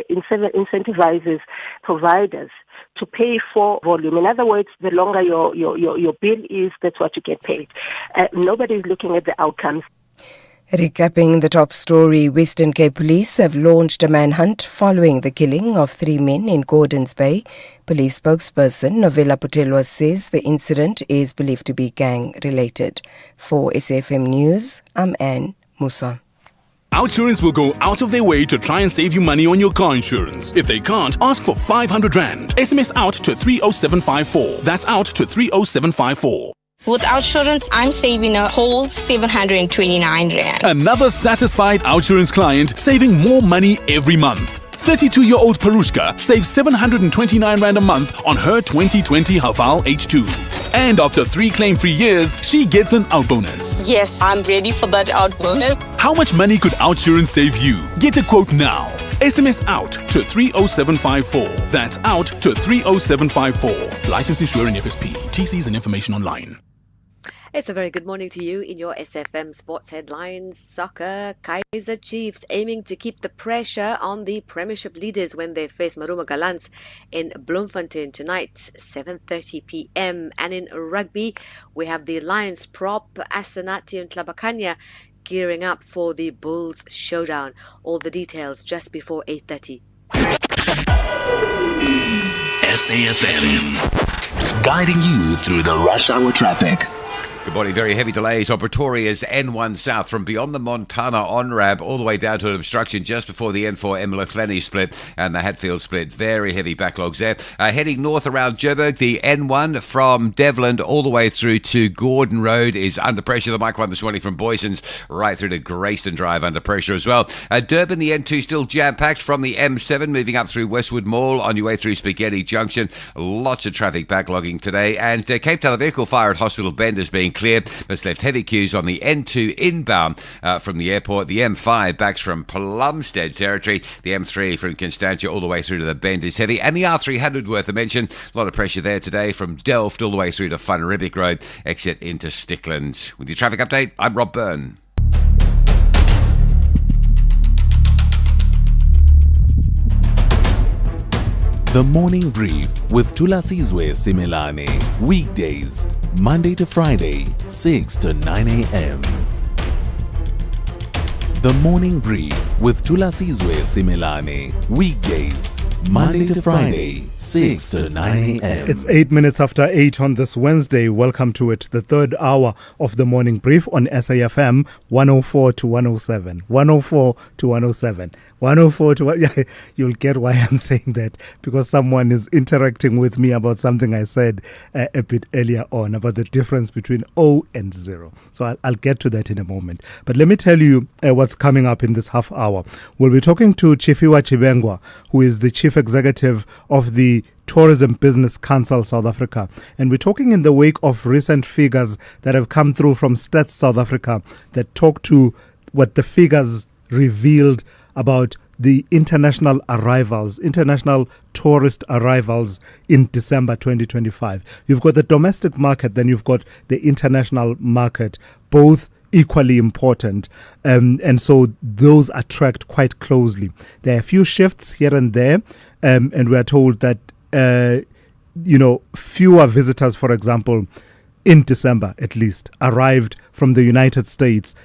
incentivizes providers to pay for volume. In other words, the longer your bill is, that's what you get paid. Nobody is looking at the outcomes. Recapping the top story, Western Cape Police have launched a manhunt following the killing of 3 men in Gordons Bay. Police spokesperson Novella Putelwa says the incident is believed to be gang-related. For SAFM News, I'm Anne Musa. Outsurance will go out of their way to try and save you money on your car insurance. If they can't, ask for 500 Rand. SMS out to 30754. That's out to 30754. With Outsurance, I'm saving a whole 729 Rand. Another satisfied Outsurance client saving more money every month. 32-year-old Parushka saves 729 Rand a month on her 2020 Haval H2. And after 3 claim-free years, she gets an out bonus. Yes, I'm ready for that out bonus. How much money could Outsurance save you? Get a quote now. SMS out to 30754. That's out to 30754. Licensed insurer and FSP. TCs and information online. It's a very good morning to you in your SFM Sports Headlines. Soccer, Kaizer Chiefs aiming to keep the pressure on the Premiership leaders when they face Maruma Gallants in Bloemfontein tonight, 7:30 p.m. And in rugby, we have the Lions prop, Asenati and Tlabakanya gearing up for the Bulls showdown. All the details just before 8:30. SAFM, guiding you through the rush hour traffic. Good morning. Very heavy delays on Pretoria's N1 South from beyond the Montana on-ramp all the way down to an obstruction just before the N4 Emmerich split and the Hatfield split. Very heavy backlogs there. Heading north around Joburg, the N1 from Devland all the way through to Gordon Road is under pressure. The Mike 1 this morning from Boyson's right through to Grayston Drive under pressure as well. Durban, the N2 still jam-packed from the M7 moving up through Westwood Mall on your way through Spaghetti Junction. Lots of traffic backlogging today. And Cape Town, a vehicle fire at Hospital Bend is being cleared. That's left heavy queues on the N2 inbound from the airport. The M5 backs from Plumstead territory. The M3 from Constantia all the way through to the Bend is heavy. And the R300 worth a mention. A lot of pressure there today from Delft all the way through to Van Riebeek Road. Exit into Stickland. With your traffic update, I'm Rob Byrne. The Morning Brief with Thulasizwe Simelane. Weekdays, Monday to Friday, 6 to 9 a.m. The Morning Brief with Thulasizwe Simelane. Weekdays, Monday to Friday, 6 to 9 a.m. It's 8 minutes after 8 on this Wednesday. Welcome to it, the third hour of the Morning Brief on SAFM 104 to 107. 104 to 107. 104 to 1. Yeah, you'll get why I'm saying that, because someone is interacting with me about something I said a bit earlier on about the difference between O and 0. So I'll get to that in a moment. But let me tell you what's coming up in this half hour. We'll be talking to Chifiwa Chibengwa, who is the Chief Executive of the Tourism Business Council South Africa. And we're talking in the wake of recent figures that have come through from Stats South Africa that talk to what the figures revealed about the international tourist arrivals in December 2025. You've got the domestic market, then you've got the international market, both equally important. And so those are tracked quite closely. There are a few shifts here and there, and we are told that, fewer visitors, for example, in December at least, arrived from the United States,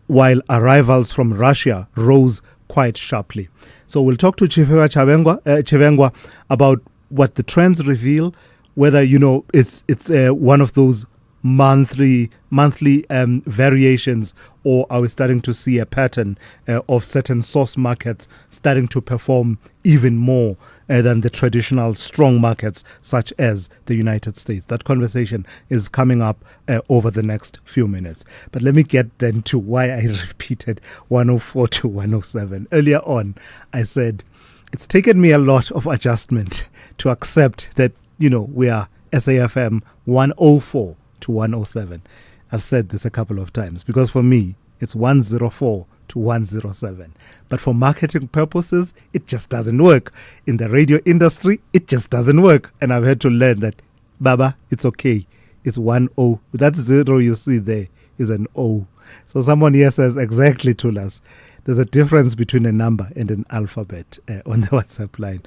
while arrivals from Russia rose quite sharply. So we'll talk to Chifiwa Chibengwa about what the trends reveal, whether, it's one of those monthly variations, or are we starting to see a pattern of certain source markets starting to perform even more than the traditional strong markets such as the United States? That conversation is coming up over the next few minutes. But let me get then to why I repeated 104 to 107. Earlier on, I said It's taken me a lot of adjustment to accept that, we are SAFM 104 to 107. I've said this a couple of times because for me, it's 104 to 107. But for marketing purposes, it just doesn't work. In the radio industry, it just doesn't work. And I've had to learn that, Baba, it's okay. It's 10. That 0 you see there is an O. So someone here says, exactly, Thulas. There's a difference between a number and an alphabet on the WhatsApp line.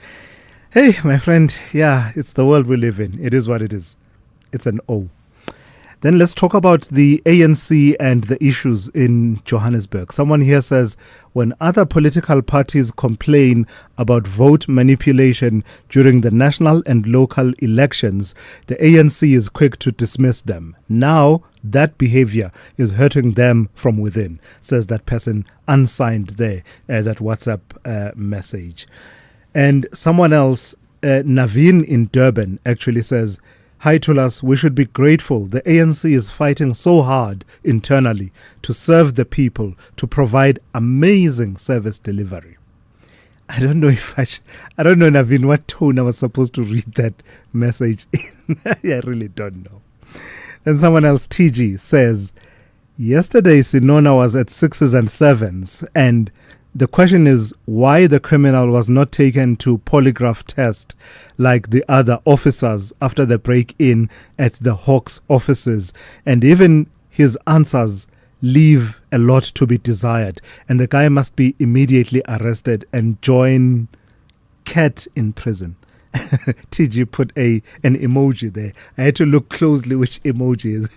Hey, my friend, yeah, it's the world we live in. It is what it is. It's an O. Then let's talk about the ANC and the issues in Johannesburg. Someone here says, when other political parties complain about vote manipulation during the national and local elections, the ANC is quick to dismiss them. Now, that behavior is hurting them from within, says that person unsigned there, that WhatsApp message. And someone else, Naveen in Durban, actually says, hi Thulas, we should be grateful. The ANC is fighting so hard internally to serve the people, to provide amazing service delivery. I don't know I don't know, Naveen, what tone I was supposed to read that message in. I really don't know. And someone else, TG, says, yesterday Sinona was at 6s and 7s, and the question is why the criminal was not taken to polygraph test like the other officers after the break-in at the Hawks offices. And even his answers leave a lot to be desired. And the guy must be immediately arrested and join cat in prison. TG put an emoji there. I had to look closely which emoji is.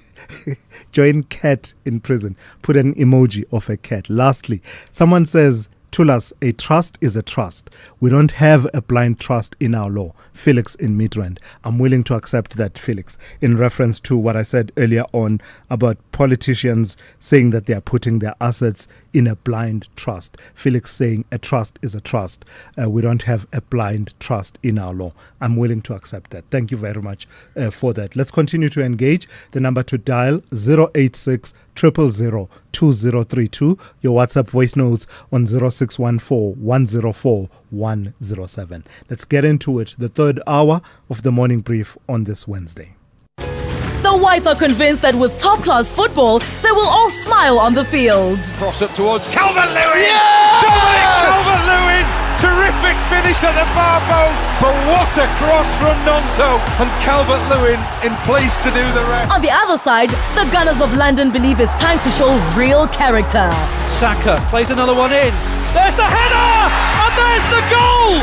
Join cat in prison. Put an emoji of a cat. Lastly, someone says, Thulas, a trust is a trust. We don't have a blind trust in our law. Felix in Midrand. I'm willing to accept that, Felix, in reference to what I said earlier on about politicians saying that they are putting their assets in a blind trust. Felix saying a trust is a trust. We don't have a blind trust in our law. I'm willing to accept that. Thank you very much for that. Let's continue to engage. The number to dial 086 000 2032. Your WhatsApp voice notes on 0614 104 107. Let's get into it. The third hour of the morning brief on this Wednesday. The Whites are convinced that with top-class football, they will all smile on the field. Cross up towards Calvert-Lewin! Yeah! Dominic Calvert-Lewin! Terrific finish at the far post, but what a cross from Nonto, and Calvert-Lewin in place to do the rest. On the other side, the Gunners of London believe it's time to show real character. Saka plays another one in. There's the header! And there's the goal!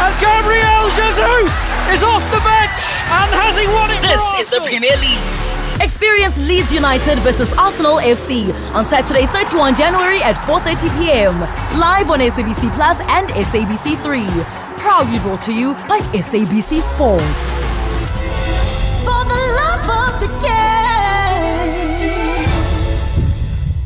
And Gabriel Jesus is off the bench, and has he won it? This is the Premier League. Experience Leeds United versus Arsenal FC on Saturday, 31 January at 4:30 p.m. Live on SABC Plus and SABC 3. Proudly brought to you by SABC Sport. For the love of the game.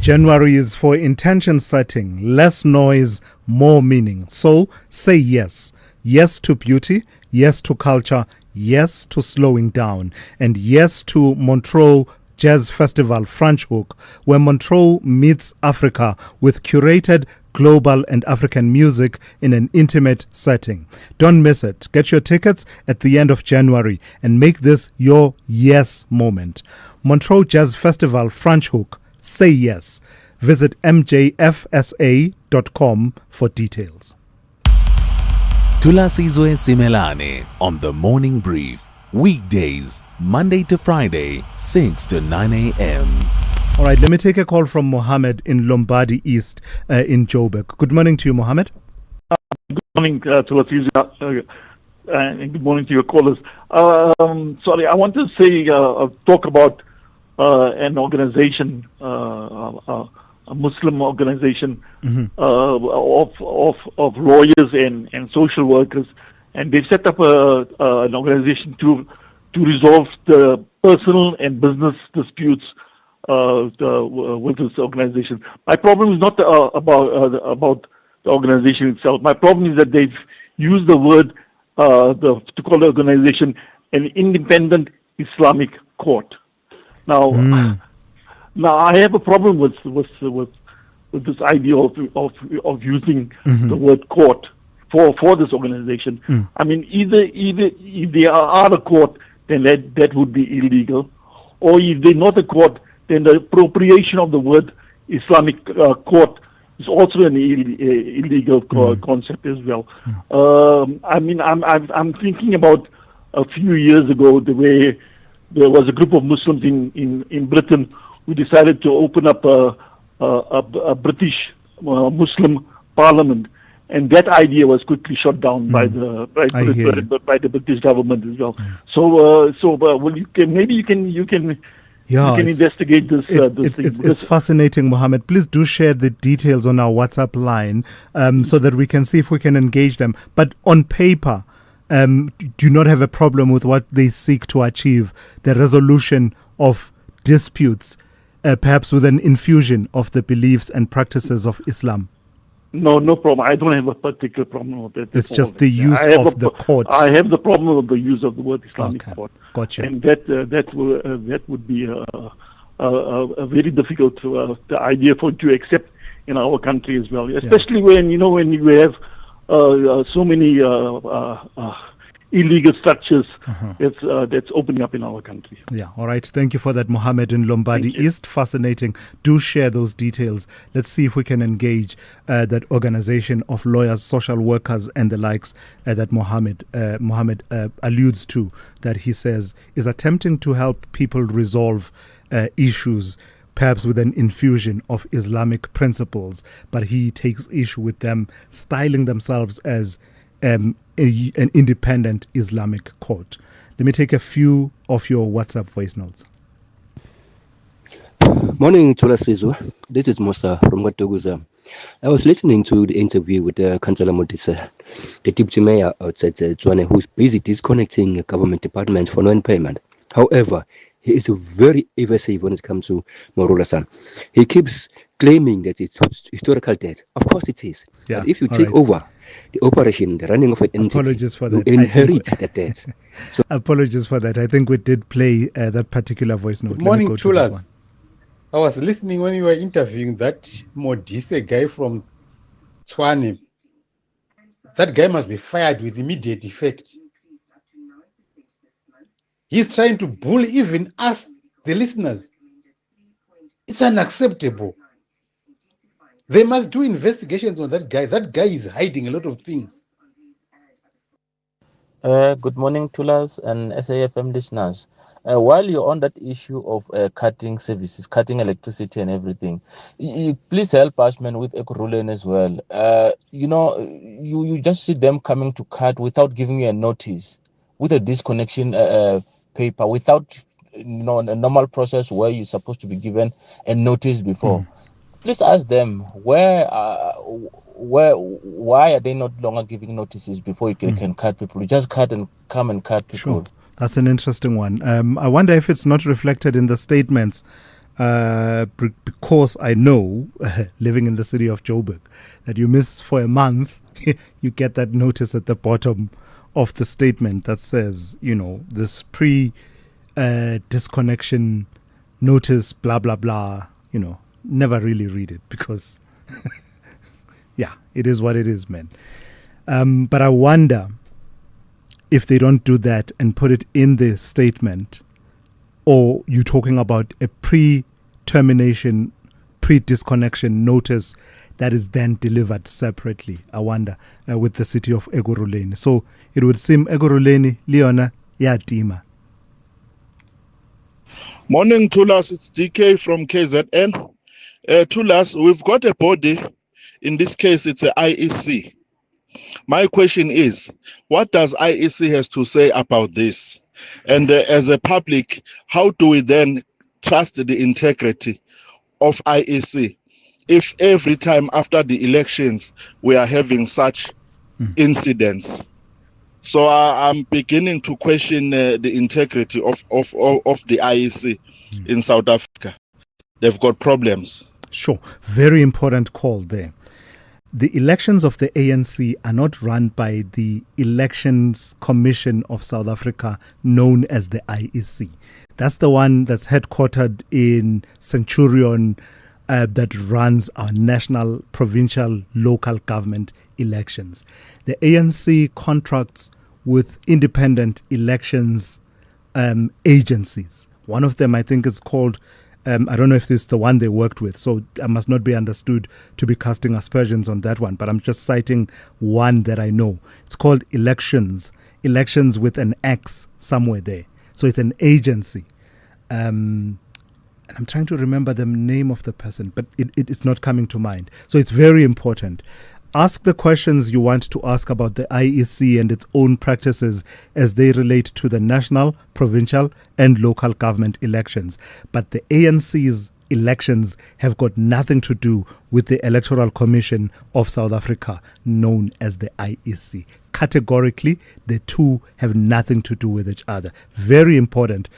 January is for intention setting, less noise, more meaning. So say yes. Yes to beauty, yes to culture, yes to slowing down, and yes to Montreux Jazz Festival Franschhoek, where Montreux meets Africa with curated global and African music in an intimate setting. Don't miss it. Get your tickets at the end of January and make this your yes moment. Montreux Jazz Festival Franschhoek. Say yes. Visit mjfsa.com for details. Thulasizwe Simelane on the Morning Brief. Weekdays, Monday to Friday, 6 to 9 a.m. All right, let me take a call from Mohammed in Lombardy East in Joburg. Good morning to you, Mohammed. Good morning, Thulasizwe, and good morning to your callers. Sorry, I want to say, talk about an organization, a Muslim organization of lawyers and social workers, and they've set up an organization to resolve the personal and business disputes with this organization. My problem is not about the organization itself. My problem is that they've used the word to call the organization an independent Islamic court. Now, I have a problem with this idea of using the word court. for this organization. I mean, either if they are a court, then that would be illegal, or if they're not a court, then the appropriation of the word Islamic court is also an illegal concept as well. I mean, I'm thinking about a few years ago, the way there was a group of Muslims in Britain who decided to open up a British Muslim parliament, and that idea was quickly shot down by the British government as well. Well, you can investigate this. It's fascinating, Mohammed. Please do share the details on our WhatsApp line so that we can see if we can engage them. But on paper, do not have a problem with what they seek to achieve, the resolution of disputes, perhaps with an infusion of the beliefs and practices of Islam. No problem. I don't have a particular problem with that. It's just the use of the court. I have the problem with the use of the word Islamic court. Gotcha. And that would be a very difficult the idea to accept in our country as well. Especially when you have so many illegal structures that's opening up in our country. Yeah, all right. Thank you for that, Mohammed in Lombardy East. Fascinating. Do share those details. Let's see if we can engage that organization of lawyers, social workers, and the likes that Mohammed alludes to, that he says is attempting to help people resolve issues, perhaps with an infusion of Islamic principles, but he takes issue with them styling themselves as an independent Islamic court. Let me take a few of your WhatsApp voice notes. Morning, Thulasizwe. This is Musa from Gatoguza. I was listening to the interview with Councillor Modise, the deputy mayor outside Tshwane, who's busy disconnecting government departments for non-payment. However, he is very evasive when it comes to Morula-san. He keeps claiming that it's historical debt. Of course it is. Yeah, but if you take over the operation, the running of an entity, apologies for that. you inherit that debt. So, apologies for that. I think we did play that particular voice note. Good morning, Thulas. I was listening when you were interviewing that Modise guy from Tshwane. That guy must be fired with immediate effect. He's trying to bully even us, the listeners. It's unacceptable. They must do investigations on that guy. That guy is hiding a lot of things. Good morning, Thulas and SAFM listeners. While you're on that issue of cutting services, cutting electricity and everything, please help us, man, with Ekurhuleni as well. You just see them coming to cut without giving you a notice, with a disconnection paper, without a normal process where you're supposed to be given a notice before. Please ask them why are they not longer giving notices before you can cut people? You just cut and come and cut people. Sure. That's an interesting one. I wonder if it's not reflected in the statements, because I know, living in the city of Joburg, that you miss for a month, you get that notice at the bottom of the statement that says, this disconnection notice, blah, blah, blah, never really read it because, yeah, it is what it is, man. But I wonder if they don't do that and put it in the statement, or you're talking about a pre-termination, pre-disconnection notice that is then delivered separately, I wonder, with the city of Ekurhuleni. So it would seem Ekurhuleni, Leona, Yatima. Morning, Thulas. It's DK from KZN. Thulas, we've got a body. In this case, it's a IEC. My question is, what does IEC has to say about this? And as a public, how do we then trust the integrity of IEC if every time after the elections we are having such incidents? So I'm beginning to question the integrity of the IEC in South Africa. They've got problems. Sure. Very important call there. The elections of the ANC are not run by the Elections Commission of South Africa, known as the IEC. That's the one that's headquartered in Centurion, that runs our national, provincial, local government elections. The ANC contracts with independent elections agencies. One of them, I think, is called, I don't know if this is the one they worked with, so I must not be understood to be casting aspersions on that one, but I'm just citing one that I know. It's called Elections with an X somewhere there. So it's an agency. And I'm trying to remember the name of the person, but it's not coming to mind. So it's very important. Ask the questions you want to ask about the IEC and its own practices as they relate to the national, provincial, and local government elections. But the ANC's elections have got nothing to do with the Electoral Commission of South Africa, known as the IEC. Categorically, the two have nothing to do with each other. Very important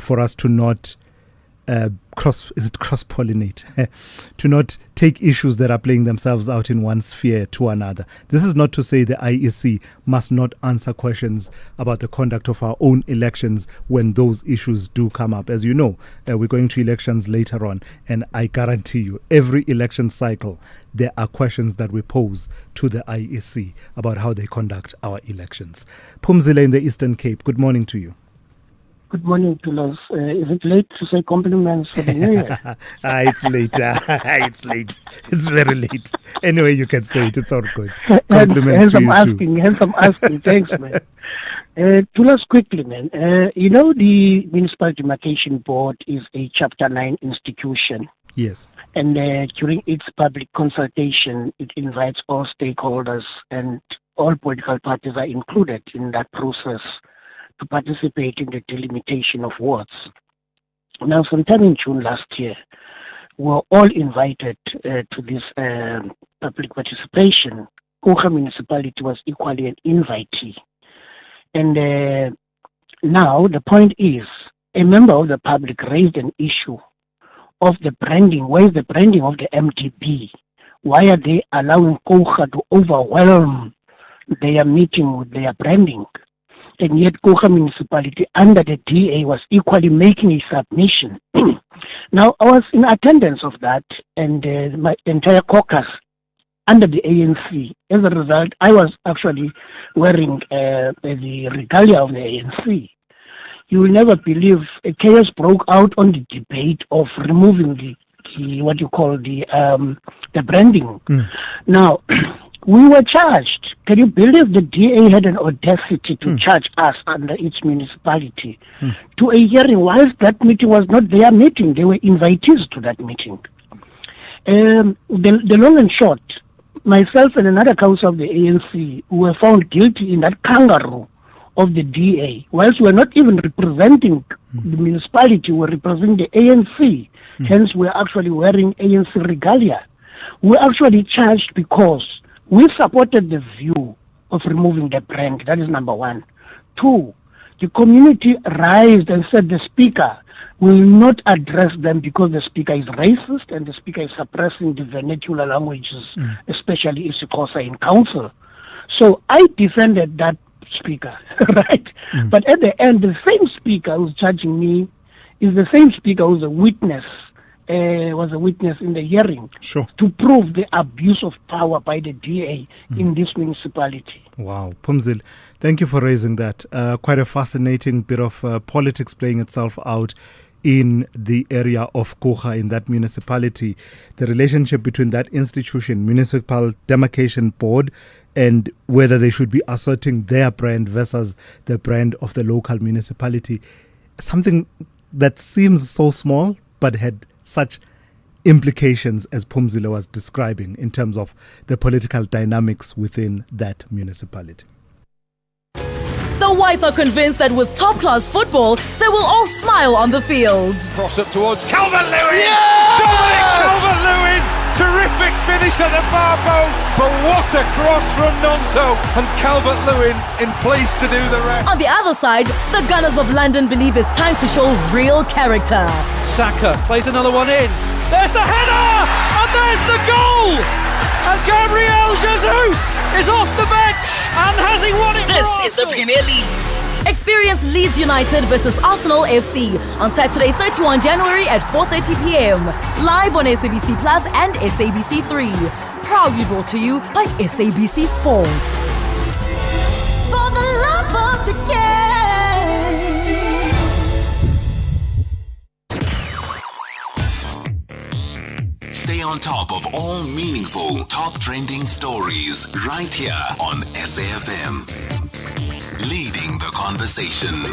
for us to not cross-pollinate, to not take issues that are playing themselves out in one sphere to another. This is not to say the IEC must not answer questions about the conduct of our own elections when those issues do come up. As you know, we're going to elections later on, and I guarantee you, every election cycle, there are questions that we pose to the IEC about how they conduct our elections. Phumzile in the Eastern Cape, good morning to you. Good morning, Thulas. Is it late to say compliments for the new year? It's late. It's late. It's very late. Anyway, you can say it. It's all good. Compliments to you too. Hence I'm asking. Thanks, man. Thulas, quickly, man. The Municipal Demarcation Board is a Chapter 9 institution. Yes. And during its public consultation, it invites all stakeholders, and all political parties are included in that process to participate in the delimitation of wards. Now, sometime in June last year, we were all invited to this public participation. Kocha municipality was equally an invitee. And now the point is, a member of the public raised an issue of the branding. Where is the branding of the MDB? Why are they allowing Kocha to overwhelm their meeting with their branding? And yet Kocha municipality under the DA was equally making a submission. Now, I was in attendance of that, and my entire caucus under the ANC. As a result, I was actually wearing the regalia of the ANC. You will never believe a chaos broke out on the debate of removing the what you call the branding. Now, we were charged. Can you believe the DA had an audacity to charge us under its municipality to a hearing whilst that meeting was not their meeting? They were invitees to that meeting. The long and short, myself and another council of the ANC were found guilty in that kangaroo of the DA. Whilst we were not even representing the municipality, we were representing the ANC. Hence, we're actually wearing ANC regalia. We're actually charged because we supported the view of removing the brand. That is number one. Two, the community raised and said the speaker will not address them because the speaker is racist and the speaker is suppressing the vernacular languages, especially isiXhosa in council. So I defended that speaker, right? But at the end, the same speaker who's judging me is the same speaker who's a witness. Was a witness in the hearing to prove the abuse of power by the DA in this municipality. Wow. Phumzile, thank you for raising that. Quite a fascinating bit of politics playing itself out in the area of Kocha, in that municipality. The relationship between that institution, Municipal Demarcation Board, and whether they should be asserting their brand versus the brand of the local municipality. Something that seems so small but had such implications as Phumzile was describing in terms of the political dynamics within that municipality. The Whites are convinced that with top-class football, they will all smile on the field. Cross up towards Calvert-Lewin! Yeah! Dominic Calvert-Lewin! Terrific finish at the far post, but what a cross from Nonto, and Calvert-Lewin in place to do the rest. On the other side, the Gunners of London believe it's time to show real character. Saka plays another one in. There's the header! And there's the goal! And Gabriel Jesus is off the bench, and has he won it? This is the Premier League. Experience Leeds United versus Arsenal FC on Saturday, 31 January at 4:30 p.m. Live on SABC Plus and SABC 3. Proudly brought to you by SABC Sport. For the love of the game. Stay on top of all meaningful, top trending stories right here on SAFM. Leading the conversation.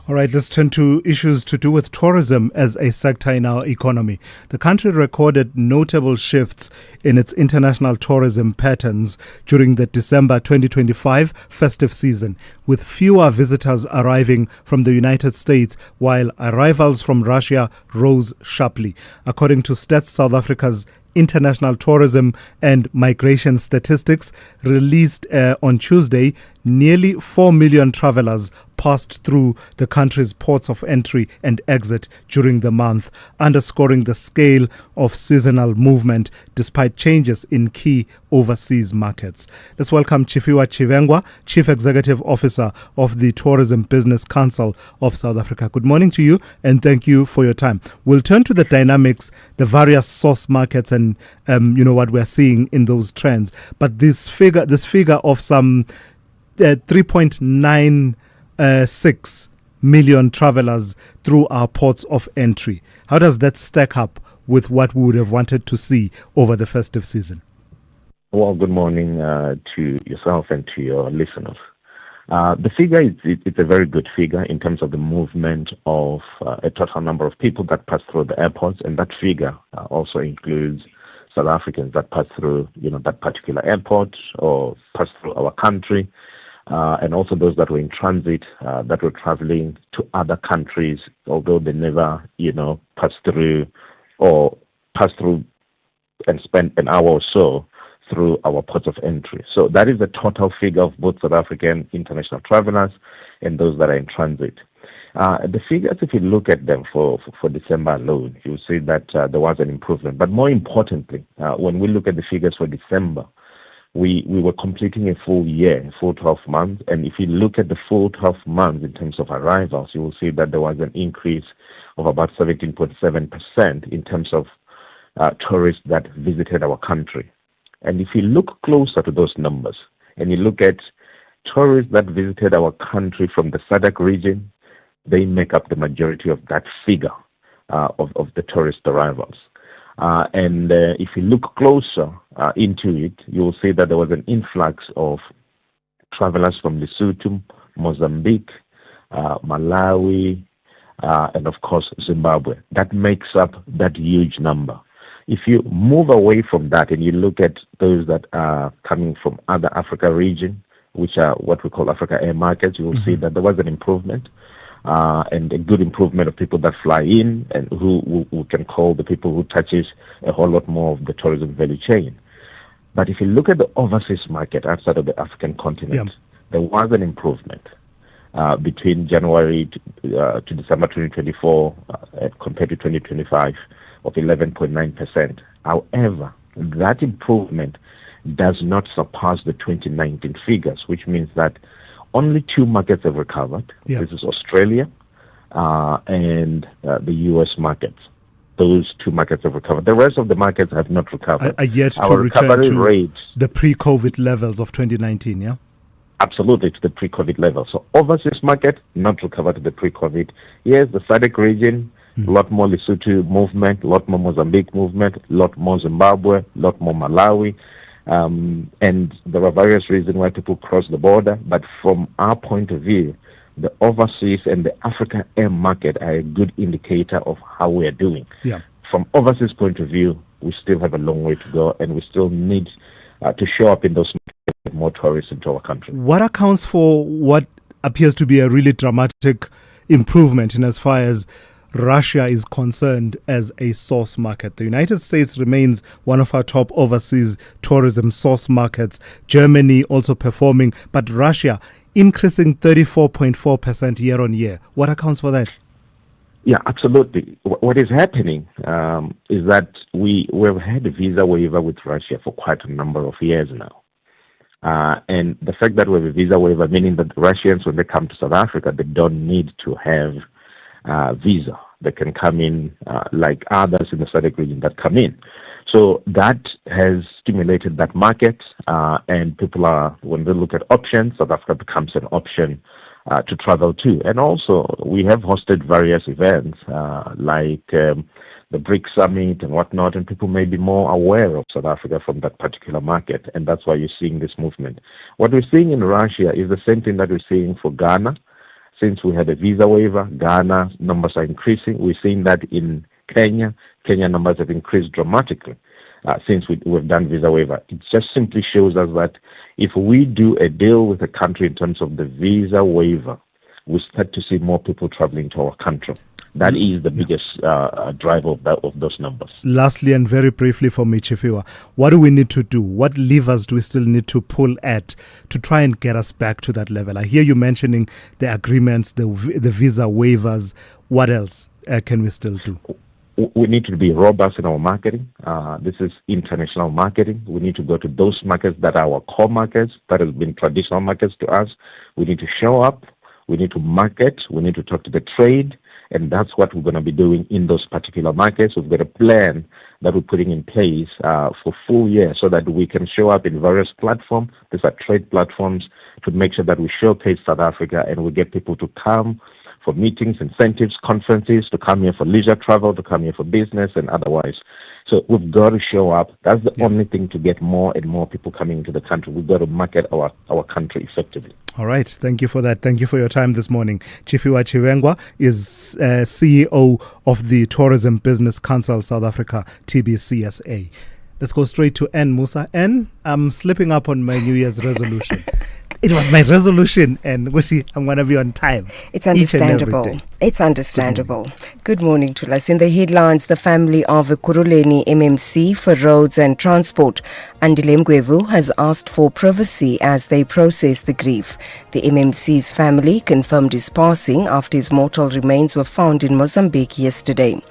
All right, let's turn to issues to do with tourism as a sector in our economy. The country recorded notable shifts in its international tourism patterns during the December 2025 festive season, with fewer visitors arriving from the United States, while arrivals from Russia rose sharply. According to Stats South Africa's International Tourism and Migration Statistics released on Tuesday, nearly 4 million travelers passed through the country's ports of entry and exit during the month, underscoring the scale of seasonal movement despite changes in key overseas markets. Let's welcome Chifiwa Chivengwa, Chief Executive Officer of the Tourism Business Council of South Africa. Good morning to you and thank you for your time. We'll turn to the dynamics, the various source markets and what we're seeing in those trends. But this figure of some 3.96 million travelers through our ports of entry. How does that stack up with what we would have wanted to see over the festive season? Well, good morning to yourself and to your listeners. The figure, it's a very good figure in terms of the movement of a total number of people that pass through the airports, and that figure also includes South Africans that pass through, that particular airport or pass through our country. And also those that were in transit, that were traveling to other countries, although they never, passed through and spent an hour or so through our ports of entry. So that is the total figure of both South African international travelers and those that are in transit. The figures, if you look at them for December alone, you'll see that there was an improvement. But more importantly, when we look at the figures for December, we were completing a full year, full 12 months. And if you look at the full 12 months in terms of arrivals, you will see that there was an increase of about 17.7% in terms of tourists that visited our country. And if you look closer to those numbers, and you look at tourists that visited our country from the SADC region, they make up the majority of that figure of the tourist arrivals. And if you look closer into it, you will see that there was an influx of travelers from Lesotho, Mozambique, Malawi, and of course Zimbabwe. That makes up that huge number. If you move away from that and you look at those that are coming from other Africa region, which are what we call Africa air markets, you will see that there was an improvement. And a good improvement of people that fly in and who can call the people who touches a whole lot more of the tourism value chain. But if you look at the overseas market outside of the African continent, there was an improvement between January to December 2024 compared to 2025 of 11.9%. However, that improvement does not surpass the 2019 figures, which means that only two markets have recovered. This is Australia and the U.S. markets. Those two markets have recovered. The rest of the markets have not recovered. Are yet to Our return recovery to rates, the pre-COVID levels of 2019, yeah? absolutely to the pre-COVID level. So overseas market, not recovered to the pre-COVID. Yes, the SADC region, a lot more Lesotho movement, a lot more Mozambique movement, a lot more Zimbabwe, a lot more Malawi. And there are various reasons why people cross the border, but from our point of view, the overseas and the Africa air market are a good indicator of how we are doing. From overseas point of view, we still have a long way to go, and we still need to show up in those markets with more tourists into our country. What accounts for what appears to be a really dramatic improvement in as far as Russia is concerned as a source market? The United States remains one of our top overseas tourism source markets. Germany also performing, but Russia increasing 34.4% year on year. What accounts for that? Yeah, absolutely. What is happening is that we've had a visa waiver with Russia for quite a number of years now. And the fact that we have a visa waiver, meaning that Russians, when they come to South Africa, they don't need to have visa. They can come in like others in the SADC region that come in. So that has stimulated that market, and people are, when they look at options, South Africa becomes an option to travel to. And also, we have hosted various events like the BRICS Summit and whatnot, and people may be more aware of South Africa from that particular market, and that's why you're seeing this movement. What we're seeing in Russia is the same thing that we're seeing for Ghana. Since we had a visa waiver, Ghana numbers are increasing. We're seeing that in Kenya. Kenya numbers have increased dramatically since we've done visa waiver. It just simply shows us that if we do a deal with a country in terms of the visa waiver, we start to see more people traveling to our country. That is the biggest driver of those numbers. Lastly, and very briefly for me, Chifiwa, what do we need to do? What levers do we still need to pull at to try and get us back to that level? I hear you mentioning the agreements, the visa waivers. What else can we still do? We need to be robust in our marketing. This is international marketing. We need to go to those markets that are our core markets, that have been traditional markets to us. We need to show up. We need to market. We need to talk to the trade. And that's what we're going to be doing in those particular markets. We've got a plan that we're putting in place for full year so that we can show up in various platforms. These are trade platforms to make sure that we showcase South Africa and we get people to come for meetings, incentives, conferences, to come here for leisure travel, to come here for business and otherwise. So we've got to show up. That's the only thing to get more and more people coming into the country. We've got to market our country effectively. All right. Thank you for that. Thank you for your time this morning. Chifiwa Chivengwa is CEO of the Tourism Business Council South Africa, TBCSA. Let's go straight to N. Musa. N, I'm slipping up on my New Year's resolution. It was my resolution, and I'm going to be on time. It's understandable. It's understandable. Good morning to us. In the headlines, the family of a Kuruleni MMC for roads and transport, Andile Mgwevu, has asked for privacy as they process the grief. The MMC's family confirmed his passing after his mortal remains were found in Mozambique yesterday.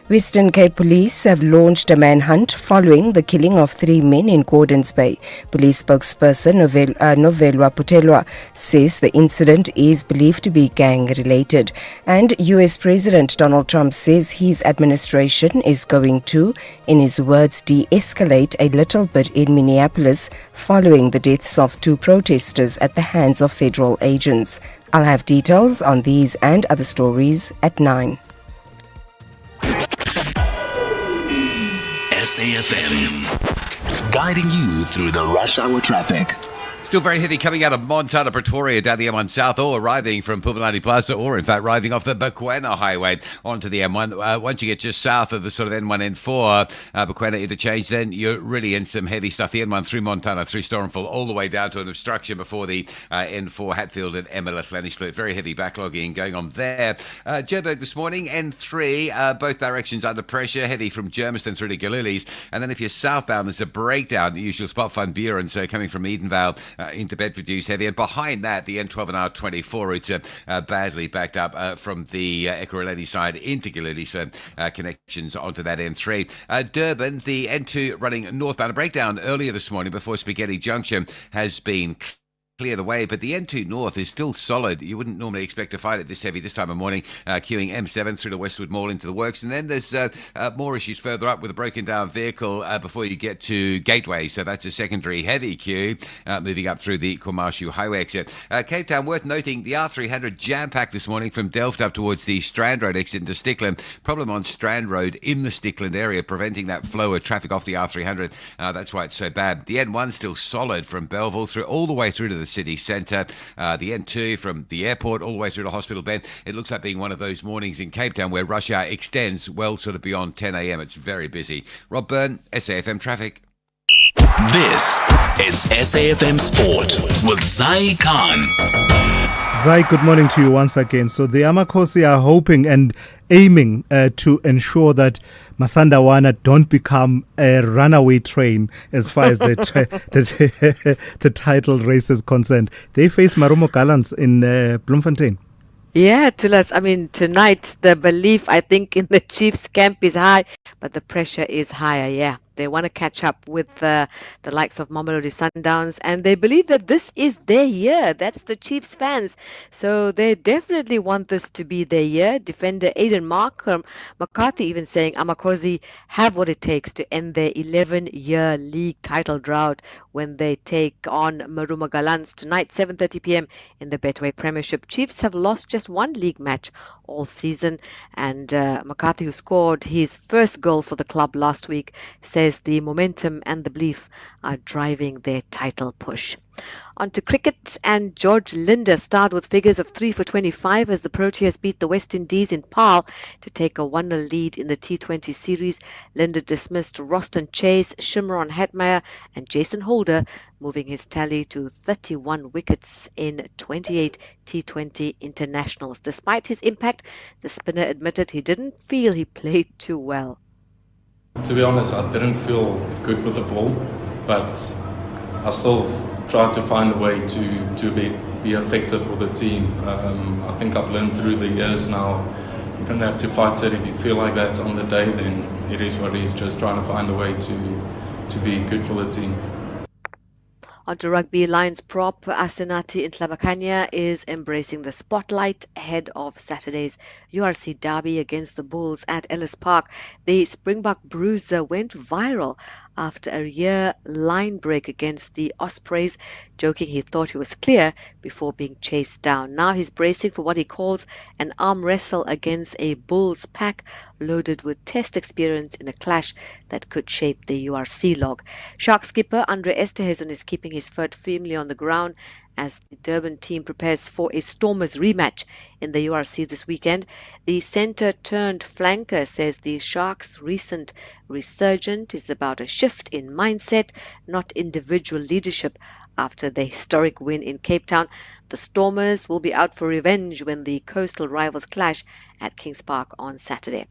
Western Cape Police have launched a manhunt following the killing of 3 men in Gordons Bay. Police spokesperson Novelwa Putelwa says the incident is believed to be gang-related. And US President Donald Trump says his administration is going to, in his words, de-escalate a little bit in Minneapolis following the deaths of 2 protesters at the hands of federal agents. I'll have details on these and other stories at 9. SAFM, guiding you through the rush hour traffic. Still very heavy coming out of Montana, Pretoria, down the M1 South, or arriving from Pumalani Plaza, or in fact arriving off the Bekwena Highway onto the M1. Once you get just south of the sort of N1, N4, Bekwena interchange, then you're really in some heavy stuff. The N1 through Montana, through Storenville, all the way down to an obstruction before the N4 Hatfield and Emma-Laflani split. Very heavy backlogging going on there. Joburg this morning, N3, both directions under pressure, heavy from Germiston through to Galilees. And then if you're southbound, there's a breakdown, the usual spot, Van Buren, so coming from Edenvale into Bedford News heavy, and behind that the N12 and R24 routes are badly backed up from the Ekurhuleni side into Galilee, so connections onto that N3. Durban, the N2 running northbound, a breakdown earlier this morning before Spaghetti Junction has been clear the way, but the N2 North is still solid. You wouldn't normally expect to find it this heavy this time of morning, queuing M7 through to Westwood Mall into the works, and then there's more issues further up with a broken down vehicle before you get to Gateway, so that's a secondary heavy queue moving up through the Kwamashu Highway exit. Cape Town, worth noting, the R300 jam-packed this morning from Delft up towards the Strand Road exit into Stickland. Problem on Strand Road in the Stickland area, preventing that flow of traffic off the R300. That's why it's so bad. The N1 still solid from Belleville through all the way through to the city centre. The N2 from the airport all the way through to Hospital Bend. It looks like being one of those mornings in Cape Town where rush hour extends well sort of beyond 10 a.m. It's very busy. Rob Byrne, SAFM Traffic. This is SAFM Sport with Zai Khan. Zai, good morning to you once again. So the Amakosi are hoping and aiming to ensure that Masandawana don't become a runaway train as far as the title race is concerned. They face Marumo Gallants in Bloemfontein. Yeah, Tulas, I mean, tonight the belief, I think, in the Chiefs camp is high, but the pressure is higher, yeah. They want to catch up with the likes of Mamelodi Sundowns, and they believe that this is their year. That's the Chiefs fans. So they definitely want this to be their year. Defender Aidan McCarthy even saying Amakosi have what it takes to end their 11-year league title drought when they take on Maruma Gallants tonight, 7:30 p.m. in the Betway Premiership. Chiefs have lost just one league match all season, and McCarthy, who scored his first goal for the club last week, says the momentum and the belief are driving their title push. On to cricket, and George Linder starred with figures of 3 for 25 as the Proteas beat the West Indies in Paarl to take a 1-0 lead in the T20 series. Linder dismissed Roston Chase, Shimron Hetmeyer and Jason Holder, moving his tally to 31 wickets in 28 T20 internationals. Despite his impact, the spinner admitted he didn't feel he played too well. To be honest, I didn't feel good with the ball, but I still tried to find a way to be effective for the team. I think I've learned through the years now, you don't have to fight it. If you feel like that on the day, then it is what it is. Just trying to find a way to be good for the team. On to rugby, Lions prop Asenati Ntlabakanya is embracing the spotlight ahead of Saturday's URC derby against the Bulls at Ellis Park. The Springbok bruiser went viral after a year line break against the Ospreys, joking he thought he was clear before being chased down. Now he's bracing for what he calls an arm wrestle against a Bulls pack loaded with test experience in a clash that could shape the URC log. Shark skipper Andre Esterhuizen is keeping his foot firmly on the ground as the Durban team prepares for a Stormers rematch in the URC this weekend. The centre-turned-flanker says the Sharks' recent resurgence is about a shift in mindset, not individual leadership after the historic win in Cape Town. The Stormers will be out for revenge when the coastal rivals clash at Kings Park on Saturday.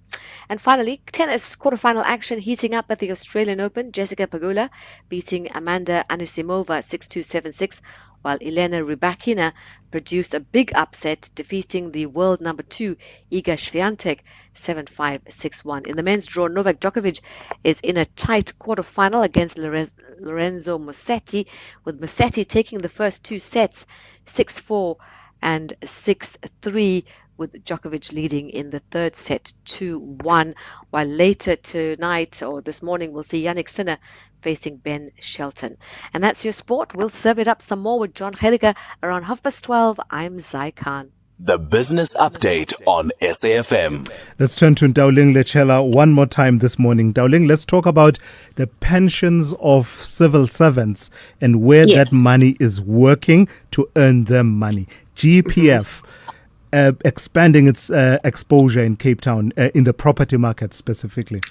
And finally, tennis quarterfinal action heating up at the Australian Open. Jessica Pegula beating Amanda Anisimova 6-2, 7-6, while Elena Rybakina produced a big upset, defeating the world number 2 Iga Swiatek 7-5, 6-1. In the men's draw, Novak Djokovic is in a tight quarterfinal against Lorenzo Musetti, with Musetti taking the first two sets 6-4 and 6-3, with Djokovic leading in the third set 2-1, while later tonight or this morning we'll see Yannick Sinner facing Ben Shelton. And that's your sport. We'll serve it up some more with John Heliger around 12:30. I'm Zai Khan. The Business Update on SAFM. Let's turn to Ndauling Lechela one more time this morning. Ndauling, let's talk about the pensions of civil servants and where that money is working to earn them money. GPF expanding its exposure in Cape Town, in the property market specifically.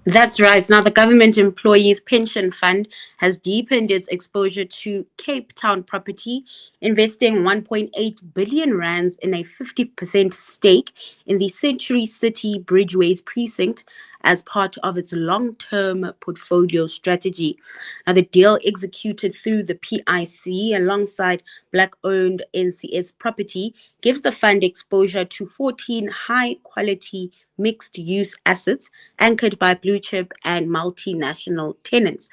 That's right. Now, the Government Employees Pension Fund has deepened its exposure to Cape Town property, investing 1.8 billion rands in a 50% stake in the Century City Bridgeways precinct as part of its long-term portfolio strategy. Now, the deal executed through the PIC alongside Black-owned NCS property gives the fund exposure to 14 high-quality mixed-use assets anchored by blue-chip and multinational tenants.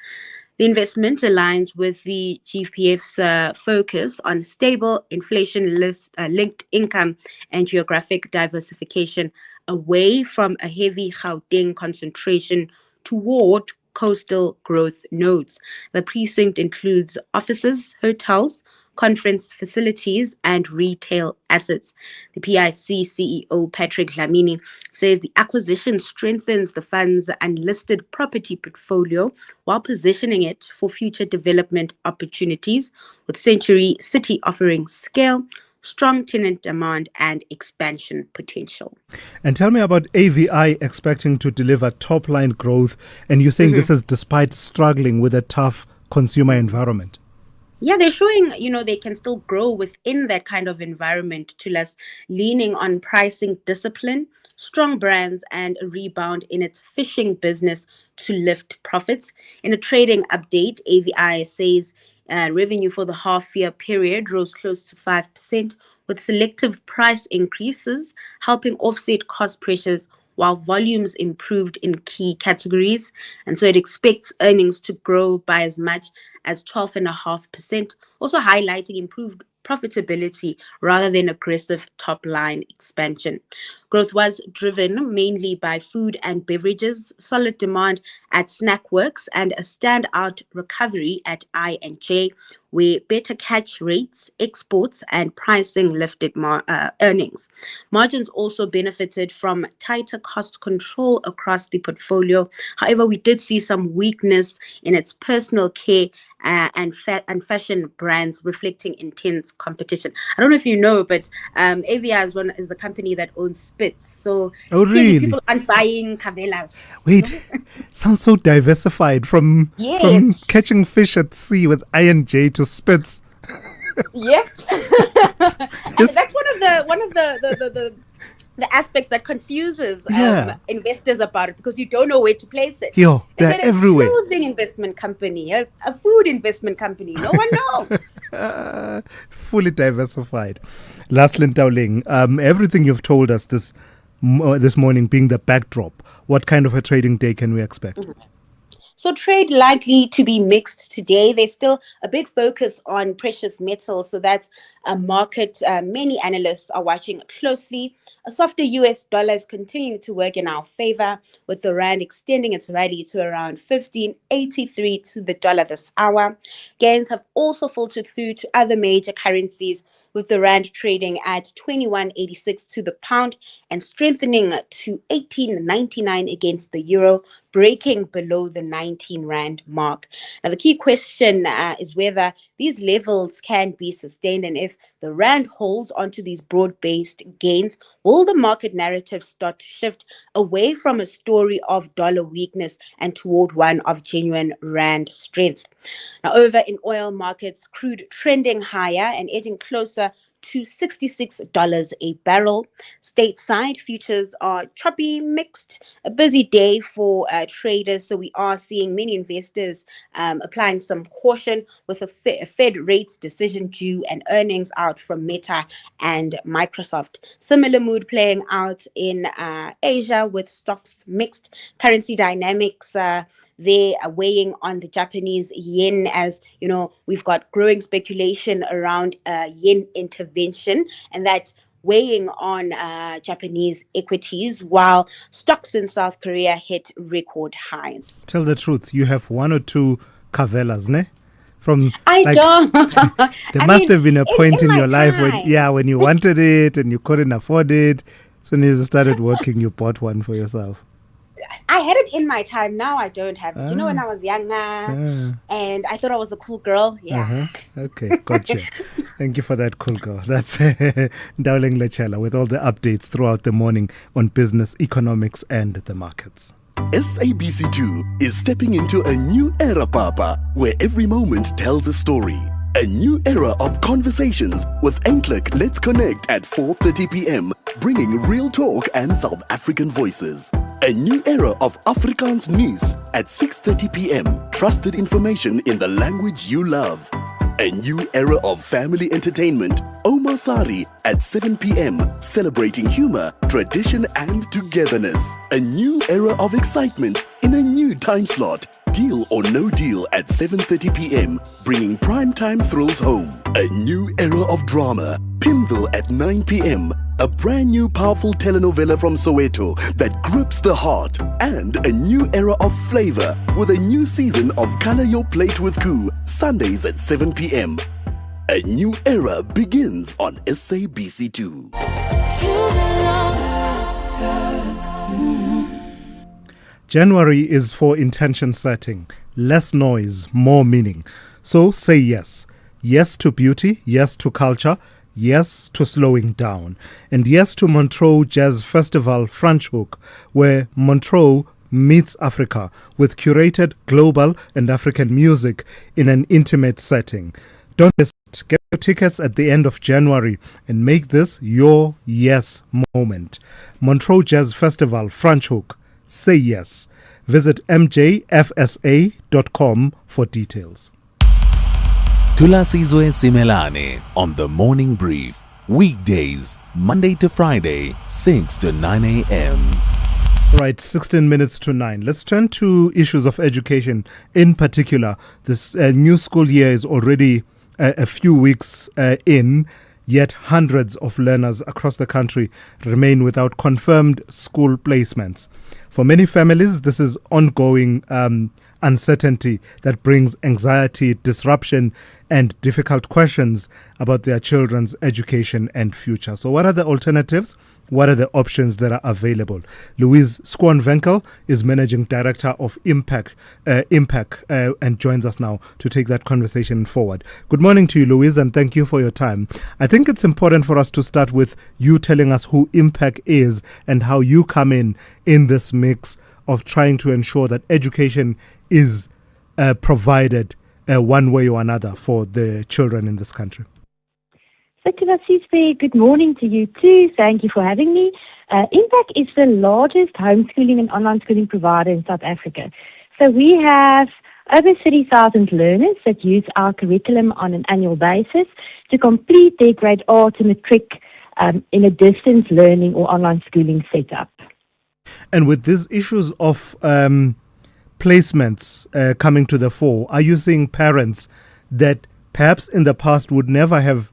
The investment aligns with the GPF's focus on stable inflation-linked income and geographic diversification away from a heavy Gauteng concentration toward coastal growth nodes. The precinct includes offices, hotels, conference facilities, and retail assets. The PIC CEO, Patrick Dlamini, says the acquisition strengthens the fund's unlisted property portfolio while positioning it for future development opportunities, with Century City offering scale, strong tenant demand, and expansion potential. And tell me about AVI expecting to deliver top-line growth, and you're saying this is despite struggling with a tough consumer environment. Yeah, they're showing, they can still grow within that kind of environment, to less leaning on pricing discipline, strong brands, and a rebound in its fishing business to lift profits. In a trading update, AVI says revenue for the half-year period rose close to 5%, with selective price increases helping offset cost pressures while volumes improved in key categories. And so it expects earnings to grow by as much as 12.5%, also highlighting improved profitability rather than aggressive top-line expansion. Growth was driven mainly by food and beverages, solid demand at Snackworks, and a standout recovery at I&J, where better catch rates, exports, and pricing lifted earnings. Margins also benefited from tighter cost control across the portfolio. However, we did see some weakness in its personal care and fashion brands, reflecting intense competition. I don't know if you know, but AVR is the company that owns Spitz. So really? People aren't buying Cavelas. Wait, sounds so diversified from catching fish at sea with I&J to Spitz. Yep. That's one of the aspects that confuses investors about it, because you don't know where to place it. They're everywhere. A clothing investment company, a food investment company, no one knows. Fully diversified. Lastly, Dowling, everything you've told us this morning being the backdrop, what kind of a trading day can we expect? Mm-hmm. So trade likely to be mixed today. There's still a big focus on precious metals. So that's a market many analysts are watching closely. A softer US dollar is continuing to work in our favor, with the rand extending its rally to around 15.83 to the dollar this hour. Gains have also filtered through to other major currencies, with the rand trading at 21.86 to the pound and strengthening to 18.99 against the euro, breaking below the 19 rand mark. Now, the key question is whether these levels can be sustained, and if the rand holds onto these broad-based gains, will the market narrative start to shift away from a story of dollar weakness and toward one of genuine rand strength? Now, over in oil markets, crude trending higher and edging closer to $66 a barrel. Stateside futures are choppy, mixed, a busy day for traders. So we are seeing many investors applying some caution with a Fed rates decision due and earnings out from Meta and Microsoft. Similar mood playing out in Asia, with stocks mixed. Currency dynamics they are weighing on the Japanese yen, as you know, we've got growing speculation around yen intervention, and that weighing on Japanese equities, while stocks in South Korea hit record highs. Tell the truth, you have one or two Cavelas, ne? Don't. There must have been a point in your life when you wanted it and you couldn't afford it. So when you started working, you bought one for yourself. I had it in my time. Now I don't have it. You know, when I was younger and I thought I was a cool girl. Yeah. Okay, gotcha. Thank you for that, cool girl. That's Dowling Lechela with all the updates throughout the morning on business, economics, and the markets. SABC2 is stepping into a new era, Papa, where every moment tells a story. A new era of conversations with Enklik Let's Connect at 4:30 p.m, bringing real talk and South African voices. A new era of Afrikaans news at 6:30 p.m, trusted information in the language you love. A new era of family entertainment, Omar Sari at 7 p.m, celebrating humor, tradition and togetherness. A new era of excitement in a new time slot, Deal or No Deal at 7:30 p.m, bringing primetime thrills home. A new era of drama, Pimville at 9 p.m, a brand new powerful telenovela from Soweto that grips the heart, and a new era of flavor with a new season of Color Your Plate with Koo, Sundays at 7 p.m. A new era begins on SABC2. January is for intention setting. Less noise, more meaning. So say yes. Yes to beauty, yes to culture, yes to slowing down, and yes to Montreux Jazz Festival Franschhoek, where Montreux meets Africa with curated global and African music in an intimate setting. Don't miss it. Get your tickets at the end of January and make this your yes moment. Montreux Jazz Festival Franschhoek. Say yes. Visit mjfsa.com for details. Thulasizwe Simelane on the Morning Brief. Weekdays, Monday to Friday, 6 to 9 a.m. Right, 16 minutes to 9. Let's turn to issues of education. In particular, this new school year is already a few weeks in, yet hundreds of learners across the country remain without confirmed school placements. For many families, this is ongoing uncertainty that brings anxiety, disruption, and difficult questions about their children's education and future. So what are the alternatives? What are the options that are available? Louise Squan-Venkel is Managing Director of Impact, and joins us now to take that conversation forward. Good morning to you, Louise, and thank you for your time. I think it's important for us to start with you telling us who Impact is and how you come in this mix of trying to ensure that education is provided one way or another for the children in this country. So, Thulasizwe, good morning to you too. Thank you for having me. Impact is the largest homeschooling and online schooling provider in South Africa. So we have over 30,000 learners that use our curriculum on an annual basis to complete their grade R to matric in a distance learning or online schooling setup. And with these issues of placements coming to the fore, are you seeing parents that perhaps in the past would never have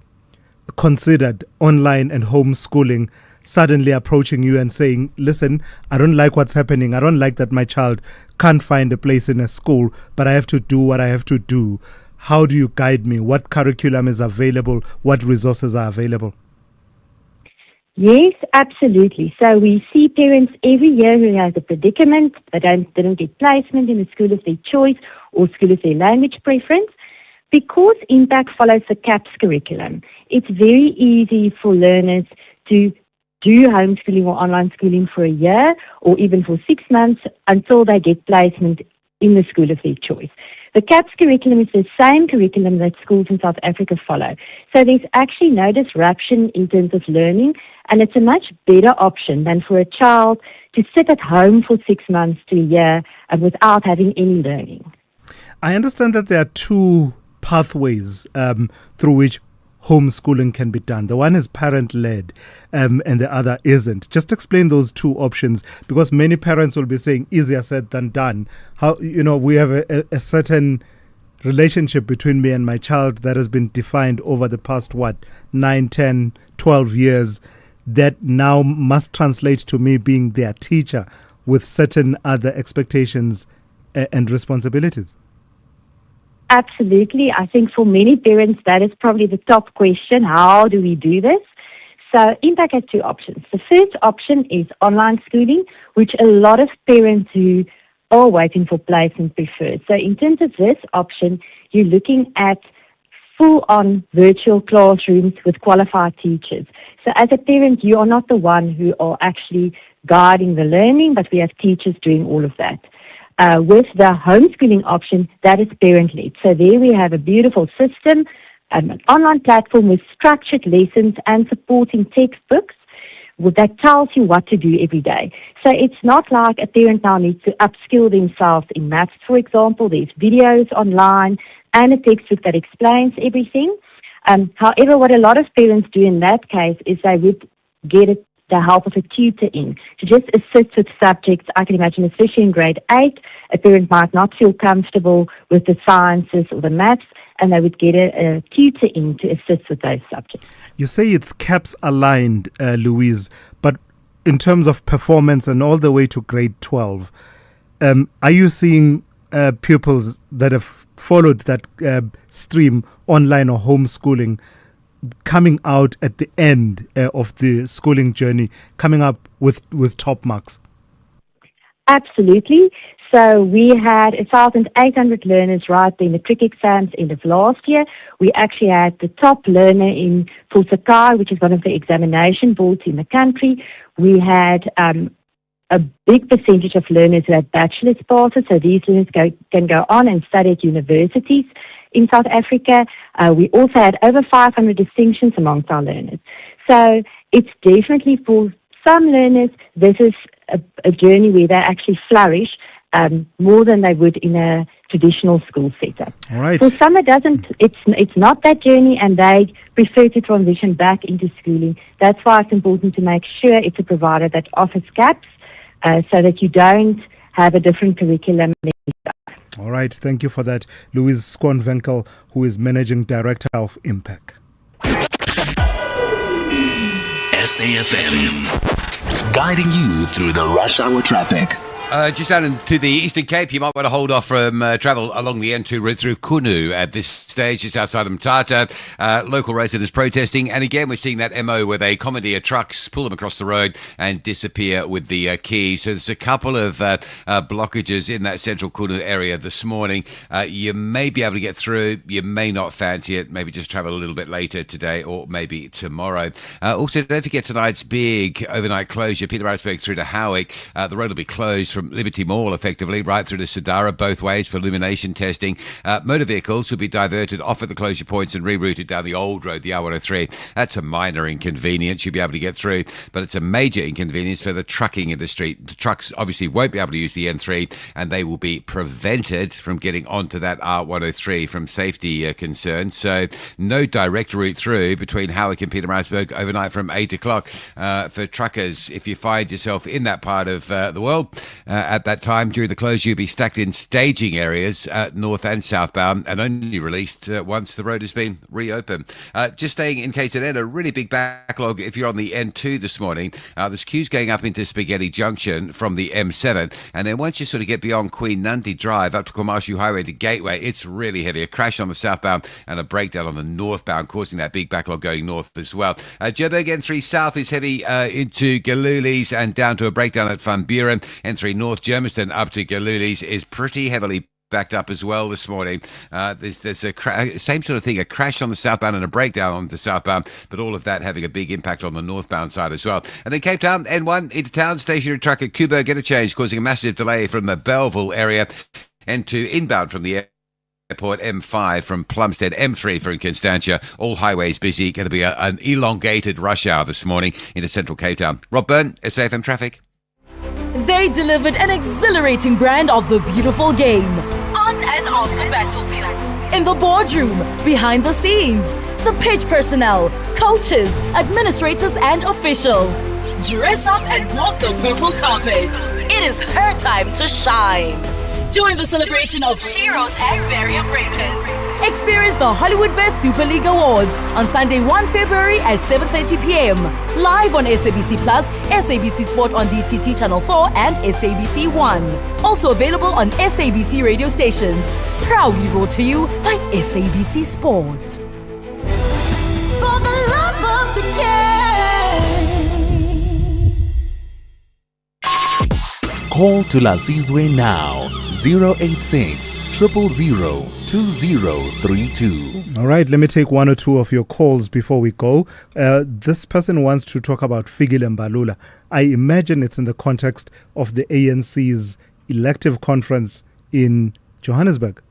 considered online and homeschooling suddenly approaching you and saying, listen, I don't like what's happening. I don't like that my child can't find a place in a school, but I have to do what I have to do. How do you guide me? What curriculum is available? What resources are available? Yes, absolutely. So we see parents every year who have a predicament. They didn't get placement in a school of their choice or school of their language preference. Because Impact follows the CAPS curriculum, it's very easy for learners to do homeschooling or online schooling for a year or even for 6 months until they get placement in the school of their choice. The CAPS curriculum is the same curriculum that schools in South Africa follow. So there's actually no disruption in terms of learning, and it's a much better option than for a child to sit at home for 6 months to a year without having any learning. I understand that there are two pathways through which homeschooling can be done. The one is parent-led and the other isn't. Just explain those two options, because many parents will be saying easier said than done. How, we have a certain relationship between me and my child that has been defined over the past 9, 10, 12 years that now must translate to me being their teacher with certain other expectations and responsibilities. Absolutely. I think for many parents, that is probably the top question. How do we do this? So Impact has two options. The first option is online schooling, which a lot of parents who are waiting for placement prefer. So in terms of this option, you're looking at full-on virtual classrooms with qualified teachers. So as a parent, you are not the one who are actually guiding the learning, but we have teachers doing all of that. With the homeschooling option, that is parent-led. So there we have a beautiful system, an online platform with structured lessons and supporting textbooks that tells you what to do every day. So it's not like a parent now needs to upskill themselves in maths, for example. There's videos online and a textbook that explains everything. However, what a lot of parents do in that case is they would get the help of a tutor in to just assist with subjects. I can imagine, especially in grade 8, a parent might not feel comfortable with the sciences or the maths, and they would get a tutor in to assist with those subjects. You say it's CAPS aligned, Louise, but in terms of performance and all the way to grade 12, are you seeing pupils that have followed that stream, online or homeschooling, coming out at the end of the schooling journey, coming up with top marks? Absolutely. So we had 1,800 learners write their matric exams end of last year. We actually had the top learner in Thulasizwe, which is one of the examination boards in the country. We had a big percentage of learners who had bachelor's passes, so these learners can go on and study at universities in South Africa. We also had over 500 distinctions amongst our learners. So it's definitely for some learners, this is a journey where they actually flourish more than they would in a traditional school setup. All right. For some, it's not that journey, and they prefer to transition back into schooling. That's why it's important to make sure it's a provider that offers CAPS so that you don't have a different curriculum. All right, thank you for that. Louise Skonvenkel, who is Managing Director of Impact. SAFM, guiding you through the rush hour traffic. Just down into the Eastern Cape, you might want to hold off from travel along the N2 route through Kunu at this stage, just outside of Mthatha. Local residents protesting, and again we're seeing that MO where they commandeer trucks, pull them across the road and disappear with the key. So there's a couple of blockages in that central Kunu area this morning. You may be able to get through, you may not fancy it, maybe just travel a little bit later today or maybe tomorrow. Also, don't forget tonight's big overnight closure, Pietermaritzburg through to Howick. The road will be closed from Liberty Mall, effectively, right through to Sadara, both ways for illumination testing. Motor vehicles will be diverted off at the closure points and rerouted down the old road, the R103. That's a minor inconvenience. You'll be able to get through, but it's a major inconvenience for the trucking industry. The trucks obviously won't be able to use the N3, and they will be prevented from getting onto that R103 from safety concerns. So no direct route through between Howick and Pietermaritzburg overnight from 8 o'clock for truckers. If you find yourself in that part of the world, at that time during the close, you'll be stacked in staging areas, north and southbound, and only released once the road has been reopened. Just staying in KZN, a really big backlog if you're on the N2 this morning. There's queues going up into Spaghetti Junction from the M7, and then once you sort of get beyond Queen Nandi Drive up to Kwamashu Highway to Gateway, it's really heavy. A crash on the southbound and a breakdown on the northbound, causing that big backlog going north as well. Joburg N3 South is heavy into Galulis and down to a breakdown at Van Buren. N3 North Germiston up to Galulis is pretty heavily backed up as well this morning. There's a same sort of thing, a crash on the southbound and a breakdown on the southbound, but all of that having a big impact on the northbound side as well. And then Cape Town, N1 into town, stationary truck at Kuba interchange, causing a massive delay from the Belleville area. N2 inbound from the airport, M5 from Plumstead, M3 from Constantia. All highways busy. Going to be an elongated rush hour this morning into central Cape Town. Rob Byrne, SAFM Traffic. They delivered an exhilarating brand of the beautiful game. On and off the battlefield. In the boardroom, behind the scenes, the pitch personnel, coaches, administrators and officials. Dress up and walk the purple carpet. It is her time to shine. Join the celebration of Sheroes and barrier breakers. Experience the Hollywood Bet Super League Awards on Sunday 1 February at 7:30 p.m. Live on SABC Plus, SABC Sport on DTT Channel 4 and SABC 1. Also available on SABC radio stations. Proudly brought to you by SABC Sport. For the love of the game. Call Thulasizwe now, 086 000 2032. All right, let me take one or two of your calls before we go. This person wants to talk about Fikile Mbalula. I imagine it's in the context of the ANC's elective conference in Johannesburg.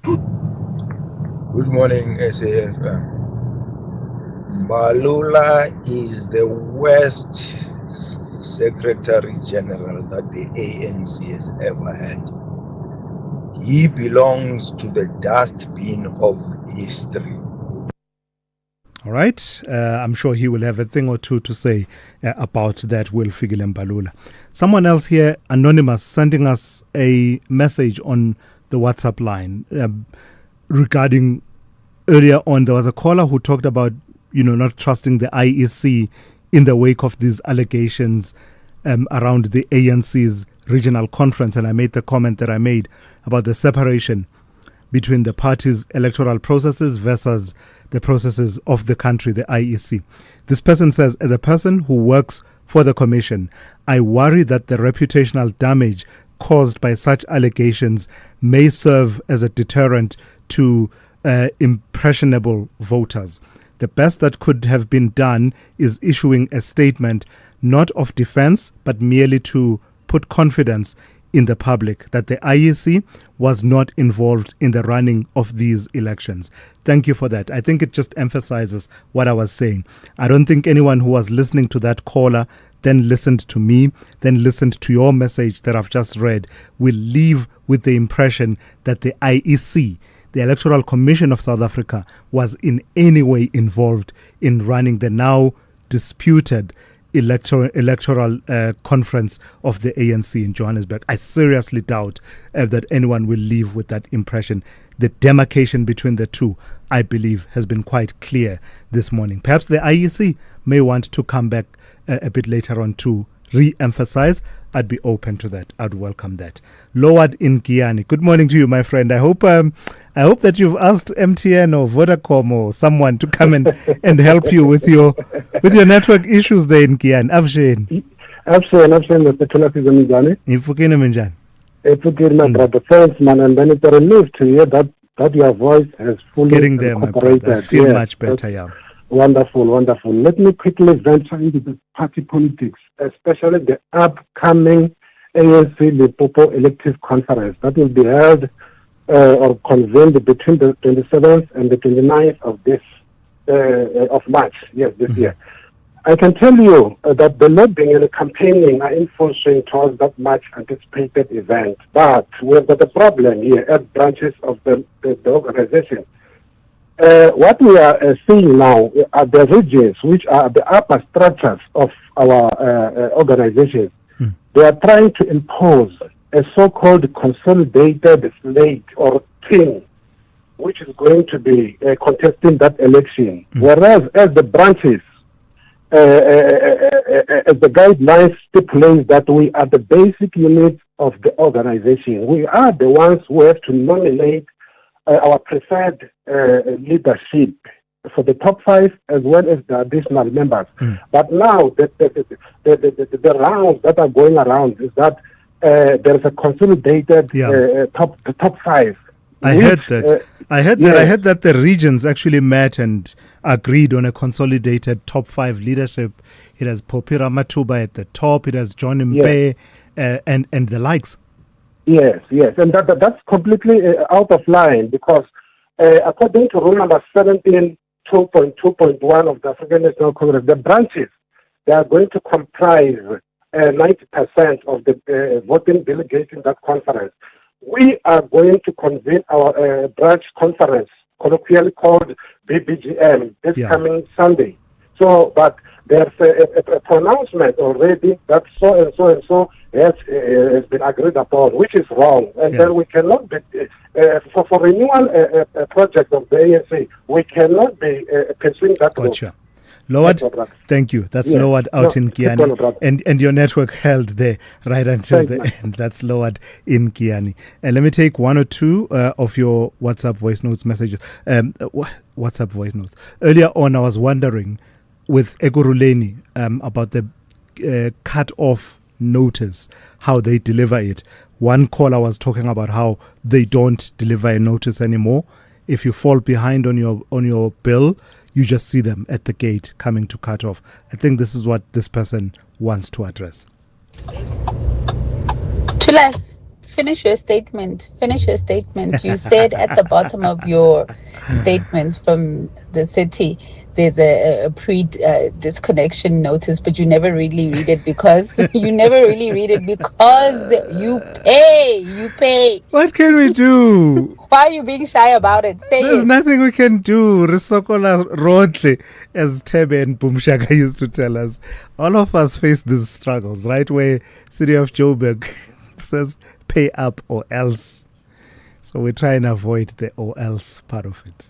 Good morning, SAF. Mbalula is the worst Secretary General that the ANC has ever had. He belongs to the dustbin of history. All right. I'm sure he will have a thing or two to say about that, Will Fikile Mbalula. Someone else here, anonymous, sending us a message on the WhatsApp line regarding earlier on. There was a caller who talked about, not trusting the IEC in the wake of these allegations around the ANC's regional conference. And I made the comment that I made about the separation between the party's electoral processes versus the processes of the country, the IEC. This person says, as a person who works for the commission, I worry that the reputational damage caused by such allegations may serve as a deterrent to impressionable voters. The best that could have been done is issuing a statement not of defense, but merely to put confidence in the public that the IEC was not involved in the running of these elections. Thank you for that. I think it just emphasizes what I was saying. I don't think anyone who was listening to that caller, then listened to me, then listened to your message that I've just read, will leave with the impression that the IEC, the Electoral Commission of South Africa, was in any way involved in running the now disputed electoral conference of the ANC in Johannesburg. I seriously doubt that anyone will leave with that impression. The demarcation between the two, I believe, has been quite clear this morning. Perhaps the IEC may want to come back a bit later on to re-emphasize. I'd be open to that. I'd welcome that. Loward in Giyani. Good morning to you, my friend. I hope that you've asked MTN or Vodacom or someone to come and help you with your network issues there in Giyani. Avsheni. Absolutely, Mr. Thulasizwe Simelane. Ifukile menjani? My brother. Thanks, man. And then it's a relief to hear that your voice has fully getting there, my brother. I feel much better, yeah. Wonderful, wonderful. Let me quickly venture into the party politics, especially the upcoming ANC Limpopo elective conference that will be held or convened between the 27th and the 29th of March, this year. I can tell you that the lobbying and the campaigning are in full swing towards that much anticipated event. But we have got a problem here at branches of the organization. What we are seeing now are the regions which are the upper structures of our organization. They are trying to impose a so-called consolidated slate or team which is going to be contesting that election. Whereas as the branches, as the guidelines stipulate that we are the basic unit of the organization. We are the ones who have to nominate our preferred leadership for the top 5 as well as the additional members. But now the rounds that are going around is that there's a consolidated top 5. I heard that the regions actually met and agreed on a consolidated top 5 leadership. It has Popira Matuba at the top. It has John Mbe and the likes. Yes, and that's completely out of line because according to rule number 17, 2.2.1 of the African National Congress, the branches, they are going to comprise 90% of the voting delegates in that conference. We are going to convene our branch conference, colloquially called BBGM, this coming Sunday. So, but there's a pronouncement already that so and so and so has been agreed upon, which is wrong. And then we cannot be, for renewal project of the ANC, we cannot be pursuing that route. Loward, thank you. That's Loward out in Giyani. And your network held there right until the end. That's Loward in Giyani. And let me take one or two of your WhatsApp voice notes messages. WhatsApp voice notes. Earlier on, I was wondering with Ekurhuleni about the cut-off notice, how they deliver it. One caller was talking about how they don't deliver a notice anymore. If you fall behind on your bill, you just see them at the gate coming to cut off. I think this is what this person wants to address. Thulas, finish your statement. You said at the bottom of your statement from the city, there's a disconnection notice, but you never really read it because you pay. What can we do? Why are you being shy about it? There's nothing we can do. Risokola Rodle, as Tebe and Bumshaka used to tell us. All of us face these struggles, right? Where City of Joburg says pay up or else. So we try and avoid the or else part of it.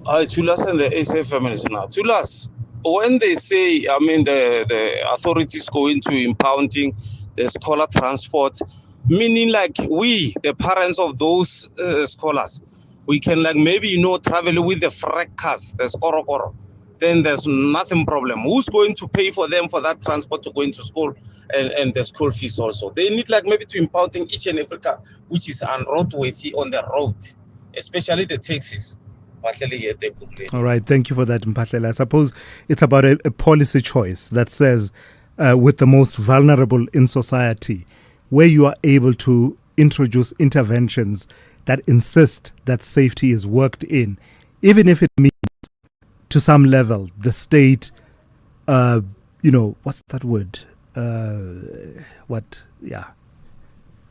Thulas and the SA feminists now. Thulas, when they say, the authorities go into impounding the scholar transport, meaning like we, the parents of those scholars, we can travel with the frack cars, the skorokoro, then there's nothing problem. Who's going to pay for them for that transport to go into school and the school fees also? They need maybe to impounding each and every car which is unroadworthy on the road, especially the taxis. All right, thank you for that, Mphahlele. I suppose it's about a policy choice that says with the most vulnerable in society, where you are able to introduce interventions that insist that safety is worked in, even if it means to some level the state, what's that word?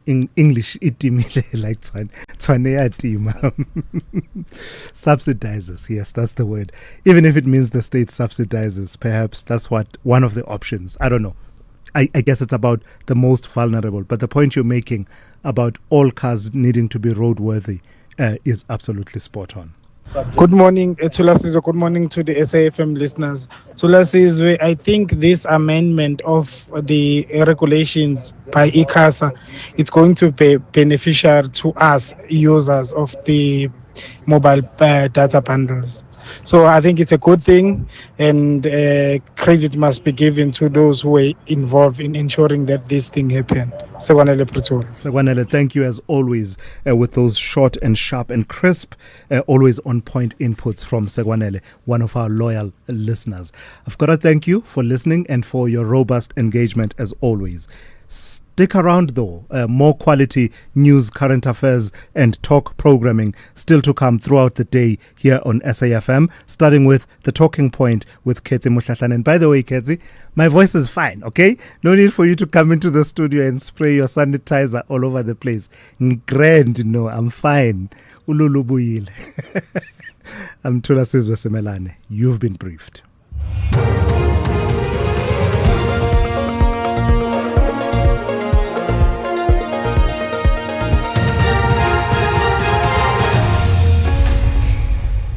in English, itimile like tshwane ya tima. Subsidizes, yes, that's the word. Even if it means the state subsidizes, perhaps that's one of the options. I don't know. I guess it's about the most vulnerable. But the point you're making about all cars needing to be roadworthy is absolutely spot on. Good morning, Thulasizwe. Good morning to the SAFM listeners. Thulasizwe, I think this amendment of the regulations by ICASA, it's going to be beneficial to us users of the mobile data bundles. So I think it's a good thing, and credit must be given to those who were involved in ensuring that this thing happened. Sekwanele, thank you as always with those short and sharp and crisp, always on point inputs from Sekwanele, one of our loyal listeners. I've got to thank you for listening and for your robust engagement as always. Stick around though, more quality news, current affairs and talk programming still to come throughout the day here on SAFM, starting with The Talking Point with Kathy Muhlahlane. And by the way, Kathy, my voice is fine, okay? No need for you to come into the studio and spray your sanitizer all over the place. Grand, no, I'm fine. Ululu buyile. I'm Thulasizwe Simelane. You've been briefed.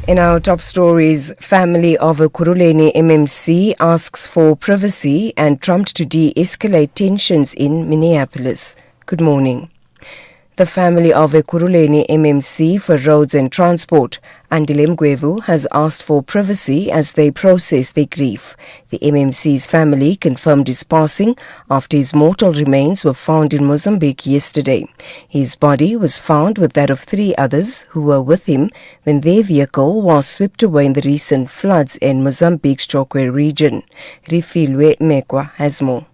In our top stories, family of a Kuruleni MMC asks for privacy and Trump to de-escalate tensions in Minneapolis. Good morning. The family of a Kuruleni MMC for roads and transport, Andile Mgwevu, has asked for privacy as they process their grief. The MMC's family confirmed his passing after his mortal remains were found in Mozambique yesterday. His body was found with that of 3 others who were with him when their vehicle was swept away in the recent floods in Mozambique's Chokwe region. Rifilwe Mekwa has more.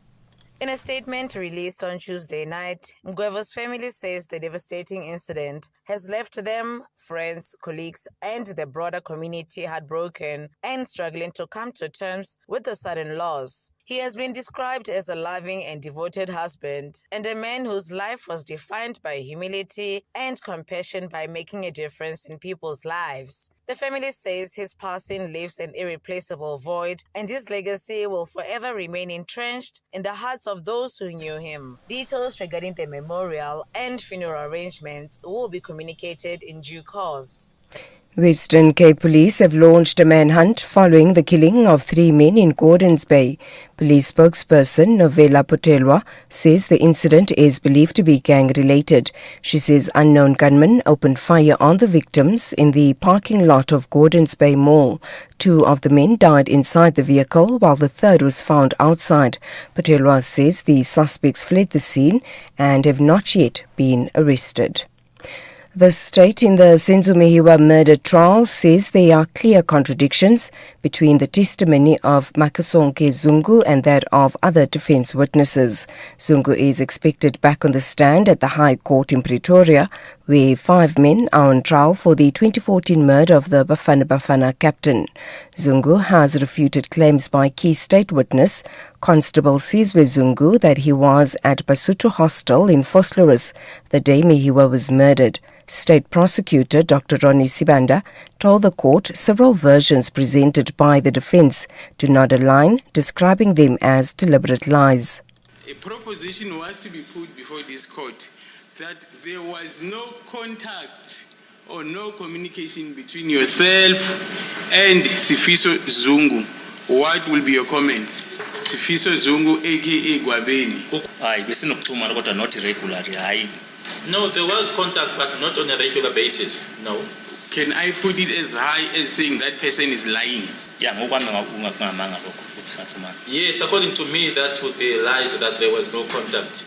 In a statement released on Tuesday night, Mgwevu's family says the devastating incident has left them, friends, colleagues, and the broader community heartbroken and struggling to come to terms with the sudden loss. He has been described as a loving and devoted husband and a man whose life was defined by humility and compassion by making a difference in people's lives. The family says his passing leaves an irreplaceable void and his legacy will forever remain entrenched in the hearts of those who knew him. Details regarding the memorial and funeral arrangements will be communicated in due course. Western Cape Police have launched a manhunt following the killing of 3 men in Gordons Bay. Police spokesperson Novella Potelwa says the incident is believed to be gang-related. She says unknown gunmen opened fire on the victims in the parking lot of Gordons Bay Mall. 2 of the men died inside the vehicle while the third was found outside. Potelwa says the suspects fled the scene and have not yet been arrested. The state in the Senzo Mehiwa murder trial says there are clear contradictions between the testimony of Makasonke Zungu and that of other defense witnesses. Zungu is expected back on the stand at the High Court in Pretoria, where 5 men are on trial for the 2014 murder of the Bafana Bafana captain. Zungu has refuted claims by key state witness Constable Sizwe Zungu that he was at Basuto Hostel in Vosloorus the day Mehiwa was murdered. State Prosecutor Dr. Ronnie Sibanda told the court several versions presented by the defense do not align, describing them as deliberate lies. A proposition was to be put before this court that there was no contact or no communication between yourself and Sifiso Zungu. What will be your comment? Sifiso Zungu aka Gwabeni. Not regularly. No, there was contact, but not on a regular basis. No. Can I put it as high as saying that person is lying? Yes, according to me, that would be lies that there was no contact.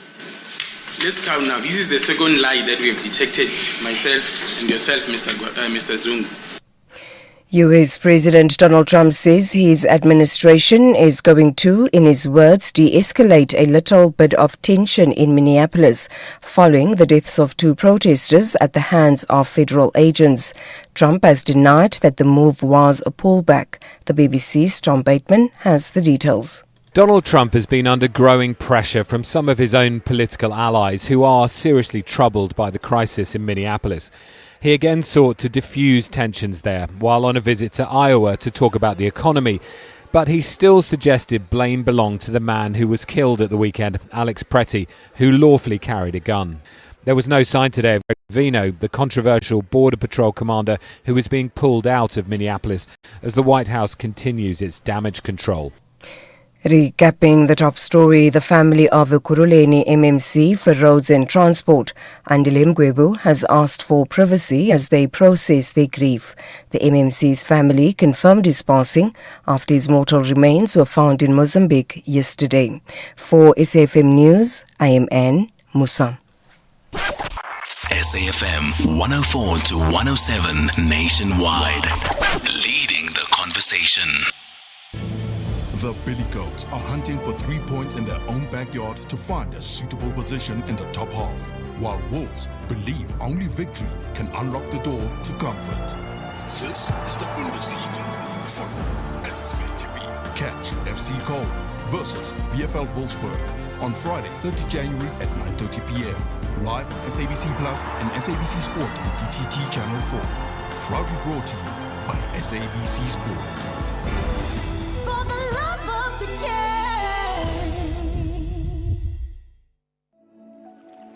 Let's count now. This is the second lie that we have detected, myself and yourself, Mr. Zungu. US President Donald Trump says his administration is going to, in his words, de-escalate a little bit of tension in Minneapolis following the deaths of 2 protesters at the hands of federal agents. Trump has denied that the move was a pullback. The BBC's Tom Bateman has the details. Donald Trump has been under growing pressure from some of his own political allies who are seriously troubled by the crisis in Minneapolis. He again sought to diffuse tensions there while on a visit to Iowa to talk about the economy. But he still suggested blame belonged to the man who was killed at the weekend, Alex Pretty, who lawfully carried a gun. There was no sign today of Vino, the controversial Border Patrol commander who is being pulled out of Minneapolis as the White House continues its damage control. Recapping the top story, the family of Ekurhuleni MMC for Roads and Transport, Andile Mgwebu, has asked for privacy as they process their grief. The MMC's family confirmed his passing after his mortal remains were found in Mozambique yesterday. For SAFM News, I am Anne Musa. SAFM 104 to 107 nationwide. Leading the conversation. The Billy Goats are hunting for 3 points in their own backyard to find a suitable position in the top half, while Wolves believe only victory can unlock the door to comfort. This is the Bundesliga, football as it's meant to be. Catch FC Köln versus VfL Wolfsburg on Friday, 30 January at 9:30 p.m. Live on SABC Plus and SABC Sport on DTT Channel 4. Proudly brought to you by SABC Sport.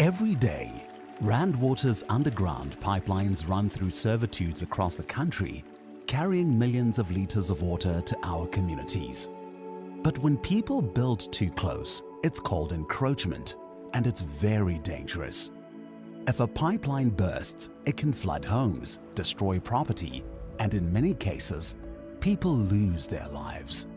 Every day, Rand Water's underground pipelines run through servitudes across the country, carrying millions of litres of water to our communities. But when people build too close, it's called encroachment, and it's very dangerous. If a pipeline bursts, it can flood homes, destroy property, and in many cases, people lose their lives.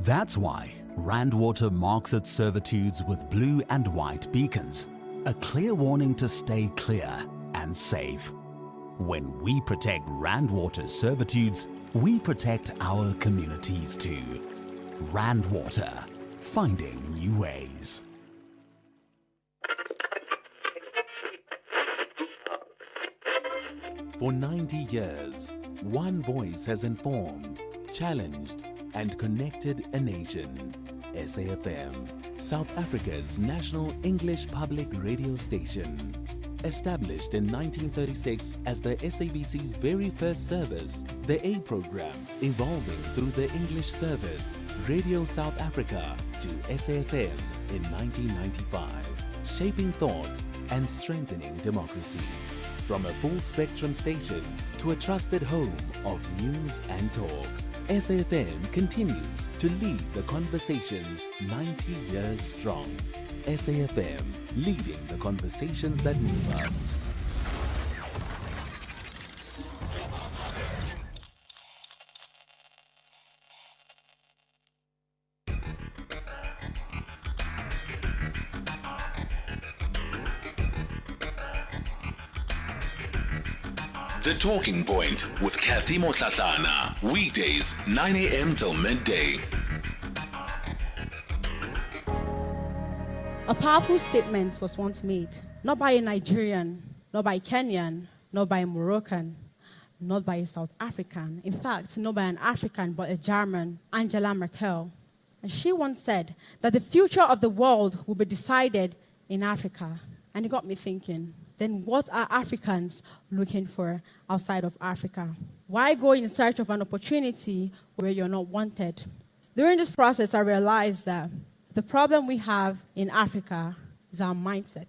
That's why Rand Water marks its servitudes with blue and white beacons. A clear warning to stay clear and safe. When we protect Rand Water's servitudes, we protect our communities too. Rand Water, finding new ways. For 90 years, one voice has informed, challenged, and connected a nation. SAFM, South Africa's national English public radio station. Established in 1936 as the SABC's very first service, the A program, evolving through the English service, Radio South Africa, to SAFM in 1995, shaping thought and strengthening democracy. From a full-spectrum station to a trusted home of news and talk, SAFM continues to lead the conversations 90 years strong. SAFM, leading the conversations that move us. The Talking Point with Kathy Motlatlana. Weekdays, 9 a.m. till midday. A powerful statement was once made, not by a Nigerian, not by a Kenyan, not by a Moroccan, not by a South African. In fact, not by an African, but a German, Angela Merkel. And she once said that the future of the world will be decided in Africa. And it got me thinking, then what are Africans looking for outside of Africa? Why go in search of an opportunity where you're not wanted? During this process, I realized that the problem we have in Africa is our mindset.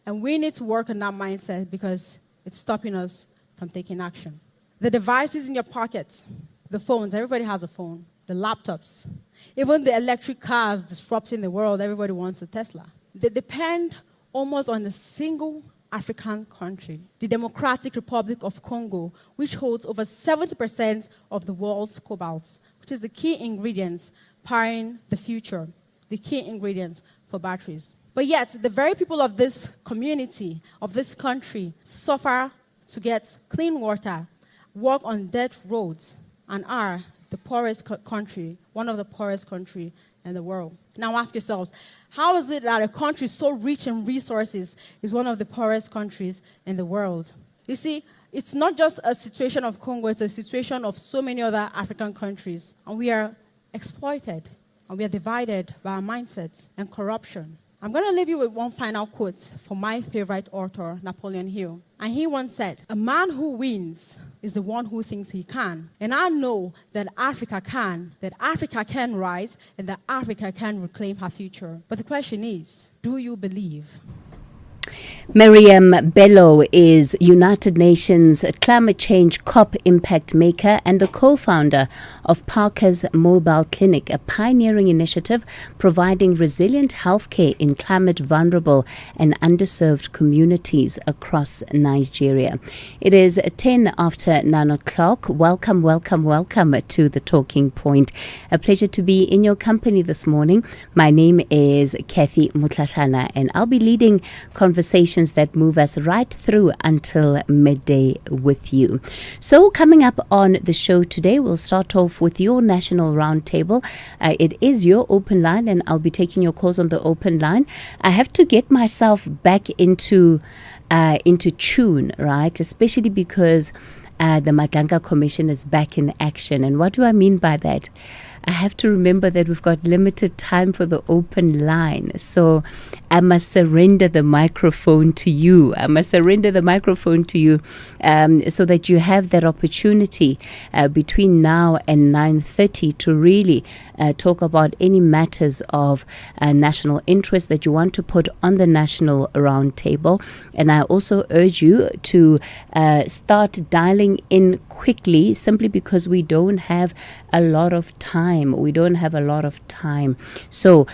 And we need to work on that mindset because it's stopping us from taking action. The devices in your pockets, the phones, everybody has a phone, the laptops, even the electric cars disrupting the world, everybody wants a Tesla. They depend almost on a single African country, the Democratic Republic of Congo, which holds over 70% of the world's cobalt, which is the key ingredients powering the future, the key ingredients for batteries. But yet, the very people of this community, of this country, suffer to get clean water, walk on dirt roads, and are the poorest country, one of the poorest countries in the world. Now ask yourselves, how is it that a country so rich in resources is one of the poorest countries in the world? You see, it's not just a situation of Congo, it's a situation of so many other African countries, and we are exploited. and we are divided by our mindsets and corruption. I'm going to leave you with one final quote from my favorite author, Napoleon Hill. And he once said, "A man who wins is the one who thinks he can." And I know that Africa can rise, and that Africa can reclaim her future. But the question is, do you believe? Miriam Bello is United Nations Climate Change COP impact maker and the co-founder of Parker's Mobile Clinic, a pioneering initiative providing resilient healthcare in climate vulnerable and underserved communities across Nigeria. It is 10 after 9 o'clock. Welcome to the Talking Point. A pleasure to be in your company this morning. My name is Kathy Mutlatlana, and I'll be leading conversations that move us right through until midday with you. So coming up on the show today, we'll start off with your national roundtable. It is your open line, and I'll be taking your calls on the open line. I have to get myself back into tune, right? Especially because the Madanga Commission is back in action. And what do I mean by that? I have to remember that we've got limited time for the open line. So I must surrender the microphone to you. so that you have that opportunity between now and 9:30 to really talk about any matters of national interest that you want to put on the national roundtable. And I also urge you to start dialing in quickly, simply because we don't have a lot of time. So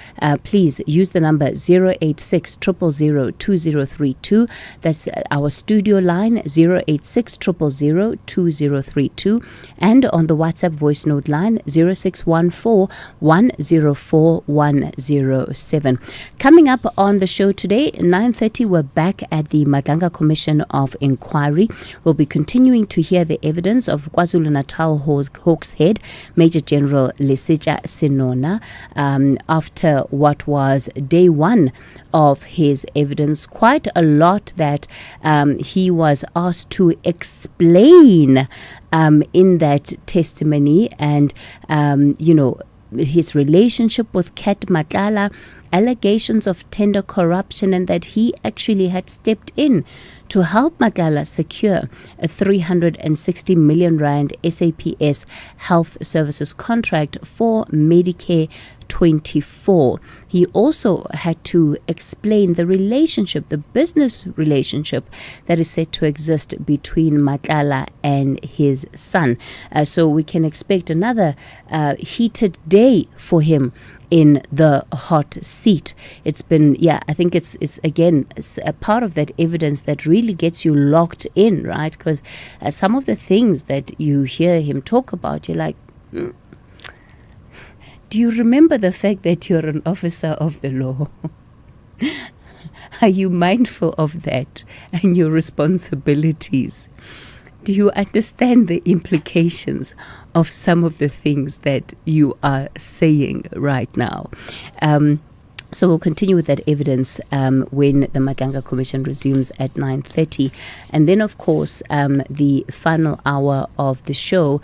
please use the number 086 000 2032. That's our studio line, 086 000 2032. And on the WhatsApp voice note line, 0614 104 107. Coming up on the show today, 9:30, we're back at the Madanga Commission of Inquiry. We'll be continuing to hear the evidence of KwaZulu-Natal Hawks head, Major General Thulasizwe Simelane, after what was day one of his evidence. Quite a lot that he was asked to explain in that testimony, and his relationship with Kat Matlala, allegations of tender corruption, and that he actually had stepped in to help Matlala secure a 360 million rand SAPS health services contract for Medicare 24. He also had to explain the relationship, the business relationship that is said to exist between Matlala and his son. So we can expect another heated day for him in the hot seat. It's been, I think it's again a part of that evidence that really gets you locked in, right? Because some of the things that you hear him talk about, you're like, do you remember the fact that you're an officer of the law? Are you mindful of that and your responsibilities? Do you understand the implications of some of the things that you are saying right now? So we'll continue with that evidence when the Madanga Commission resumes at 9:30. And then, of course, the final hour of the show,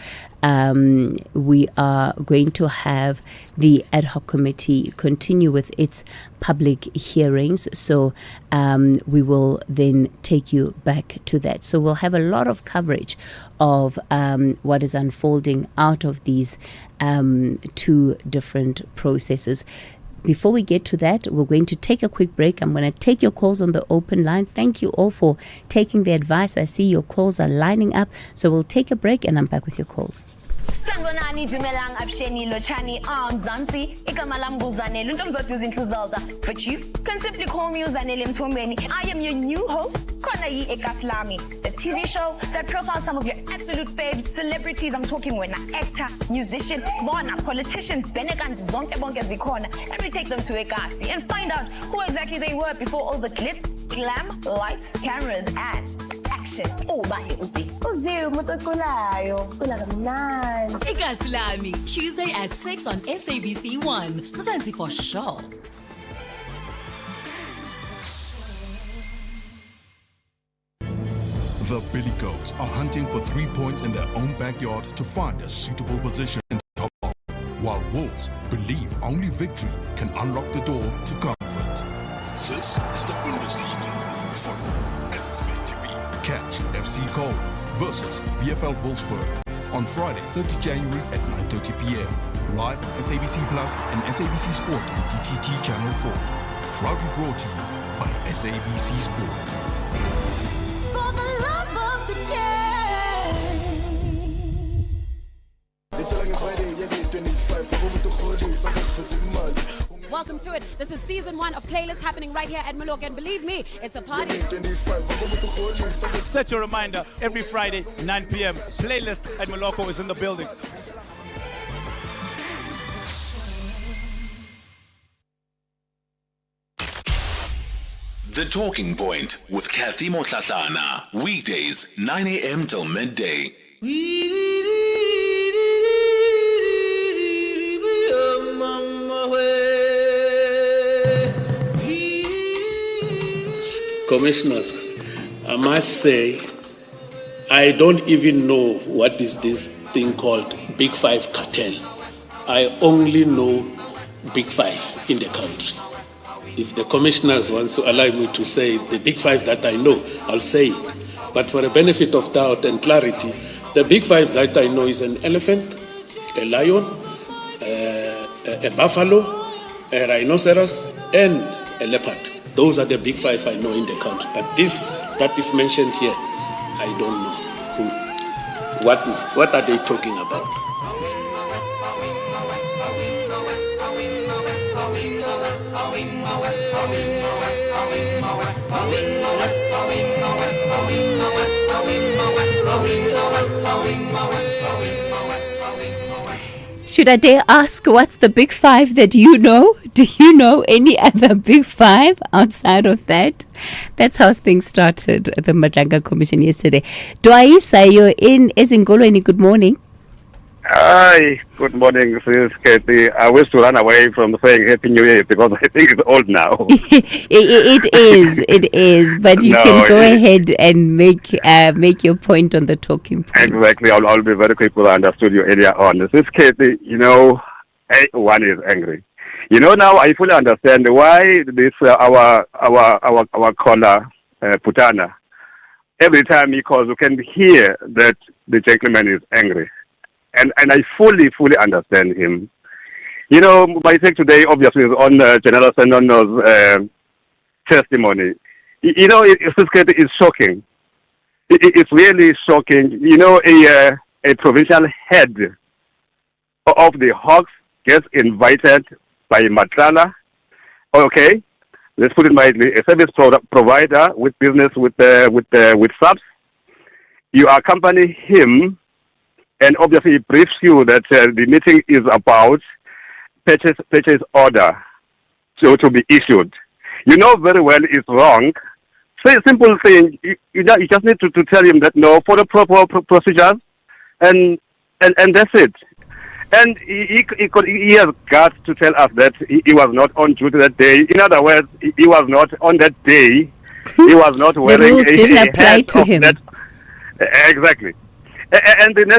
we are going to have the ad hoc committee continue with its public hearings. So we will then take you back to that. So we'll have a lot of coverage of what is unfolding out of these two different processes. Before we get to that, we're going to take a quick break. I'm going to take your calls on the open line. Thank you all for taking the advice. I see your calls are lining up. So we'll take a break and I'm back with your calls. Sanibonani Dumelang Absheni Lochani Mzansi igama lam nguzanele untomdodwa izinhluzaza, but you can simply call me Uzanele Mthombeni. I am your new host, Khona yi Ekaslami, the TV show that profiles some of your absolute faves, celebrities. I'm talking when an actor, musician, bona, politician, benekanti zonke bonke zikhona, and we take them to Ekasi and find out who exactly they were before all the glitz, glam, lights, cameras, and action. Oh, bye, Uzi. Uzi, umutokulayo. Kulakamnani. Ekaslami, Tuesday at 6 on SABC 1. Mzansi for sure. The Billy Goats are hunting for 3 points in their own backyard to find a suitable position in the top half. while Wolves believe only victory can unlock the door to comfort. This is the Bundesliga, football as it's meant to be. Catch FC Köln versus VfL Wolfsburg on Friday, 30 January at 9:30 p.m. Live on SABC Plus and SABC Sport on DTT Channel 4. Proudly brought to you by SABC Sport. For the love of the game. Welcome to it. This is season 1 of Playlist happening right here at Maloka, and believe me, it's a party. Set your reminder every Friday, 9 p.m. Playlist at Maloka is in the building. The Talking Point with Kathy Motlatlana. Weekdays, 9 a.m. till midday. Commissioners, I must say, I don't even know what is this thing called Big Five cartel. I only know Big Five in the country. If the commissioners want to allow me to say the Big Five that I know, I'll say it. But for the benefit of doubt and clarity, the Big Five that I know is an elephant, a lion, a buffalo, a rhinoceros, and a leopard. Those are the Big Five I know in the country. But this that is mentioned here, I don't know. What are they talking about? Should I dare ask, what's the Big Five that you know? Do you know any other Big Five outside of that? That's how things started at the Madlanga Commission yesterday. Dwaisa, you're in Ezingolweni. Good morning. Hi, good morning, Sis Kathy. I wish to run away from saying Happy New Year because I think it's old now. It is, but you can go ahead and make your point on the talking point. Exactly, I'll be very quick because I understood you earlier on. Sis Kathy, one is angry. Now I fully understand why this our caller Putana. Every time he calls, you can hear that the gentleman is angry. And I fully understand him. My take today obviously is on General Senono's testimony. It's shocking. It's really shocking. A provincial head of the Hawks gets invited by Matlala. Okay, let's put it mildly, a service provider with business with subs. You accompany him. And obviously, it briefs you that the meeting is about purchase order to be issued. You know very well it's wrong. Say a simple thing. You just need to tell him that no, for the proper procedures, and that's it. And he has got to tell us that he was not on duty that day. In other words, he was not on that day. He was not wearing the rules didn't apply to him. Exactly. And the next